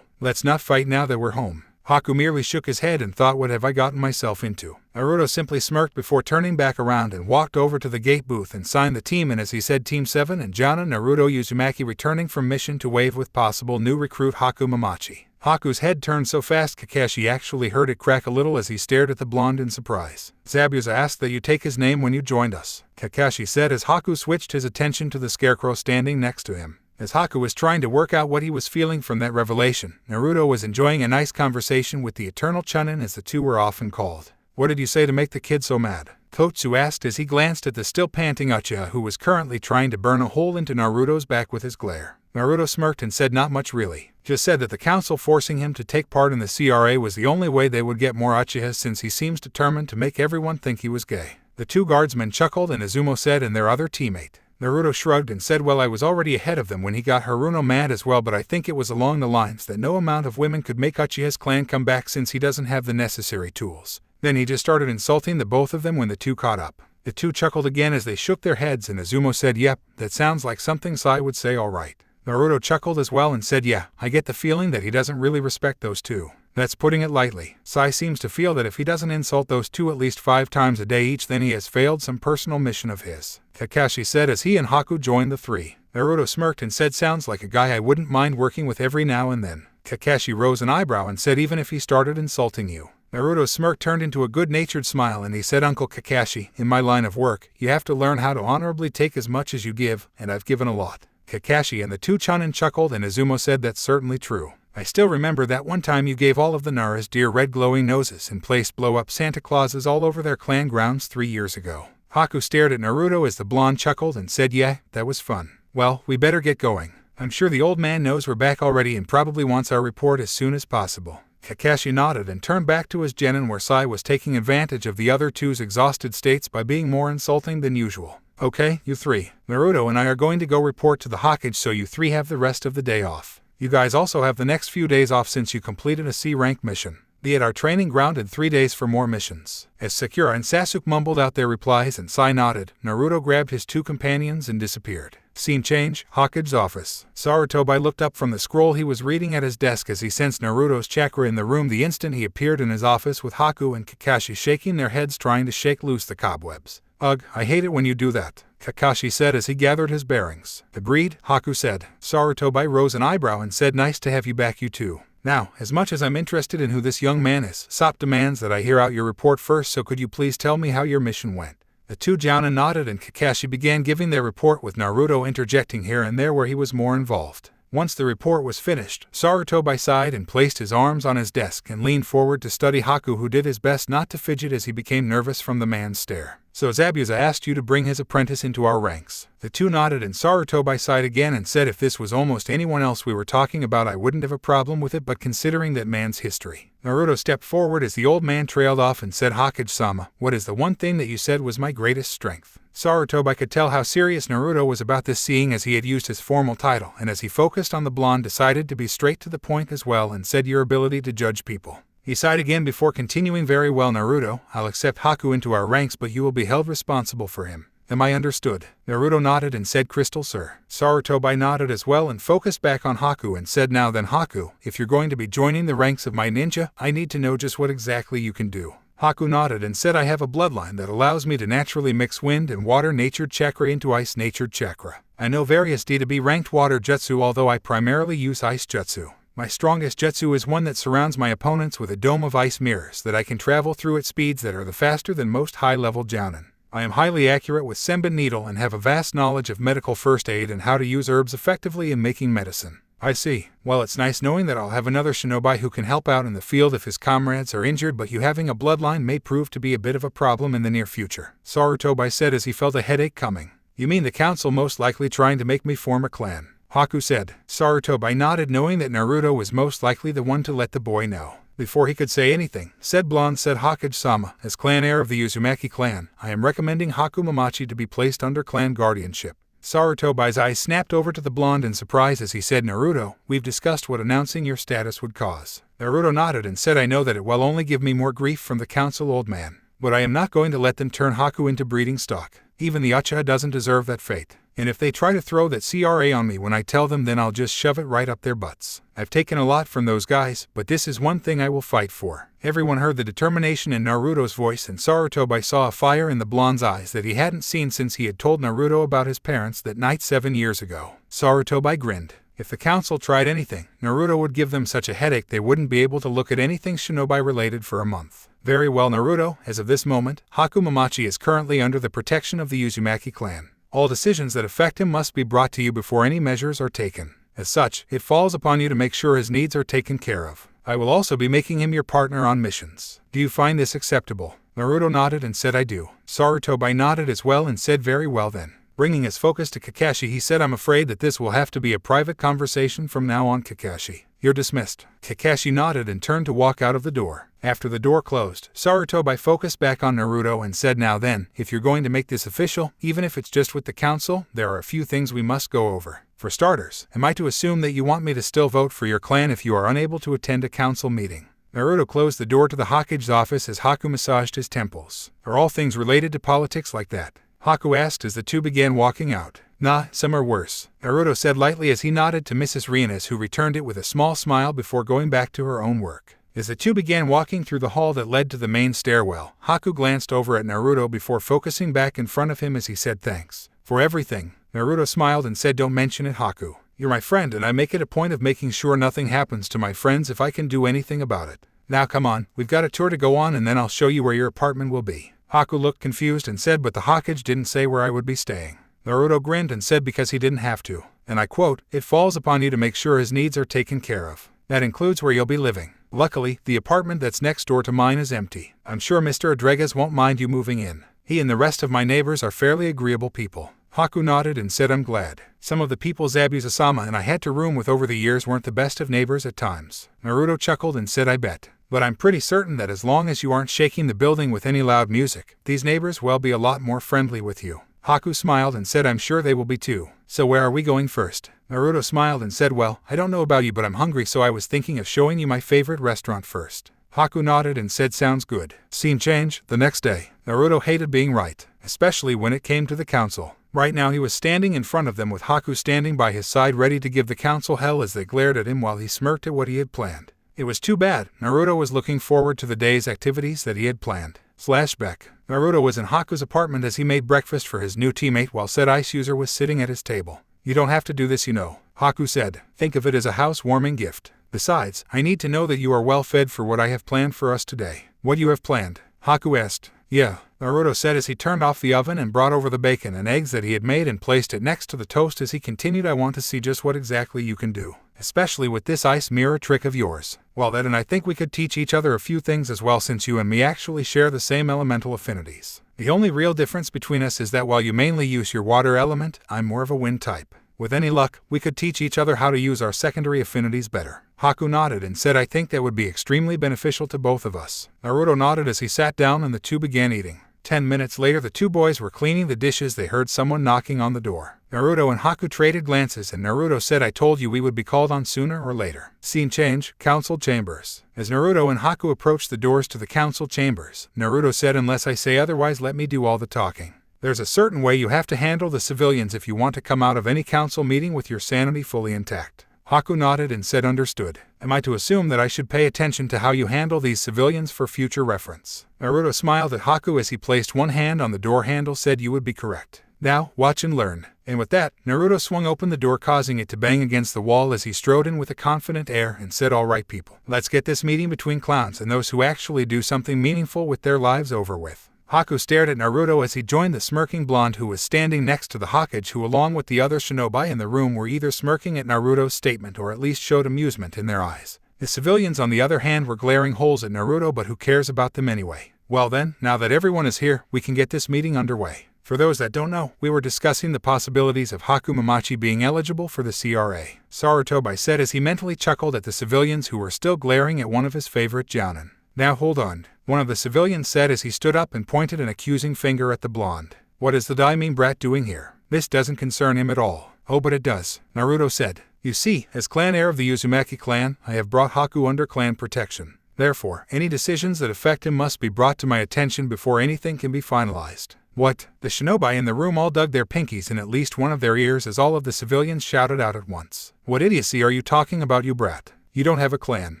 let's not fight now that we're home. Haku merely shook his head and thought, what have I gotten myself into? Naruto simply smirked before turning back around and walked over to the gate booth and signed the team in as he said, Team 7 and Jana Naruto Uzumaki returning from mission to wave with possible new recruit Haku Mamachi. Haku's head turned so fast Kakashi actually heard it crack a little as he stared at the blonde in surprise. Zabuza asked that you take his name when you joined us, Kakashi said as Haku switched his attention to the Scarecrow standing next to him. As Haku was trying to work out what he was feeling from that revelation, Naruto was enjoying a nice conversation with the Eternal Chunin as the two were often called. What did you say to make the kid so mad? Kotsu asked as he glanced at the still panting Uchiha who was currently trying to burn a hole into Naruto's back with his glare. Naruto smirked and said not much really. Just said that the council forcing him to take part in the CRA was the only way they would get more Uchiha since he seems determined to make everyone think he was gay. The two guardsmen chuckled and Izumo said and their other teammate. Naruto shrugged and said, well, I was already ahead of them when he got Haruno mad as well, but I think it was along the lines that no amount of women could make Uchiha's clan come back since he doesn't have the necessary tools. Then he just started insulting the both of them when the two caught up. The two chuckled again as they shook their heads and Izumo said, yep, that sounds like something Sai would say, alright. Naruto chuckled as well and said, yeah, I get the feeling that he doesn't really respect those two. That's putting it lightly. Sai seems to feel that if he doesn't insult those two at least 5 times a day each, then he has failed some personal mission of his. Kakashi said as he and Haku joined the three. Naruto smirked and said, sounds like a guy I wouldn't mind working with every now and then. Kakashi rose an eyebrow and said, even if he started insulting you. Naruto's smirk turned into a good-natured smile and he said, Uncle Kakashi, in my line of work, you have to learn how to honorably take as much as you give, and I've given a lot. Kakashi and the two Chunin chuckled and Izumo said, that's certainly true. I still remember that one time you gave all of the Nara's dear red glowing noses and placed blow-up Santa Clauses all over their clan grounds 3 years ago. Haku stared at Naruto as the blonde chuckled and said, yeah, that was fun. Well, we better get going. I'm sure the old man knows we're back already and probably wants our report as soon as possible. Kakashi nodded and turned back to his genin where Sai was taking advantage of the other two's exhausted states by being more insulting than usual. Okay, you three. Naruto and I are going to go report to the Hokage, so you three have the rest of the day off. You guys also have the next few days off since you completed a C-rank mission. Be at our training ground in 3 days for more missions. As Sakura and Sasuke mumbled out their replies and Sai nodded, Naruto grabbed his two companions and disappeared. Scene change, Hokage's office. Sarutobi looked up from the scroll he was reading at his desk as he sensed Naruto's chakra in the room the instant he appeared in his office with Haku and Kakashi shaking their heads trying to shake loose the cobwebs. Ugh, I hate it when you do that, Kakashi said as he gathered his bearings. Agreed, Haku said. Sarutobi rose an eyebrow and said, nice to have you back, you two. Now, as much as I'm interested in who this young man is, Sop demands that I hear out your report first, so could you please tell me how your mission went? The two Jounin nodded and Kakashi began giving their report with Naruto interjecting here and there where he was more involved. Once the report was finished, Sarutobi sighed and placed his arms on his desk and leaned forward to study Haku, who did his best not to fidget as he became nervous from the man's stare. So Zabuza asked you to bring his apprentice into our ranks. The two nodded and Sarutobi sighed again and said if this was almost anyone else we were talking about I wouldn't have a problem with it, but considering that man's history. Naruto stepped forward as the old man trailed off and said, Hokage-sama, what is the one thing that you said was my greatest strength? Sarutobi could tell how serious Naruto was about this, seeing as he had used his formal title, and as he focused on the blonde decided to be straight to the point as well and said your ability to judge people. He sighed again before continuing, very well Naruto, I'll accept Haku into our ranks but you will be held responsible for him. Am I understood? Naruto nodded and said crystal sir. Sarutobi nodded as well and focused back on Haku and said now then Haku, if you're going to be joining the ranks of my ninja, I need to know just what exactly you can do. Haku nodded and said I have a bloodline that allows me to naturally mix wind and water natured chakra into ice natured chakra. I know various D to B ranked water jutsu, although I primarily use ice jutsu. My strongest jutsu is one that surrounds my opponents with a dome of ice mirrors that I can travel through at speeds that are the faster than most high-level jounin. I am highly accurate with Senbon needle and have a vast knowledge of medical first aid and how to use herbs effectively in making medicine. I see. Well, it's nice knowing that I'll have another shinobi who can help out in the field if his comrades are injured, but you having a bloodline may prove to be a bit of a problem in the near future, Sarutobi said as he felt a headache coming. You mean the council most likely trying to make me form a clan? Haku said. Sarutobi nodded, knowing that Naruto was most likely the one to let the boy know. Before he could say anything, said blonde said Hokage-sama, as clan heir of the Uzumaki clan, I am recommending Haku Mamachi to be placed under clan guardianship. Sarutobi's eyes snapped over to the blonde in surprise as he said, Naruto, we've discussed what announcing your status would cause. Naruto nodded and said, I know that it will only give me more grief from the council, old man. But I am not going to let them turn Haku into breeding stock. Even the Uchiha doesn't deserve that fate. And if they try to throw that CRA on me when I tell them, then I'll just shove it right up their butts. I've taken a lot from those guys, but this is one thing I will fight for. Everyone heard the determination in Naruto's voice, and Sarutobi saw a fire in the blonde's eyes that he hadn't seen since he had told Naruto about his parents that night 7 years ago. Sarutobi grinned. If the council tried anything, Naruto would give them such a headache they wouldn't be able to look at anything shinobi related for a month. Very well Naruto, as of this moment, Haku Mamachi is currently under the protection of the Uzumaki clan. All decisions that affect him must be brought to you before any measures are taken. As such, it falls upon you to make sure his needs are taken care of. I will also be making him your partner on missions. Do you find this acceptable? Naruto nodded and said I do. Sarutobi nodded as well and said very well then. Bringing his focus to Kakashi, he said I'm afraid that this will have to be a private conversation from now on, Kakashi. You're dismissed. Kakashi nodded and turned to walk out of the door. After the door closed, Sarutobi focused back on Naruto and said now then, if you're going to make this official, even if it's just with the council, there are a few things we must go over. For starters, am I to assume that you want me to still vote for your clan if you are unable to attend a council meeting? Naruto closed the door to the Hokage's office as Haku massaged his temples. Are all things related to politics like that? Haku asked as the two began walking out. Nah, some are worse, Naruto said lightly as he nodded to Mrs. Rianas, who returned it with a small smile before going back to her own work. As the two began walking through the hall that led to the main stairwell, Haku glanced over at Naruto before focusing back in front of him as he said thanks for everything. Naruto smiled and said don't mention it, Haku. You're my friend and I make it a point of making sure nothing happens to my friends if I can do anything about it. Now come on, we've got a tour to go on and then I'll show you where your apartment will be. Haku looked confused and said, but the Hokage didn't say where I would be staying. Naruto grinned and said because he didn't have to. And I quote, it falls upon you to make sure his needs are taken care of. That includes where you'll be living. Luckily, the apartment that's next door to mine is empty. I'm sure Mr. Rodriguez won't mind you moving in. He and the rest of my neighbors are fairly agreeable people. Haku nodded and said I'm glad. Some of the people Zabuza-sama and I had to room with over the years weren't the best of neighbors at times. Naruto chuckled and said I bet. But I'm pretty certain that as long as you aren't shaking the building with any loud music, these neighbors will be a lot more friendly with you. Haku smiled and said I'm sure they will be too. So where are we going first? Naruto smiled and said well, I don't know about you but I'm hungry so I was thinking of showing you my favorite restaurant first. Haku nodded and said sounds good. Scene change, the next day. Naruto hated being right, especially when it came to the council. Right now he was standing in front of them with Haku standing by his side ready to give the council hell as they glared at him while he smirked at what he had planned. It was too bad. Naruto was looking forward to the day's activities that he had planned. Flashback. Naruto was in Haku's apartment as he made breakfast for his new teammate while said ice user was sitting at his table. You don't have to do this you know, Haku said. Think of it as a housewarming gift. Besides, I need to know that you are well fed for what I have planned for us today. What you have planned? Haku asked. Yeah, Naruto said as he turned off the oven and brought over the bacon and eggs that he had made and placed it next to the toast as he continued I want to see just what exactly you can do. Especially with this ice mirror trick of yours. Well that and I think we could teach each other a few things as well since you and me actually share the same elemental affinities. The only real difference between us is that while you mainly use your water element, I'm more of a wind type. With any luck, we could teach each other how to use our secondary affinities better. Haku nodded and said I think that would be extremely beneficial to both of us. Naruto nodded as he sat down and the two began eating. 10 minutes later the two boys were cleaning the dishes they heard someone knocking on the door. Naruto and Haku traded glances and Naruto said I told you we would be called on sooner or later. Scene change, council chambers. As Naruto and Haku approached the doors to the council chambers, Naruto said unless I say otherwise let me do all the talking. There's a certain way you have to handle the civilians if you want to come out of any council meeting with your sanity fully intact. Haku nodded and said understood. Am I to assume that I should pay attention to how you handle these civilians for future reference? Naruto smiled at Haku as he placed one hand on the door handle said you would be correct. Now, watch and learn. And with that, Naruto swung open the door causing it to bang against the wall as he strode in with a confident air and said alright people, let's get this meeting between clowns and those who actually do something meaningful with their lives over with. Haku stared at Naruto as he joined the smirking blonde who was standing next to the Hokage who along with the other shinobi in the room were either smirking at Naruto's statement or at least showed amusement in their eyes. The civilians on the other hand were glaring holes at Naruto but who cares about them anyway. Well then, now that everyone is here, we can get this meeting underway. For those that don't know, we were discussing the possibilities of Haku Mamachi being eligible for the CRA. Sarutobi said as he mentally chuckled at the civilians who were still glaring at one of his favorite jounin. Now hold on, one of the civilians said as he stood up and pointed an accusing finger at the blonde. What is the daimon brat doing here? This doesn't concern him at all. Oh but it does, Naruto said. You see, as clan heir of the Uzumaki clan, I have brought Haku under clan protection. Therefore, any decisions that affect him must be brought to my attention before anything can be finalized. What? The shinobi in the room all dug their pinkies in at least one of their ears as all of the civilians shouted out at once. What idiocy are you talking about you brat? You don't have a clan.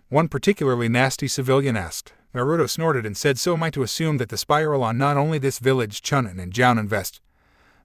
One particularly nasty civilian asked. Naruto snorted and said so am I to assume that the spiral on not only this village Chunin and Jounin vest,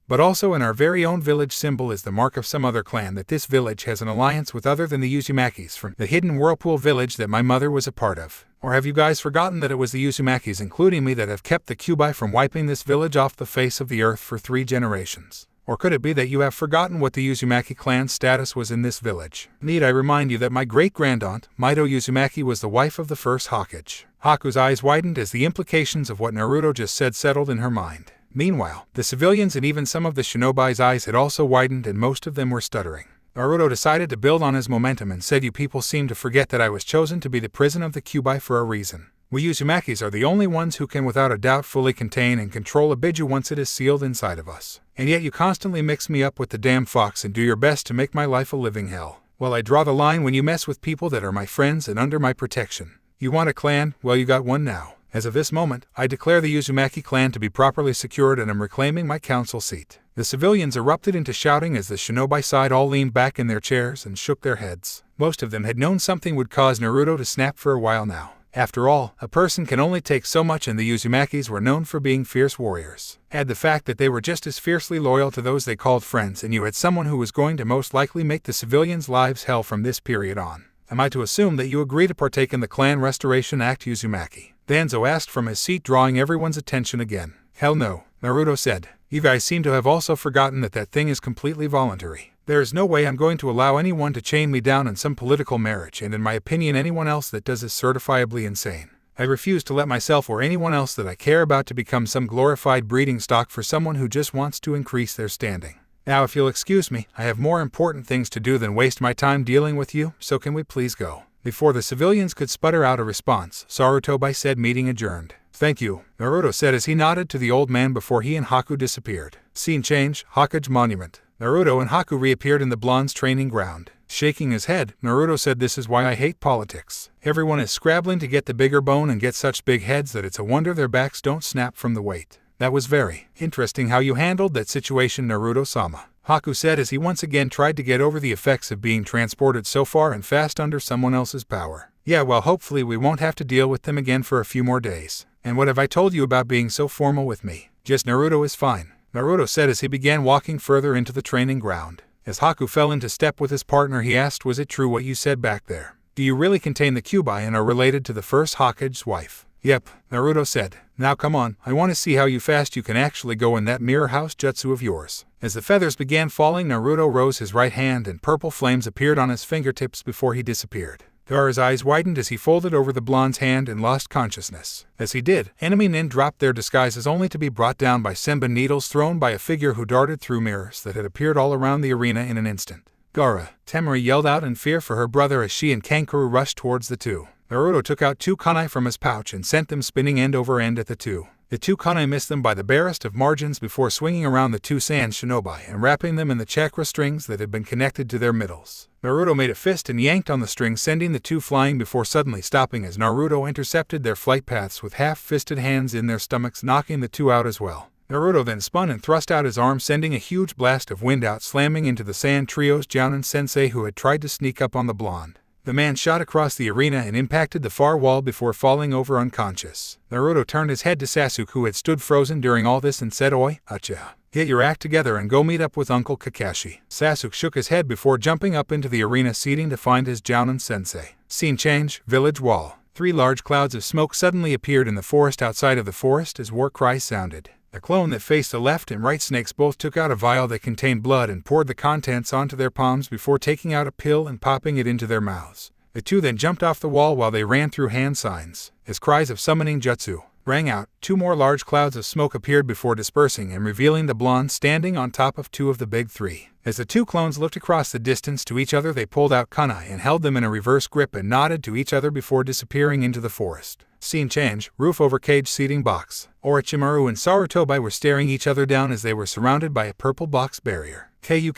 but also in our very own village symbol is the mark of some other clan that this village has an alliance with other than the Uzumakis from the hidden whirlpool village that my mother was a part of. Or have you guys forgotten that it was the Uzumakis including me that have kept the Kyuubi from wiping this village off the face of the earth for 3 generations? Or could it be that you have forgotten what the Uzumaki clan's status was in this village? Need I remind you that my great-grandaunt, Mito Uzumaki was the wife of the first Hokage? Haku's eyes widened as the implications of what Naruto just said settled in her mind. Meanwhile, the civilians and even some of the shinobi's eyes had also widened and most of them were stuttering. Naruto decided to build on his momentum and said you people seem to forget that I was chosen to be the prison of the Kyuubi for a reason. We Uzumakis are the only ones who can without a doubt fully contain and control a biju once it is sealed inside of us. And yet you constantly mix me up with the damn fox and do your best to make my life a living hell. Well I draw the line when you mess with people that are my friends and under my protection. You want a clan? Well you got one now. As of this moment, I declare the Uzumaki clan to be properly secured and am reclaiming my council seat. The civilians erupted into shouting as the shinobi side all leaned back in their chairs and shook their heads. Most of them had known something would cause Naruto to snap for a while now. After all, a person can only take so much and the Uzumakis were known for being fierce warriors. Add the fact that they were just as fiercely loyal to those they called friends and you had someone who was going to most likely make the civilians' lives hell from this period on. Am I to assume that you agree to partake in the Clan Restoration Act Uzumaki? Danzo asked from his seat drawing everyone's attention again. Hell no, Naruto said. You guys seem to have also forgotten that that thing is completely voluntary. There is no way I'm going to allow anyone to chain me down in some political marriage and in my opinion anyone else that does is certifiably insane. I refuse to let myself or anyone else that I care about to become some glorified breeding stock for someone who just wants to increase their standing. Now if you'll excuse me, I have more important things to do than waste my time dealing with you, so can we please go?" Before the civilians could sputter out a response, Sarutobi said meeting adjourned. "Thank you," Naruto said as he nodded to the old man before he and Haku disappeared. Scene change, Hokage Monument. Naruto and Haku reappeared in the blonde's training ground. Shaking his head, Naruto said, "This is why I hate politics. Everyone is scrabbling to get the bigger bone and get such big heads that it's a wonder their backs don't snap from the weight. That was very interesting how you handled that situation, Naruto-sama," Haku said as he once again tried to get over the effects of being transported so far and fast under someone else's power. "Yeah, well, hopefully we won't have to deal with them again for a few more days. And what have I told you about being so formal with me? Just Naruto is fine," Naruto said as he began walking further into the training ground. As Haku fell into step with his partner, he asked, "Was it true what you said back there? Do you really contain the Kyuubi and are related to the first Hokage's wife?" "Yep," Naruto said. "Now come on, I want to see how fast you can actually go in that mirror house jutsu of yours." As the feathers began falling, Naruto rose his right hand and purple flames appeared on his fingertips before he disappeared. Gaara's eyes widened as he folded over the blonde's hand and lost consciousness. As he did, enemy nin dropped their disguises only to be brought down by Senbon needles thrown by a figure who darted through mirrors that had appeared all around the arena in an instant. "Gaara!" Temari yelled out in fear for her brother as she and Kankuro rushed towards the two. Naruto took out 2 kunai from his pouch and sent them spinning end over end at the two. The 2 kunai missed them by the barest of margins before swinging around the 2 sand shinobi and wrapping them in the chakra strings that had been connected to their middles. Naruto made a fist and yanked on the string, sending the 2 flying before suddenly stopping as Naruto intercepted their flight paths with half-fisted hands in their stomachs, knocking the 2 out as well. Naruto then spun and thrust out his arm, sending a huge blast of wind out, slamming into the Sand Trio's Jounin sensei who had tried to sneak up on the blonde. The man shot across the arena and impacted the far wall before falling over unconscious. Naruto turned his head to Sasuke, who had stood frozen during all this, and said, "Oi, Acha. Get your act together and go meet up with Uncle Kakashi." Sasuke shook his head before jumping up into the arena seating to find his Jounin sensei. Scene change, village wall. 3 large clouds of smoke suddenly appeared in the forest outside of the forest as war cries sounded. The clone that faced the left and right snakes both took out a vial that contained blood and poured the contents onto their palms before taking out a pill and popping it into their mouths. The 2 then jumped off the wall while they ran through hand signs. As cries of summoning jutsu rang out, 2 more large clouds of smoke appeared before dispersing and revealing the blonde standing on top of 2 of the big 3. As the 2 clones looked across the distance to each other, they pulled out kunai and held them in a reverse grip and nodded to each other before disappearing into the forest. Scene change, roof over cage seating box. Orochimaru and Sarutobi were staring each other down as they were surrounded by a purple box barrier. "Ku,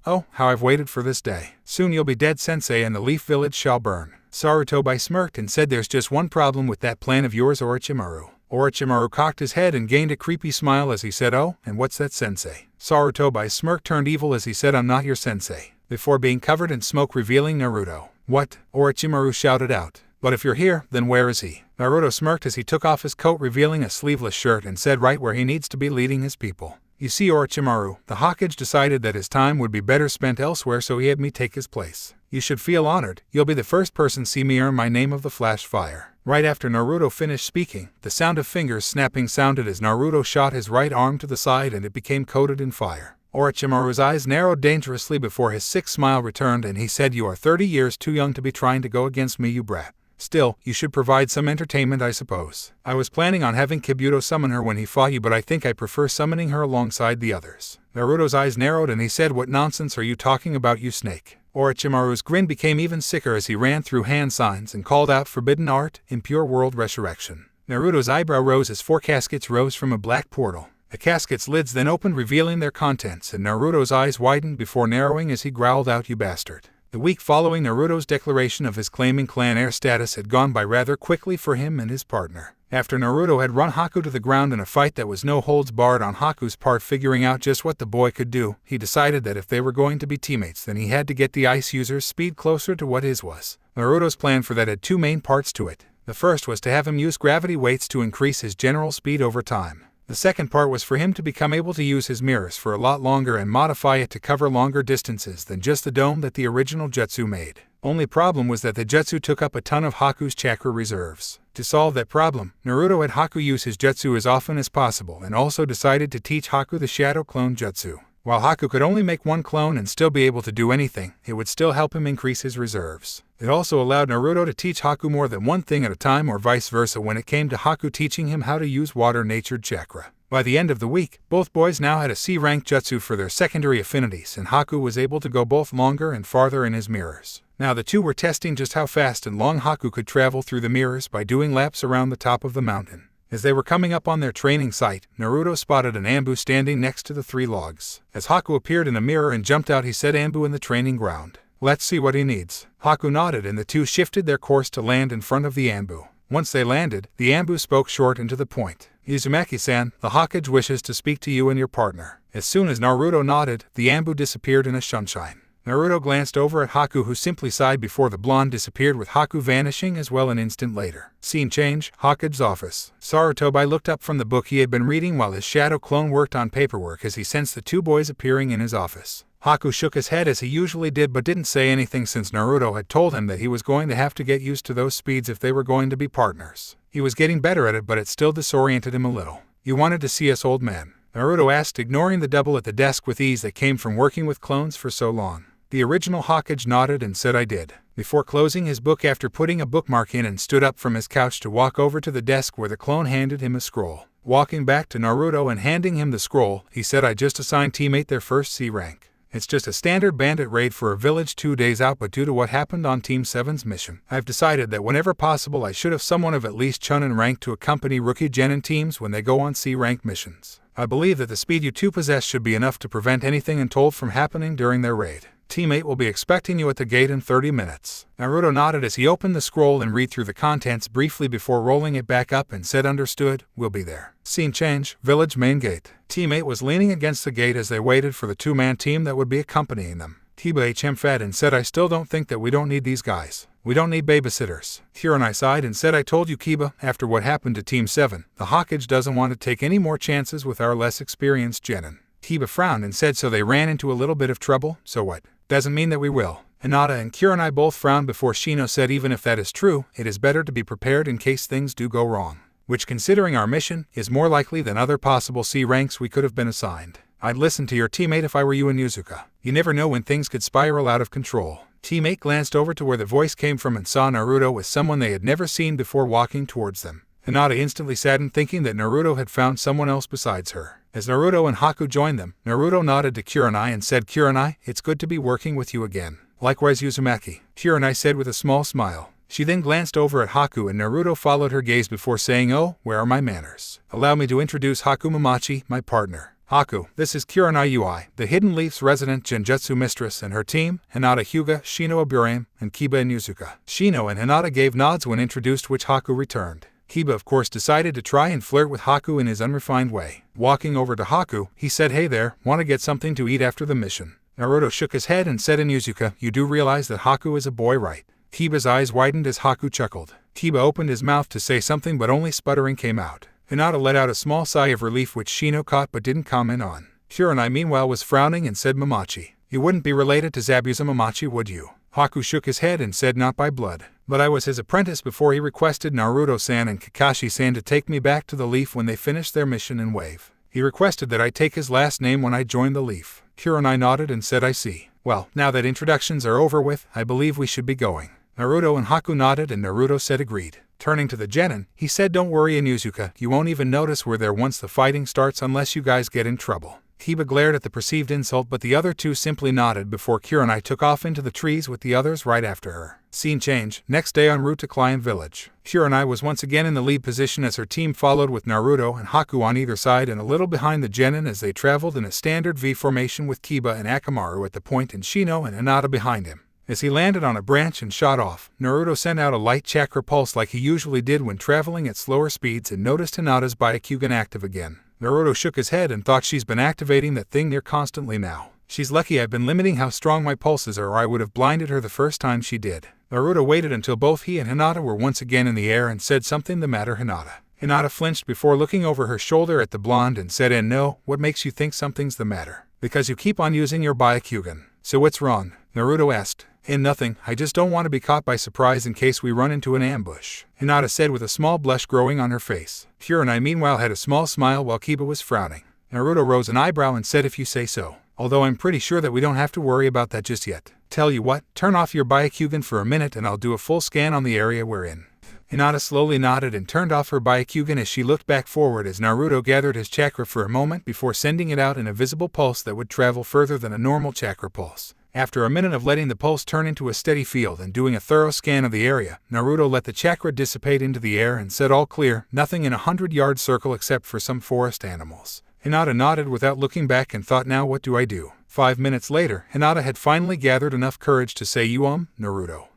oh, how I've waited for this day. Soon you'll be dead, sensei, and the Leaf Village shall burn." Sarutobi smirked and said, "There's just one problem with that plan of yours, Orochimaru." Orochimaru cocked his head and gained a creepy smile as he said, "Oh, and what's that, sensei?" Sarutobi's smirk turned evil as he said, "I'm not your sensei," before being covered in smoke revealing Naruto. "What?" Orochimaru shouted out. "But if you're here, then where is he?" Naruto smirked as he took off his coat revealing a sleeveless shirt and said, "Right where he needs to be, leading his people." "You see, Orochimaru, the Hokage decided that his time would be better spent elsewhere, so he had me take his place. You should feel honored. You'll be the first person see me earn my name of the Flash Fire." Right after Naruto finished speaking, the sound of fingers snapping sounded as Naruto shot his right arm to the side and it became coated in fire. Orochimaru's eyes narrowed dangerously before his sick smile returned and he said, "You are 30 years too young to be trying to go against me, you brat. Still, you should provide some entertainment, I suppose. I was planning on having Kabuto summon her when he fought you, but I think I prefer summoning her alongside the others." Naruto's eyes narrowed and he said, "What nonsense are you talking about, you snake?" Orochimaru's grin became even sicker as he ran through hand signs and called out, "Forbidden art, impure world resurrection." Naruto's eyebrow rose as 4 caskets rose from a black portal. The caskets' lids then opened, revealing their contents, and Naruto's eyes widened before narrowing as he growled out, "You bastard." The week following Naruto's declaration of his claiming clan heir status had gone by rather quickly for him and his partner. After Naruto had run Haku to the ground in a fight that was no holds barred on Haku's part, figuring out just what the boy could do, he decided that if they were going to be teammates, then he had to get the ice user's speed closer to what his was. Naruto's plan for that had 2 main parts to it. The first was to have him use gravity weights to increase his general speed over time. The second part was for him to become able to use his mirrors for a lot longer and modify it to cover longer distances than just the dome that the original jutsu made. Only problem was that the jutsu took up a ton of Haku's chakra reserves. To solve that problem, Naruto had Haku use his jutsu as often as possible and also decided to teach Haku the Shadow Clone Jutsu. While Haku could only make 1 clone and still be able to do anything, it would still help him increase his reserves. It also allowed Naruto to teach Haku more than one thing at a time or vice versa when it came to Haku teaching him how to use water-natured chakra. By the end of the week, both boys now had a C-rank jutsu for their secondary affinities, and Haku was able to go both longer and farther in his mirrors. Now the two were testing just how fast and long Haku could travel through the mirrors by doing laps around the top of the mountain. As they were coming up on their training site, Naruto spotted an Anbu standing next to the 3 logs. As Haku appeared in a mirror and jumped out, he said, "Anbu in the training ground. Let's see what he needs." Haku nodded and the two shifted their course to land in front of the Anbu. Once they landed, the Anbu spoke short and to the point. "Uzumaki-san, the Hokage wishes to speak to you and your partner." As soon as Naruto nodded, the Anbu disappeared in a sunshine. Naruto glanced over at Haku, who simply sighed before the blonde disappeared, with Haku vanishing as well an instant later. Scene change, Hokage's office. Sarutobi looked up from the book he had been reading while his shadow clone worked on paperwork as he sensed the two boys appearing in his office. Haku shook his head as he usually did but didn't say anything since Naruto had told him that he was going to have to get used to those speeds if they were going to be partners. He was getting better at it, but it still disoriented him a little. "You wanted to see us, old man?" Naruto asked, ignoring the double at the desk with ease that came from working with clones for so long. The original Hokage nodded and said, "I did," before closing his book after putting a bookmark in, and stood up from his couch to walk over to the desk where the clone handed him a scroll. Walking back to Naruto and handing him the scroll, he said, "I just assigned teammate their first C rank. It's just a standard bandit raid for a village 2 days out, but due to what happened on Team 7's mission, I've decided that whenever possible I should have someone of at least Chunin rank to accompany rookie Genin teams when they go on C rank missions. I believe that the speed you two possess should be enough to prevent anything untold from happening during their raid. Teammate will be expecting you at the gate in 30 minutes. Naruto nodded as he opened the scroll and read through the contents briefly before rolling it back up and said, "Understood, we'll be there." Scene change, village main gate. Teammate was leaning against the gate as they waited for the 2-man team that would be accompanying them. Kiba hemfed and said, "I still don't think that we don't need these guys. We don't need babysitters." Hiranai sighed and said, "I told you, Kiba, after what happened to Team 7, the Hokage doesn't want to take any more chances with our less experienced Genin." Kiba frowned and said, "So they ran into a little bit of trouble, so what? Doesn't mean that we will." Hinata and Kurenai both frowned before Shino said, "Even if that is true, it is better to be prepared in case things do go wrong. Which, considering our mission, is more likely than other possible C ranks we could have been assigned. I'd listen to your teammate if I were you and Yuzuka. You never know when things could spiral out of control." Teammate glanced over to where the voice came from and saw Naruto with someone they had never seen before walking towards them. Hinata instantly saddened, thinking that Naruto had found someone else besides her. As Naruto and Haku joined them, Naruto nodded to Kurenai and said, "Kurenai, it's good to be working with you again." "Likewise, Uzumaki," Kurenai said with a small smile. She then glanced over at Haku and Naruto followed her gaze before saying, "Oh, where are my manners? Allow me to introduce Haku Mamachi, my partner." "Haku, this is Kurenai Ui, the Hidden Leaf's resident Genjutsu mistress, and her team, Hinata Hyuga, Shino Aburame, and Kiba and Yuzuka." Shino and Hinata gave nods when introduced, which Haku returned. Kiba of course decided to try and flirt with Haku in his unrefined way. Walking over to Haku, he said, "Hey there, want to get something to eat after the mission?" Naruto shook his head and said, "In Yuzuka, you do realize that Haku is a boy, right?" Kiba's eyes widened as Haku chuckled. Kiba opened his mouth to say something, but only sputtering came out. Hinata let out a small sigh of relief, which Shino caught but didn't comment on. Kurenai meanwhile was frowning and said, "Mamachi. You wouldn't be related to Zabuza Mamachi, would you?" Haku shook his head and said, "Not by blood. But I was his apprentice before he requested Naruto-san and Kakashi-san to take me back to the Leaf when they finished their mission in Wave. He requested that I take his last name when I joined the Leaf." Kurenai nodded and said, "I see. Well, now that introductions are over with, I believe we should be going." Naruto and Haku nodded and Naruto said agreed. Turning to the Genin, he said, "Don't worry, in Yuzuka, you won't even notice we're there once the fighting starts unless you guys get in trouble." Kiba glared at the perceived insult, but the other two simply nodded before Kurenai took off into the trees with the others right after her. Scene change, next day en route to Client Village. Kurenai was once again in the lead position as her team followed with Naruto and Haku on either side and a little behind the Genin as they traveled in a standard V formation with Kiba and Akamaru at the point and Shino and Hinata behind him. As he landed on a branch and shot off, Naruto sent out a light chakra pulse like he usually did when traveling at slower speeds and noticed Hinata's Byakugan active again. Naruto shook his head and thought, "She's been activating that thing near constantly now. She's lucky I've been limiting how strong my pulses are, or I would have blinded her the first time she did." Naruto waited until both he and Hinata were once again in the air and said, "Something the matter, Hinata?" Hinata flinched before looking over her shoulder at the blonde and said, "And no, what makes you think something's the matter?" "Because you keep on using your Byakugan." "So what's wrong?" Naruto asked. Nothing, I just don't want to be caught by surprise in case we run into an ambush," Hinata said with a small blush growing on her face. Kurenai meanwhile had a small smile while Kiba was frowning. Naruto rose an eyebrow and said, "If you say so. Although I'm pretty sure that we don't have to worry about that just yet." Tell you what, turn off your Byakugan for a minute and I'll do a full scan on the area we're in. Hinata slowly nodded and turned off her Byakugan as she looked back forward as Naruto gathered his chakra for a moment before sending it out in a visible pulse that would travel further than a normal chakra pulse. After a minute of letting the pulse turn into a steady field and doing a thorough scan of the area, Naruto let the chakra dissipate into the air and said all clear, nothing in a 100-yard circle except for some forest animals. Hinata nodded without looking back and thought, now what do I do? 5 minutes later, Hinata had finally gathered enough courage to say, Naruto.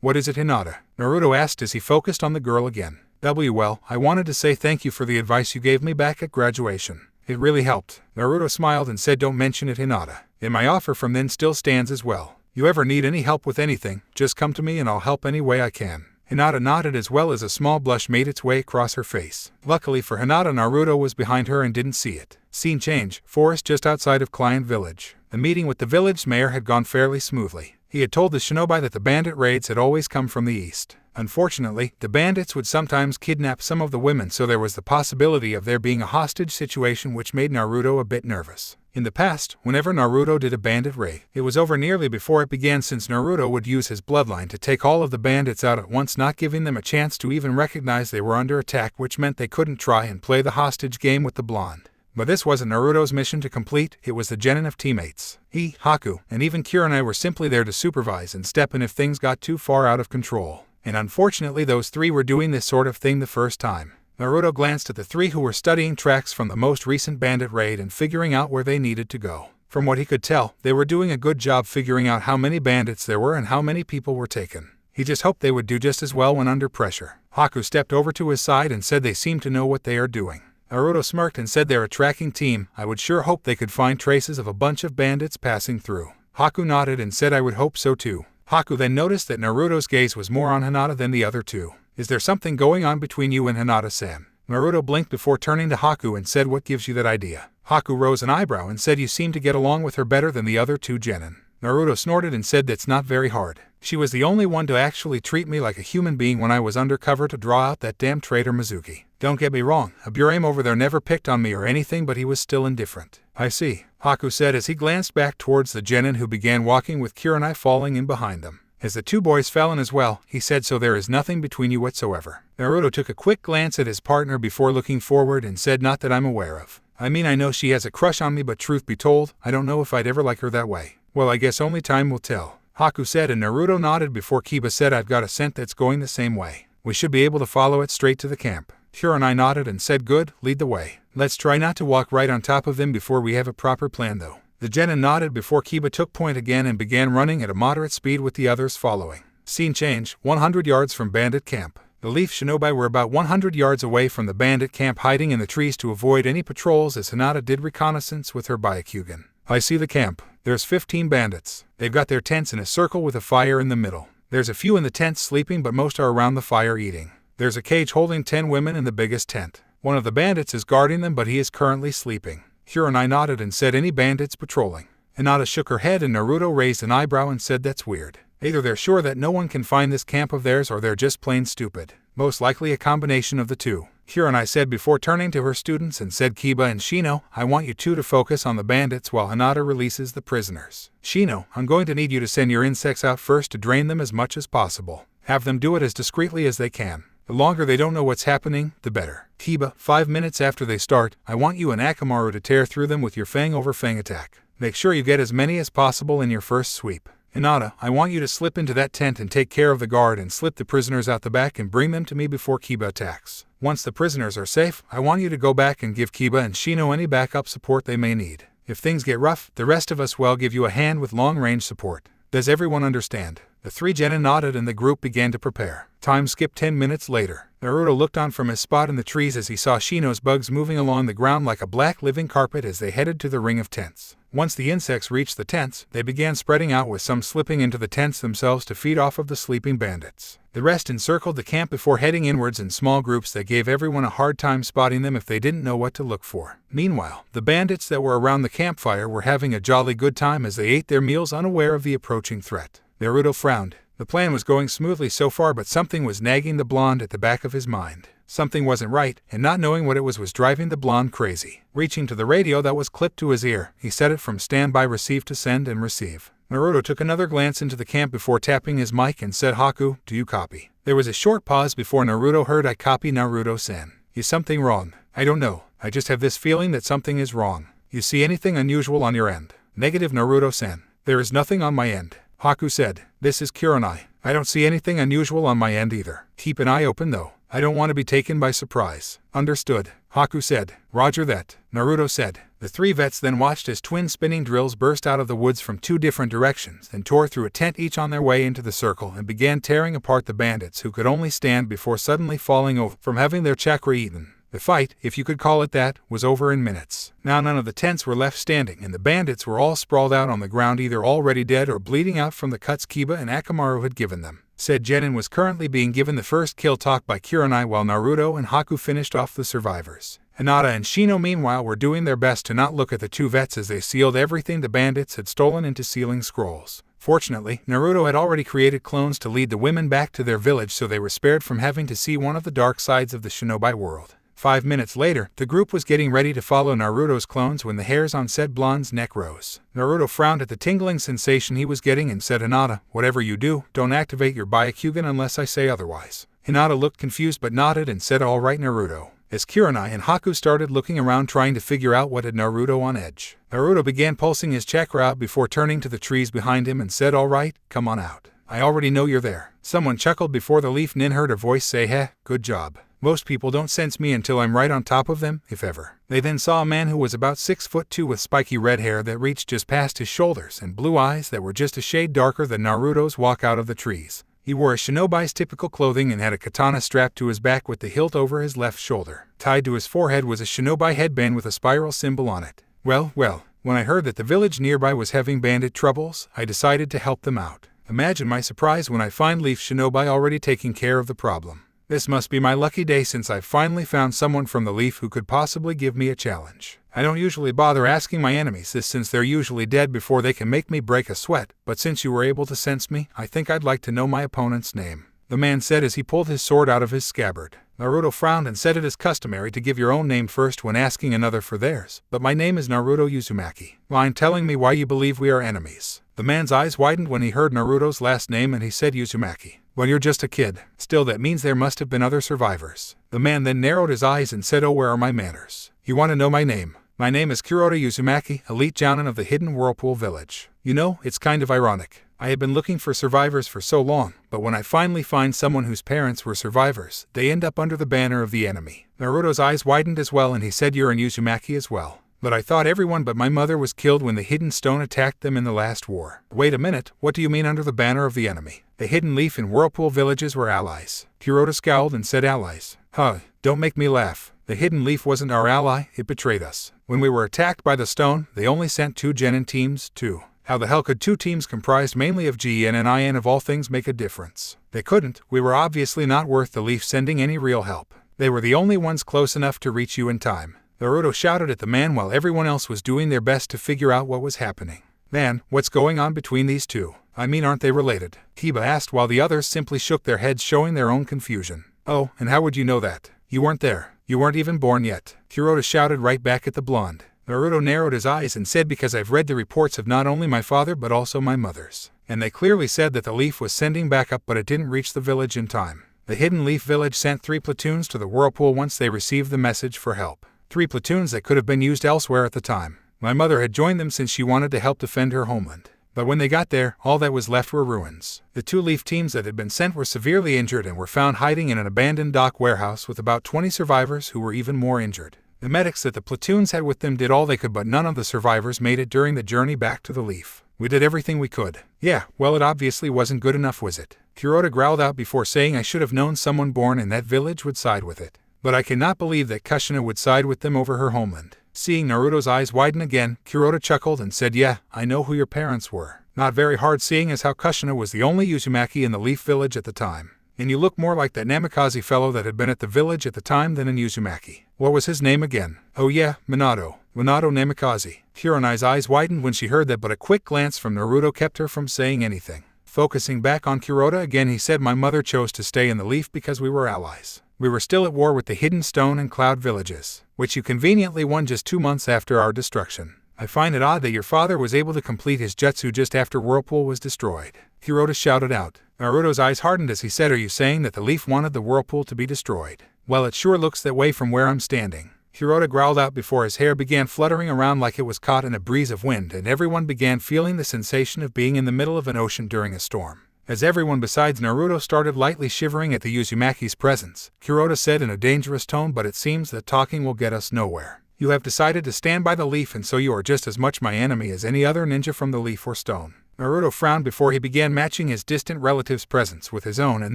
What is it, Hinata? Naruto asked as he focused on the girl again. Well, I wanted to say thank you for the advice you gave me back at graduation. It really helped. Naruto smiled and said, don't mention it, Hinata. And my offer from then still stands as well. You ever need any help with anything, just come to me and I'll help any way I can. Hinata nodded as well as a small blush made its way across her face. Luckily for Hinata, Naruto was behind her and didn't see it. Scene change, forest just outside of Client Village. The meeting with the village mayor had gone fairly smoothly. He had told the shinobi that the bandit raids had always come from the east. Unfortunately, the bandits would sometimes kidnap some of the women, so there was the possibility of there being a hostage situation, which made Naruto a bit nervous. In the past, whenever Naruto did a bandit raid, it was over nearly before it began, since Naruto would use his bloodline to take all of the bandits out at once, not giving them a chance to even recognize they were under attack, which meant they couldn't try and play the hostage game with the blonde. But this wasn't Naruto's mission to complete, it was the genin of teammates. He, Haku, and even Kurenai were simply there to supervise and step in if things got too far out of control. And unfortunately those three were doing this sort of thing the first time. Naruto glanced at the three who were studying tracks from the most recent bandit raid and figuring out where they needed to go. From what he could tell, they were doing a good job figuring out how many bandits there were and how many people were taken. He just hoped they would do just as well when under pressure. Haku stepped over to his side and said they seem to know what they are doing. Naruto smirked and said they're a tracking team. I would sure hope they could find traces of a bunch of bandits passing through. Haku nodded and said I would hope so too. Haku then noticed that Naruto's gaze was more on Hinata than the other two. Is there something going on between you and Hinata-san? Naruto blinked before turning to Haku and said, what gives you that idea? Haku rose an eyebrow and said, you seem to get along with her better than the other two genin. Naruto snorted and said, that's not very hard. She was the only one to actually treat me like a human being when I was undercover to draw out that damn traitor Mizuki. Don't get me wrong, Aburame over there never picked on me or anything, but he was still indifferent. I see, Haku said as he glanced back towards the genin who began walking with Kurenai falling in behind them. As the two boys fell in as well, he said, so there is nothing between you whatsoever. Naruto took a quick glance at his partner before looking forward and said, not that I'm aware of. I mean, I know she has a crush on me, but truth be told, I don't know if I'd ever like her that way. Well, I guess only time will tell, Haku said, and Naruto nodded before Kiba said, I've got a scent that's going the same way. We should be able to follow it straight to the camp. Kurenai nodded and said, good, lead the way. Let's try not to walk right on top of them before we have a proper plan though. The genin nodded before Kiba took point again and began running at a moderate speed with the others following. Scene change, 100 yards from bandit camp. The Leaf Shinobi were about 100 yards away from the bandit camp, hiding in the trees to avoid any patrols as Hinata did reconnaissance with her Byakugan. I see the camp. There's 15 bandits. They've got their tents in a circle with a fire in the middle. There's a few in the tents sleeping, but most are around the fire eating. There's a cage holding 10 women in the biggest tent. One of the bandits is guarding them, but he is currently sleeping. Kurenai nodded and said, any bandits patrolling? Hinata shook her head and Naruto raised an eyebrow and said, that's weird. Either they're sure that no one can find this camp of theirs or they're just plain stupid. Most likely a combination of the two. Kurenai said before turning to her students and said, Kiba and Shino, I want you two to focus on the bandits while Hinata releases the prisoners. Shino, I'm going to need you to send your insects out first to drain them as much as possible. Have them do it as discreetly as they can. The longer they don't know what's happening, the better. Kiba, 5 minutes after they start, I want you and Akamaru to tear through them with your fang over fang attack. Make sure you get as many as possible in your first sweep. Hinata, I want you to slip into that tent and take care of the guard and slip the prisoners out the back and bring them to me before Kiba attacks. Once the prisoners are safe, I want you to go back and give Kiba and Shino any backup support they may need. If things get rough, the rest of us will give you a hand with long-range support. Does everyone understand? The three genin nodded and the group began to prepare. Time skipped 10 minutes later. Naruto looked on from his spot in the trees as he saw Shino's bugs moving along the ground like a black living carpet as they headed to the ring of tents. Once the insects reached the tents, they began spreading out, with some slipping into the tents themselves to feed off of the sleeping bandits. The rest encircled the camp before heading inwards in small groups that gave everyone a hard time spotting them if they didn't know what to look for. Meanwhile, the bandits that were around the campfire were having a jolly good time as they ate their meals unaware of the approaching threat. Naruto frowned. The plan was going smoothly so far, but something was nagging the blonde at the back of his mind. Something wasn't right, and not knowing what it was driving the blonde crazy. Reaching to the radio that was clipped to his ear, he set it from standby receive to send and receive. Naruto took another glance into the camp before tapping his mic and said, Haku, do you copy? There was a short pause before Naruto heard, I copy, Naruto-san. Is something wrong? I don't know. I just have this feeling that something is wrong. You see anything unusual on your end? Negative, Naruto-san. There is nothing on my end. Haku said, This is Kuronai. I don't see anything unusual on my end either. Keep an eye open though. I don't want to be taken by surprise. Understood, Haku said. Roger that, Naruto said. The three vets then watched as twin spinning drills burst out of the woods from two different directions and tore through a tent each on their way into the circle and began tearing apart the bandits who could only stand before suddenly falling over from having their chakra eaten. The fight, if you could call it that, was over in minutes. Now none of the tents were left standing and the bandits were all sprawled out on the ground, either already dead or bleeding out from the cuts Kiba and Akamaru had given them. Said Genin was currently being given the first kill talk by Kuronai while Naruto and Haku finished off the survivors. Hinata and Shino meanwhile were doing their best to not look at the two vets as they sealed everything the bandits had stolen into sealing scrolls. Fortunately, Naruto had already created clones to lead the women back to their village, so they were spared from having to see one of the dark sides of the shinobi world. 5 minutes later, the group was getting ready to follow Naruto's clones when the hairs on said blonde's neck rose. Naruto frowned at the tingling sensation he was getting and said, Hinata, whatever you do, don't activate your Byakugan unless I say otherwise. Hinata looked confused but nodded and said, All right, Naruto. As Kuronai and Haku started looking around trying to figure out what had Naruto on edge, Naruto began pulsing his chakra out before turning to the trees behind him and said, All right, come on out. I already know you're there. Someone chuckled before the leaf nin heard a voice say, Heh, good job. Most people don't sense me until I'm right on top of them, if ever. They then saw a man who was about 6'2" with spiky red hair that reached just past his shoulders and blue eyes that were just a shade darker than Naruto's walk out of the trees. He wore a shinobi's typical clothing and had a katana strapped to his back with the hilt over his left shoulder. Tied to his forehead was a shinobi headband with a spiral symbol on it. Well, when I heard that the village nearby was having bandit troubles, I decided to help them out. Imagine my surprise when I find Leaf Shinobi already taking care of the problem. This must be my lucky day since I've finally found someone from the Leaf who could possibly give me a challenge. I don't usually bother asking my enemies this since they're usually dead before they can make me break a sweat, but since you were able to sense me, I think I'd like to know my opponent's name, the man said as he pulled his sword out of his scabbard. Naruto frowned and said it is customary to give your own name first when asking another for theirs, but my name is Naruto Uzumaki. Mind telling me why you believe we are enemies? The man's eyes widened when he heard Naruto's last name and he said Uzumaki. Well, you're just a kid. Still, that means there must have been other survivors. The man then narrowed his eyes and said, Oh, where are my manners? You want to know my name? My name is Kuroda Uzumaki, elite jounin of the hidden Whirlpool Village. You know, it's kind of ironic. I had been looking for survivors for so long, but when I finally find someone whose parents were survivors, they end up under the banner of the enemy. Naruto's eyes widened as well and he said, You're an Uzumaki as well. But I thought everyone but my mother was killed when the Hidden Stone attacked them in the last war. Wait a minute, what do you mean under the banner of the enemy? The Hidden Leaf and Whirlpool villages were allies. Kuroda scowled and said allies. Huh, don't make me laugh. The Hidden Leaf wasn't our ally, it betrayed us. When we were attacked by the stone, they only sent 2 genin teams, too. How the hell could 2 teams comprised mainly of GN and IN of all things make a difference? They couldn't. We were obviously not worth the Leaf sending any real help. They were the only ones close enough to reach you in time. Naruto shouted at the man while everyone else was doing their best to figure out what was happening. Man, what's going on between these two? I mean, aren't they related? Kiba asked while the others simply shook their heads showing their own confusion. Oh, and how would you know that? You weren't there. You weren't even born yet. Kuroda shouted right back at the blonde. Naruto narrowed his eyes and said, Because I've read the reports of not only my father but also my mother's. And they clearly said that the Leaf was sending backup but it didn't reach the village in time. The Hidden Leaf village sent 3 platoons to the Whirlpool once they received the message for help. 3 platoons that could have been used elsewhere at the time. My mother had joined them since she wanted to help defend her homeland. But when they got there, all that was left were ruins. The 2 Leaf teams that had been sent were severely injured and were found hiding in an abandoned dock warehouse with about 20 survivors who were even more injured. The medics that the platoons had with them did all they could, but none of the survivors made it during the journey back to the Leaf. We did everything we could. Yeah, well, it obviously wasn't good enough, was it? Kuroda growled out before saying, I should have known someone born in that village would side with it. But I cannot believe that Kushina would side with them over her homeland. Seeing Naruto's eyes widen again, Kuroda chuckled and said, Yeah, I know who your parents were. Not very hard seeing as how Kushina was the only Uzumaki in the Leaf village at the time. And you look more like that Namikaze fellow that had been at the village at the time than an Uzumaki. What was his name again? Oh yeah, Minato. Minato Namikaze. Kuronai's eyes widened when she heard that, but a quick glance from Naruto kept her from saying anything. Focusing back on Kuroda again, he said, My mother chose to stay in the Leaf because we were allies. We were still at war with the Hidden Stone and Cloud villages, which you conveniently won just 2 months after our destruction. I find it odd that your father was able to complete his jutsu just after Whirlpool was destroyed. Kuroda shouted out. Naruto's eyes hardened as he said, are you saying that the leaf wanted the Whirlpool to be destroyed? Well, it sure looks that way from where I'm standing. Kuroda growled out before his hair began fluttering around like it was caught in a breeze of wind, and everyone began feeling the sensation of being in the middle of an ocean during a storm. As everyone besides Naruto started lightly shivering at the Uzumaki's presence, Kuroda said in a dangerous tone, but it seems that talking will get us nowhere. You have decided to stand by the leaf, and so you are just as much my enemy as any other ninja from the leaf or stone. Naruto frowned before he began matching his distant relative's presence with his own and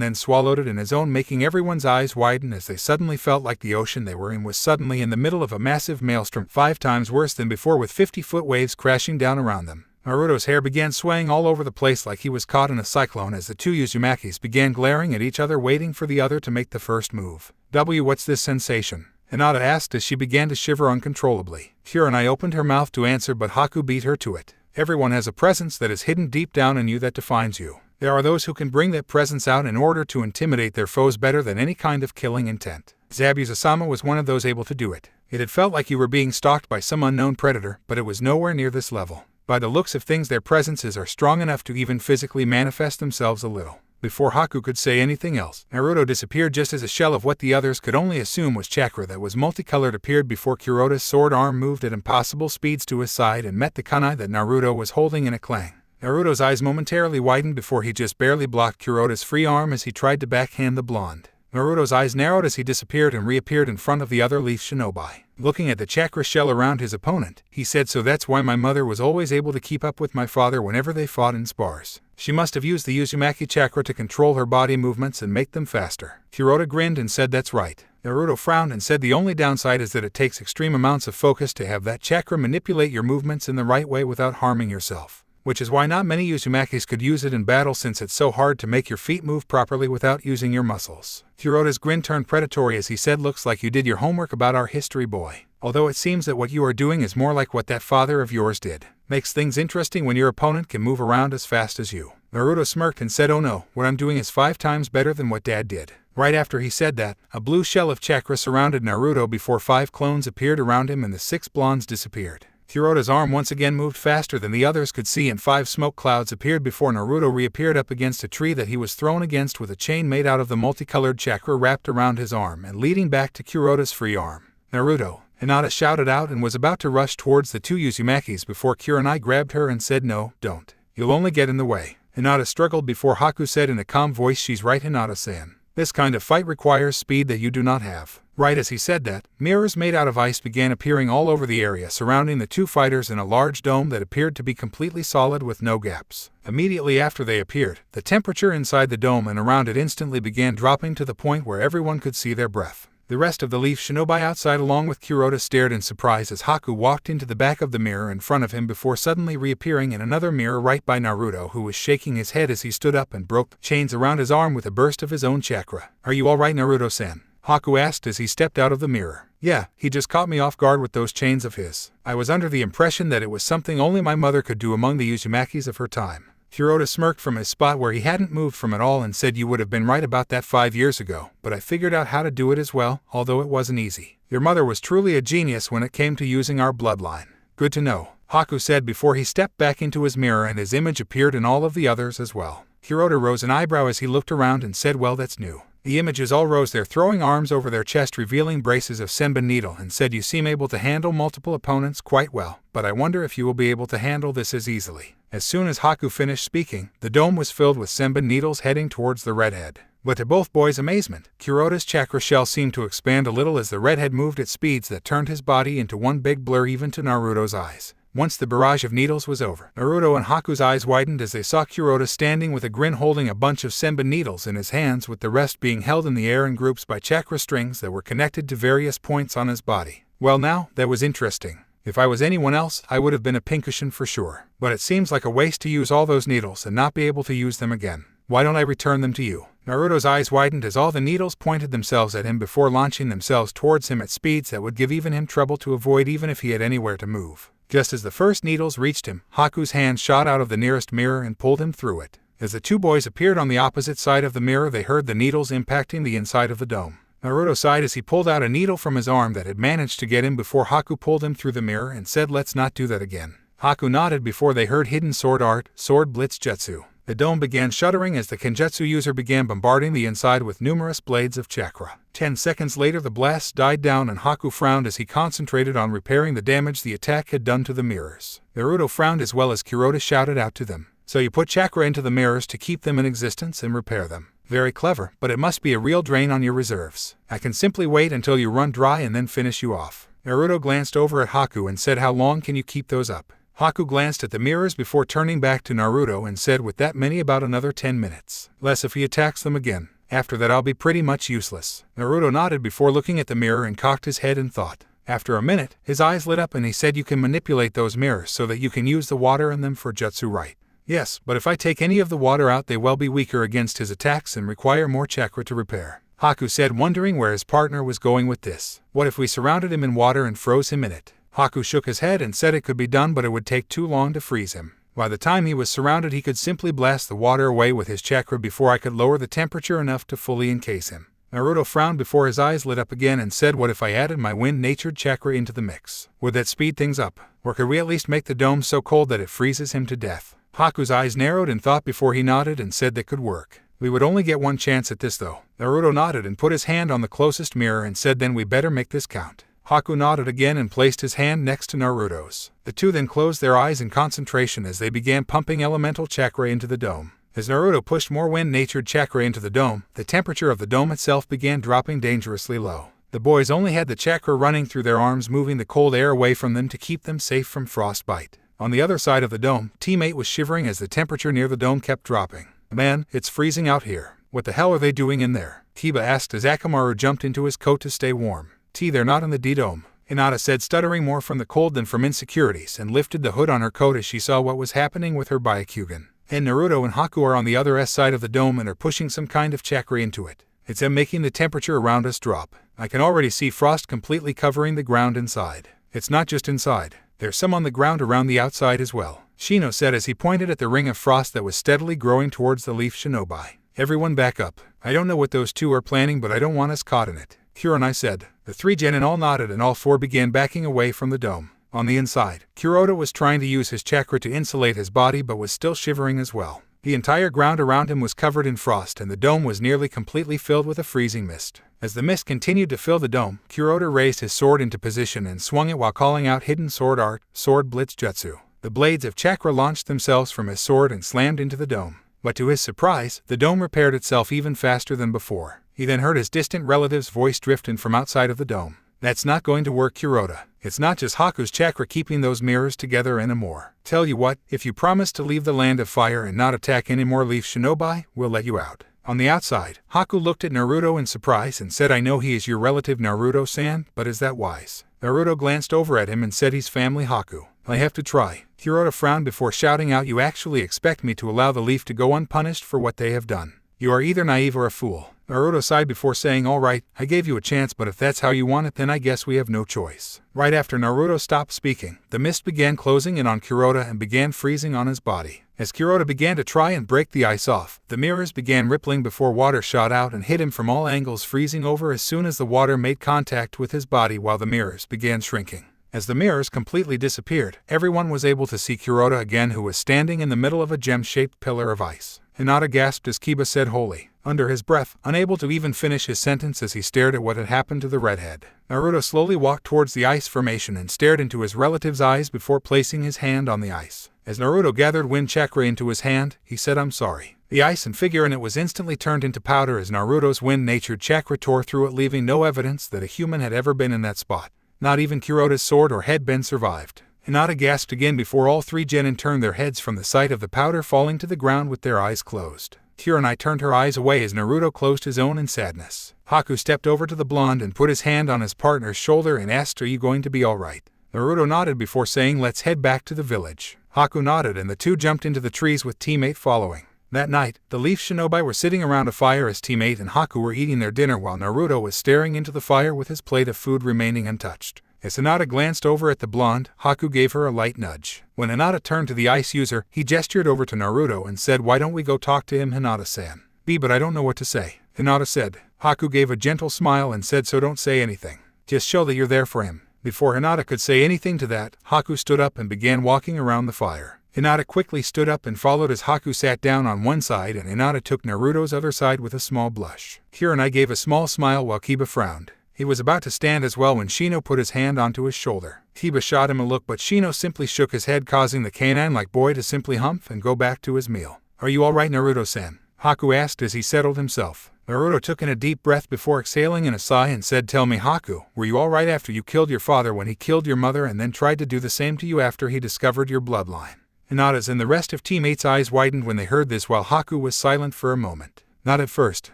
then swallowed it in his own, making everyone's eyes widen as they suddenly felt like the ocean they were in was suddenly in the middle of a massive maelstrom 5 times worse than before, with 50-foot waves crashing down around them. Naruto's hair began swaying all over the place like he was caught in a cyclone as the two Uzumakis began glaring at each other, waiting for the other to make the first move. What's this sensation? Hinata asked as she began to shiver uncontrollably. Kurenai opened her mouth to answer, but Haku beat her to it. Everyone has a presence that is hidden deep down in you that defines you. There are those who can bring that presence out in order to intimidate their foes better than any kind of killing intent. Zabuza-sama was one of those able to do it. It had felt like you were being stalked by some unknown predator, but it was nowhere near this level. By the looks of things, their presences are strong enough to even physically manifest themselves a little. Before Haku could say anything else, Naruto disappeared just as a shell of what the others could only assume was chakra that was multicolored appeared before Kuroda's sword arm moved at impossible speeds to his side and met the kunai that Naruto was holding in a clang. Naruto's eyes momentarily widened before he just barely blocked Kuroda's free arm as he tried to backhand the blonde. Naruto's eyes narrowed as he disappeared and reappeared in front of the other leaf shinobi. Looking at the chakra shell around his opponent, he said, so that's why my mother was always able to keep up with my father whenever they fought in spars. She must have used the Uzumaki chakra to control her body movements and make them faster. Kuroda grinned and said, that's right. Naruto frowned and said, the only downside is that it takes extreme amounts of focus to have that chakra manipulate your movements in the right way without harming yourself. Which is why not many Uzumakis could use it in battle, since it's so hard to make your feet move properly without using your muscles. Kuroda's grin turned predatory as he said, looks like you did your homework about our history, boy. Although it seems that what you are doing is more like what that father of yours did. Makes things interesting when your opponent can move around as fast as you. Naruto smirked and said, oh no, what I'm doing is 5 times better than what Dad did. Right after he said that, a blue shell of chakra surrounded Naruto before 5 clones appeared around him and the 6 blondes disappeared. Kuroda's arm once again moved faster than the others could see, and 5 smoke clouds appeared before Naruto reappeared up against a tree that he was thrown against with a chain made out of the multicolored chakra wrapped around his arm and leading back to Kuroda's free arm. Naruto, Hinata shouted out and was about to rush towards the two Uzumakis before Kurenai grabbed her and said, no, don't. You'll only get in the way. Hinata struggled before Haku said in a calm voice, she's right, Hinata-san. This kind of fight requires speed that you do not have. Right as he said that, mirrors made out of ice began appearing all over the area surrounding the two fighters in a large dome that appeared to be completely solid with no gaps. Immediately after they appeared, the temperature inside the dome and around it instantly began dropping to the point where everyone could see their breath. The rest of the leaf shinobi outside along with Kuroda stared in surprise as Haku walked into the back of the mirror in front of him before suddenly reappearing in another mirror right by Naruto, who was shaking his head as he stood up and broke the chains around his arm with a burst of his own chakra. Are you alright, Naruto-san? Haku asked as he stepped out of the mirror. Yeah, he just caught me off guard with those chains of his. I was under the impression that it was something only my mother could do among the Uzumakis of her time. Kuroda smirked from his spot where he hadn't moved from at all and said, you would have been right about that 5 years ago, but I figured out how to do it as well, although it wasn't easy. Your mother was truly a genius when it came to using our bloodline. Good to know, Haku said before he stepped back into his mirror and his image appeared in all of the others as well. Kuroda rose an eyebrow as he looked around and said, well, that's new. The images all rose there, throwing arms over their chest revealing braces of senbon needle, and said, you seem able to handle multiple opponents quite well, but I wonder if you will be able to handle this as easily. As soon as Haku finished speaking, the dome was filled with senbon needles heading towards the redhead. But to both boys' amazement, Kuroda's chakra shell seemed to expand a little as the redhead moved at speeds that turned his body into one big blur even to Naruto's eyes. Once the barrage of needles was over, Naruto and Haku's eyes widened as they saw Kuroda standing with a grin holding a bunch of senbon needles in his hands, with the rest being held in the air in groups by chakra strings that were connected to various points on his body. Well now, that was interesting. If I was anyone else, I would have been a pincushion for sure. But it seems like a waste to use all those needles and not be able to use them again. Why don't I return them to you? Naruto's eyes widened as all the needles pointed themselves at him before launching themselves towards him at speeds that would give even him trouble to avoid even if he had anywhere to move. Just as the first needles reached him, Haku's hand shot out of the nearest mirror and pulled him through it. As the two boys appeared on the opposite side of the mirror, they heard the needles impacting the inside of the dome. Naruto sighed as he pulled out a needle from his arm that had managed to get him before Haku pulled him through the mirror and said, "Let's not do that again." Haku nodded before they heard hidden sword art, sword blitz jutsu. The dome began shuddering as the Kenjutsu user began bombarding the inside with numerous blades of chakra. 10 seconds later the blast died down and Haku frowned as he concentrated on repairing the damage the attack had done to the mirrors. Naruto frowned as well as Kuroda shouted out to them, "So you put chakra into the mirrors to keep them in existence and repair them. Very clever, but it must be a real drain on your reserves. I can simply wait until you run dry and then finish you off." Naruto glanced over at Haku and said, "How long can you keep those up?" Haku glanced at the mirrors before turning back to Naruto and said, "With that many, about another 10 minutes. Less if he attacks them again. After that I'll be pretty much useless." Naruto nodded before looking at the mirror and cocked his head in thought. After a minute, his eyes lit up and he said, "You can manipulate those mirrors so that you can use the water in them for jutsu, right?" "Yes, but if I take any of the water out they will be weaker against his attacks and require more chakra to repair," Haku said, wondering where his partner was going with this. "What if we surrounded him in water and froze him in it?" Haku shook his head and said it could be done, but it would take too long to freeze him. By the time he was surrounded he could simply blast the water away with his chakra before I could lower the temperature enough to fully encase him. Naruto frowned before his eyes lit up again and said, "What if I added my wind-natured chakra into the mix? Would that speed things up? Or could we at least make the dome so cold that it freezes him to death?" Haku's eyes narrowed in thought before he nodded and said that could work. "We would only get one chance at this though." Naruto nodded and put his hand on the closest mirror and said, "Then we better make this count." Haku nodded again and placed his hand next to Naruto's. The two then closed their eyes in concentration as they began pumping elemental chakra into the dome. As Naruto pushed more wind-natured chakra into the dome, the temperature of the dome itself began dropping dangerously low. The boys only had the chakra running through their arms, moving the cold air away from them to keep them safe from frostbite. On the other side of the dome, Teammate was shivering as the temperature near the dome kept dropping. "Man, it's freezing out here. What the hell are they doing in there?" Kiba asked as Akamaru jumped into his coat to stay warm. "They're not in the D-dome," Hinata said, stuttering more from the cold than from insecurities, and lifted the hood on her coat as she saw what was happening with her Byakugan. "And Naruto and Haku are on the other side of the dome and are pushing some kind of chakra into it. It's making the temperature around us drop. I can already see frost completely covering the ground inside. It's not just inside. There's some on the ground around the outside as well," Shino said as he pointed at the ring of frost that was steadily growing towards the leaf shinobi. "Everyone back up. I don't know what those two are planning, but I don't want us caught in it," Kuronai said. The three genin all nodded and all four began backing away from the dome. On the inside, Kuroda was trying to use his chakra to insulate his body but was still shivering as well. The entire ground around him was covered in frost and the dome was nearly completely filled with a freezing mist. As the mist continued to fill the dome, Kuroda raised his sword into position and swung it while calling out hidden sword art, sword blitz jutsu. The blades of chakra launched themselves from his sword and slammed into the dome. But to his surprise, the dome repaired itself even faster than before. He then heard his distant relative's voice drift in from outside of the dome. "That's not going to work, Kuroda. It's not just Haku's chakra keeping those mirrors together anymore. Tell you what, if you promise to leave the land of fire and not attack any more leaf shinobi, we'll let you out." On the outside, Haku looked at Naruto in surprise and said, "I know he is your relative Naruto-san, but is that wise?" Naruto glanced over at him and said, "He's family Haku. I have to try." Kuroda frowned before shouting out, "You actually expect me to allow the leaf to go unpunished for what they have done? You are either naive or a fool." Naruto sighed before saying, "All right, I gave you a chance, but if that's how you want it, then I guess we have no choice." Right after Naruto stopped speaking, the mist began closing in on Kuroda and began freezing on his body. As Kuroda began to try and break the ice off, the mirrors began rippling before water shot out and hit him from all angles, freezing over as soon as the water made contact with his body while the mirrors began shrinking. As the mirrors completely disappeared, everyone was able to see Kuroda again, who was standing in the middle of a gem-shaped pillar of ice. Hinata gasped as Kiba said wholly, under his breath, unable to even finish his sentence as he stared at what had happened to the redhead. Naruto slowly walked towards the ice formation and stared into his relative's eyes before placing his hand on the ice. As Naruto gathered wind chakra into his hand, he said, "I'm sorry." The ice and figure in it was instantly turned into powder as Naruto's wind-natured chakra tore through it, leaving no evidence that a human had ever been in that spot. Not even Kuroda's sword or headband survived. Hinata gasped again before all three genin turned their heads from the sight of the powder falling to the ground with their eyes closed. Kuronai turned her eyes away as Naruto closed his own in sadness. Haku stepped over to the blonde and put his hand on his partner's shoulder and asked, "Are you going to be all right?" Naruto nodded before saying, "Let's head back to the village." Haku nodded and the two jumped into the trees with Teammate following. That night, the leaf shinobi were sitting around a fire as Teammate and Haku were eating their dinner while Naruto was staring into the fire with his plate of food remaining untouched. As Hinata glanced over at the blonde, Haku gave her a light nudge. When Hinata turned to the ice user, he gestured over to Naruto and said, "Why don't we go talk to him, Hinata-san?" But I don't know what to say," Hinata said. Haku gave a gentle smile and said, so don't say anything. Just show that you're there for him. Before Hinata could say anything to that, Haku stood up and began walking around the fire. Hinata quickly stood up and followed as Haku sat down on one side and Hinata took Naruto's other side with a small blush. Kurenai gave a small smile while Kiba frowned. He was about to stand as well when Shino put his hand onto his shoulder. Kiba shot him a look, but Shino simply shook his head, causing the canine-like boy to simply humph and go back to his meal. Are you alright, Naruto-san? Haku asked as he settled himself. Naruto took in a deep breath before exhaling in a sigh and said, tell me, Haku, were you alright after you killed your father when he killed your mother and then tried to do the same to you after he discovered your bloodline? Hinata's and the rest of teammates' eyes widened when they heard this while Haku was silent for a moment. Not at first,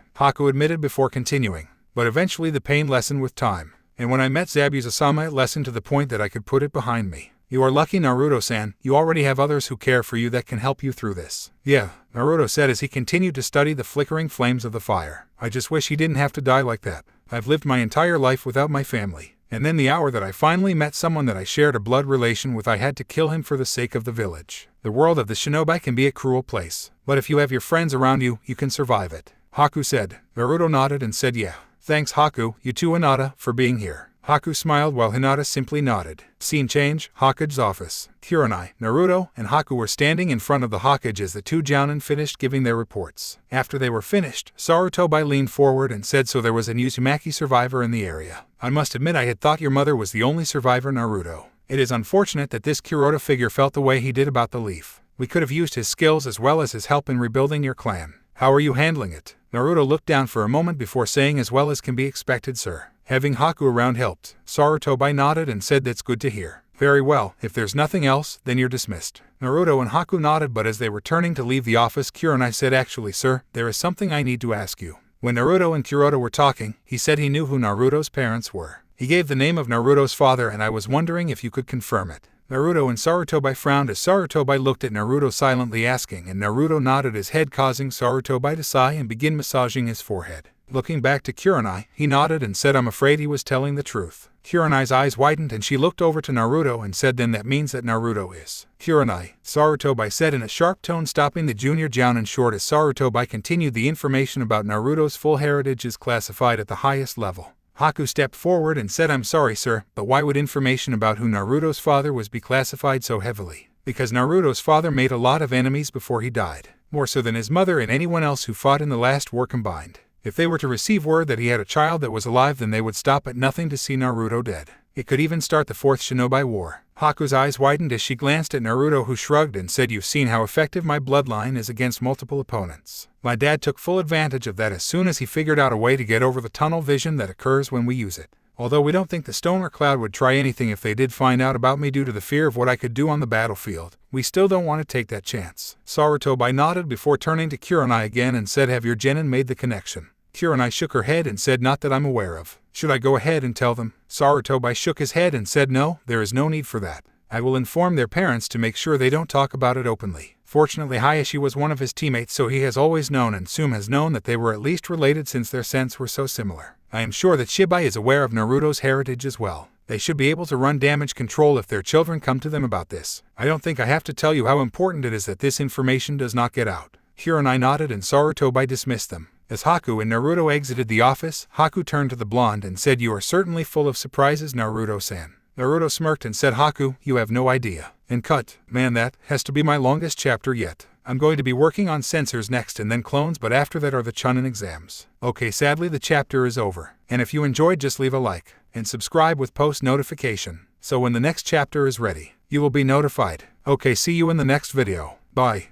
Haku admitted before continuing. But eventually the pain lessened with time. And when I met Zabuza-sama, it lessened to the point that I could put it behind me. You are lucky, Naruto-san. You already have others who care for you that can help you through this. Yeah, Naruto said as he continued to study the flickering flames of the fire. I just wish he didn't have to die like that. I've lived my entire life without my family. And then the hour that I finally met someone that I shared a blood relation with, I had to kill him for the sake of the village. The world of the shinobi can be a cruel place. But if you have your friends around you, you can survive it. Haku said. Naruto nodded and said, yeah. Thanks, Haku, you too, Hinata, for being here. Haku smiled while Hinata simply nodded. Scene change, Hokage's office. Kurenai, Naruto, and Haku were standing in front of the Hokage as the two jounin finished giving their reports. After they were finished, Sarutobi leaned forward and said, so there was an Uzumaki survivor in the area. I must admit I had thought your mother was the only survivor, Naruto. It is unfortunate that this Kuroda figure felt the way he did about the leaf. We could have used his skills as well as his help in rebuilding your clan. How are you handling it? Naruto looked down for a moment before saying, as well as can be expected, sir. Having Haku around helped. Sarutobi nodded and said, that's good to hear. Very well, if there's nothing else, then you're dismissed. Naruto and Haku nodded, but as they were turning to leave the office, Kurenai said, actually, sir, there is something I need to ask you. When Naruto and Kuroda were talking, he said he knew who Naruto's parents were. He gave the name of Naruto's father, and I was wondering if you could confirm it. Naruto and Sarutobi frowned as Sarutobi looked at Naruto silently asking, and Naruto nodded his head, causing Sarutobi to sigh and begin massaging his forehead. Looking back to Kurenai, he nodded and said, I'm afraid he was telling the truth. Kurenai's eyes widened and she looked over to Naruto and said, then that means that Naruto is. Kurenai, Sarutobi said in a sharp tone, stopping the junior jounin short as Sarutobi continued. The information about Naruto's full heritage is classified at the highest level. Haku stepped forward and said, I'm sorry, sir, but why would information about who Naruto's father was be classified so heavily? Because Naruto's father made a lot of enemies before he died. More so than his mother and anyone else who fought in the last war combined. If they were to receive word that he had a child that was alive, then they would stop at nothing to see Naruto dead. It could even start the Fourth Shinobi War. Haku's eyes widened as she glanced at Naruto, who shrugged and said, you've seen how effective my bloodline is against multiple opponents. My dad took full advantage of that as soon as he figured out a way to get over the tunnel vision that occurs when we use it. Although we don't think the Stoner Cloud would try anything if they did find out about me due to the fear of what I could do on the battlefield, we still don't want to take that chance. Sarutobi nodded before turning to Kurenai again and said, have your genin made the connection? Kurenai shook her head and said, not that I'm aware of. Should I go ahead and tell them? Sarutobi shook his head and said, no, there is no need for that. I will inform their parents to make sure they don't talk about it openly. Fortunately, Hayashi was one of his teammates, so he has always known, and Sum has known, that they were at least related since their scents were so similar. I am sure that Shibai is aware of Naruto's heritage as well. They should be able to run damage control if their children come to them about this. I don't think I have to tell you how important it is that this information does not get out. Kurenai nodded and Sarutobi dismissed them. As Haku and Naruto exited the office, Haku turned to the blonde and said, you are certainly full of surprises, Naruto-san. Naruto smirked and said, Haku, you have no idea. And cut. Man, that has to be my longest chapter yet. I'm going to be working on sensors next and then clones, but after that are the Chunin exams. Okay, sadly the chapter is over. And if you enjoyed, just leave a like and subscribe with post notification. So when the next chapter is ready, you will be notified. Okay, see you in the next video. Bye.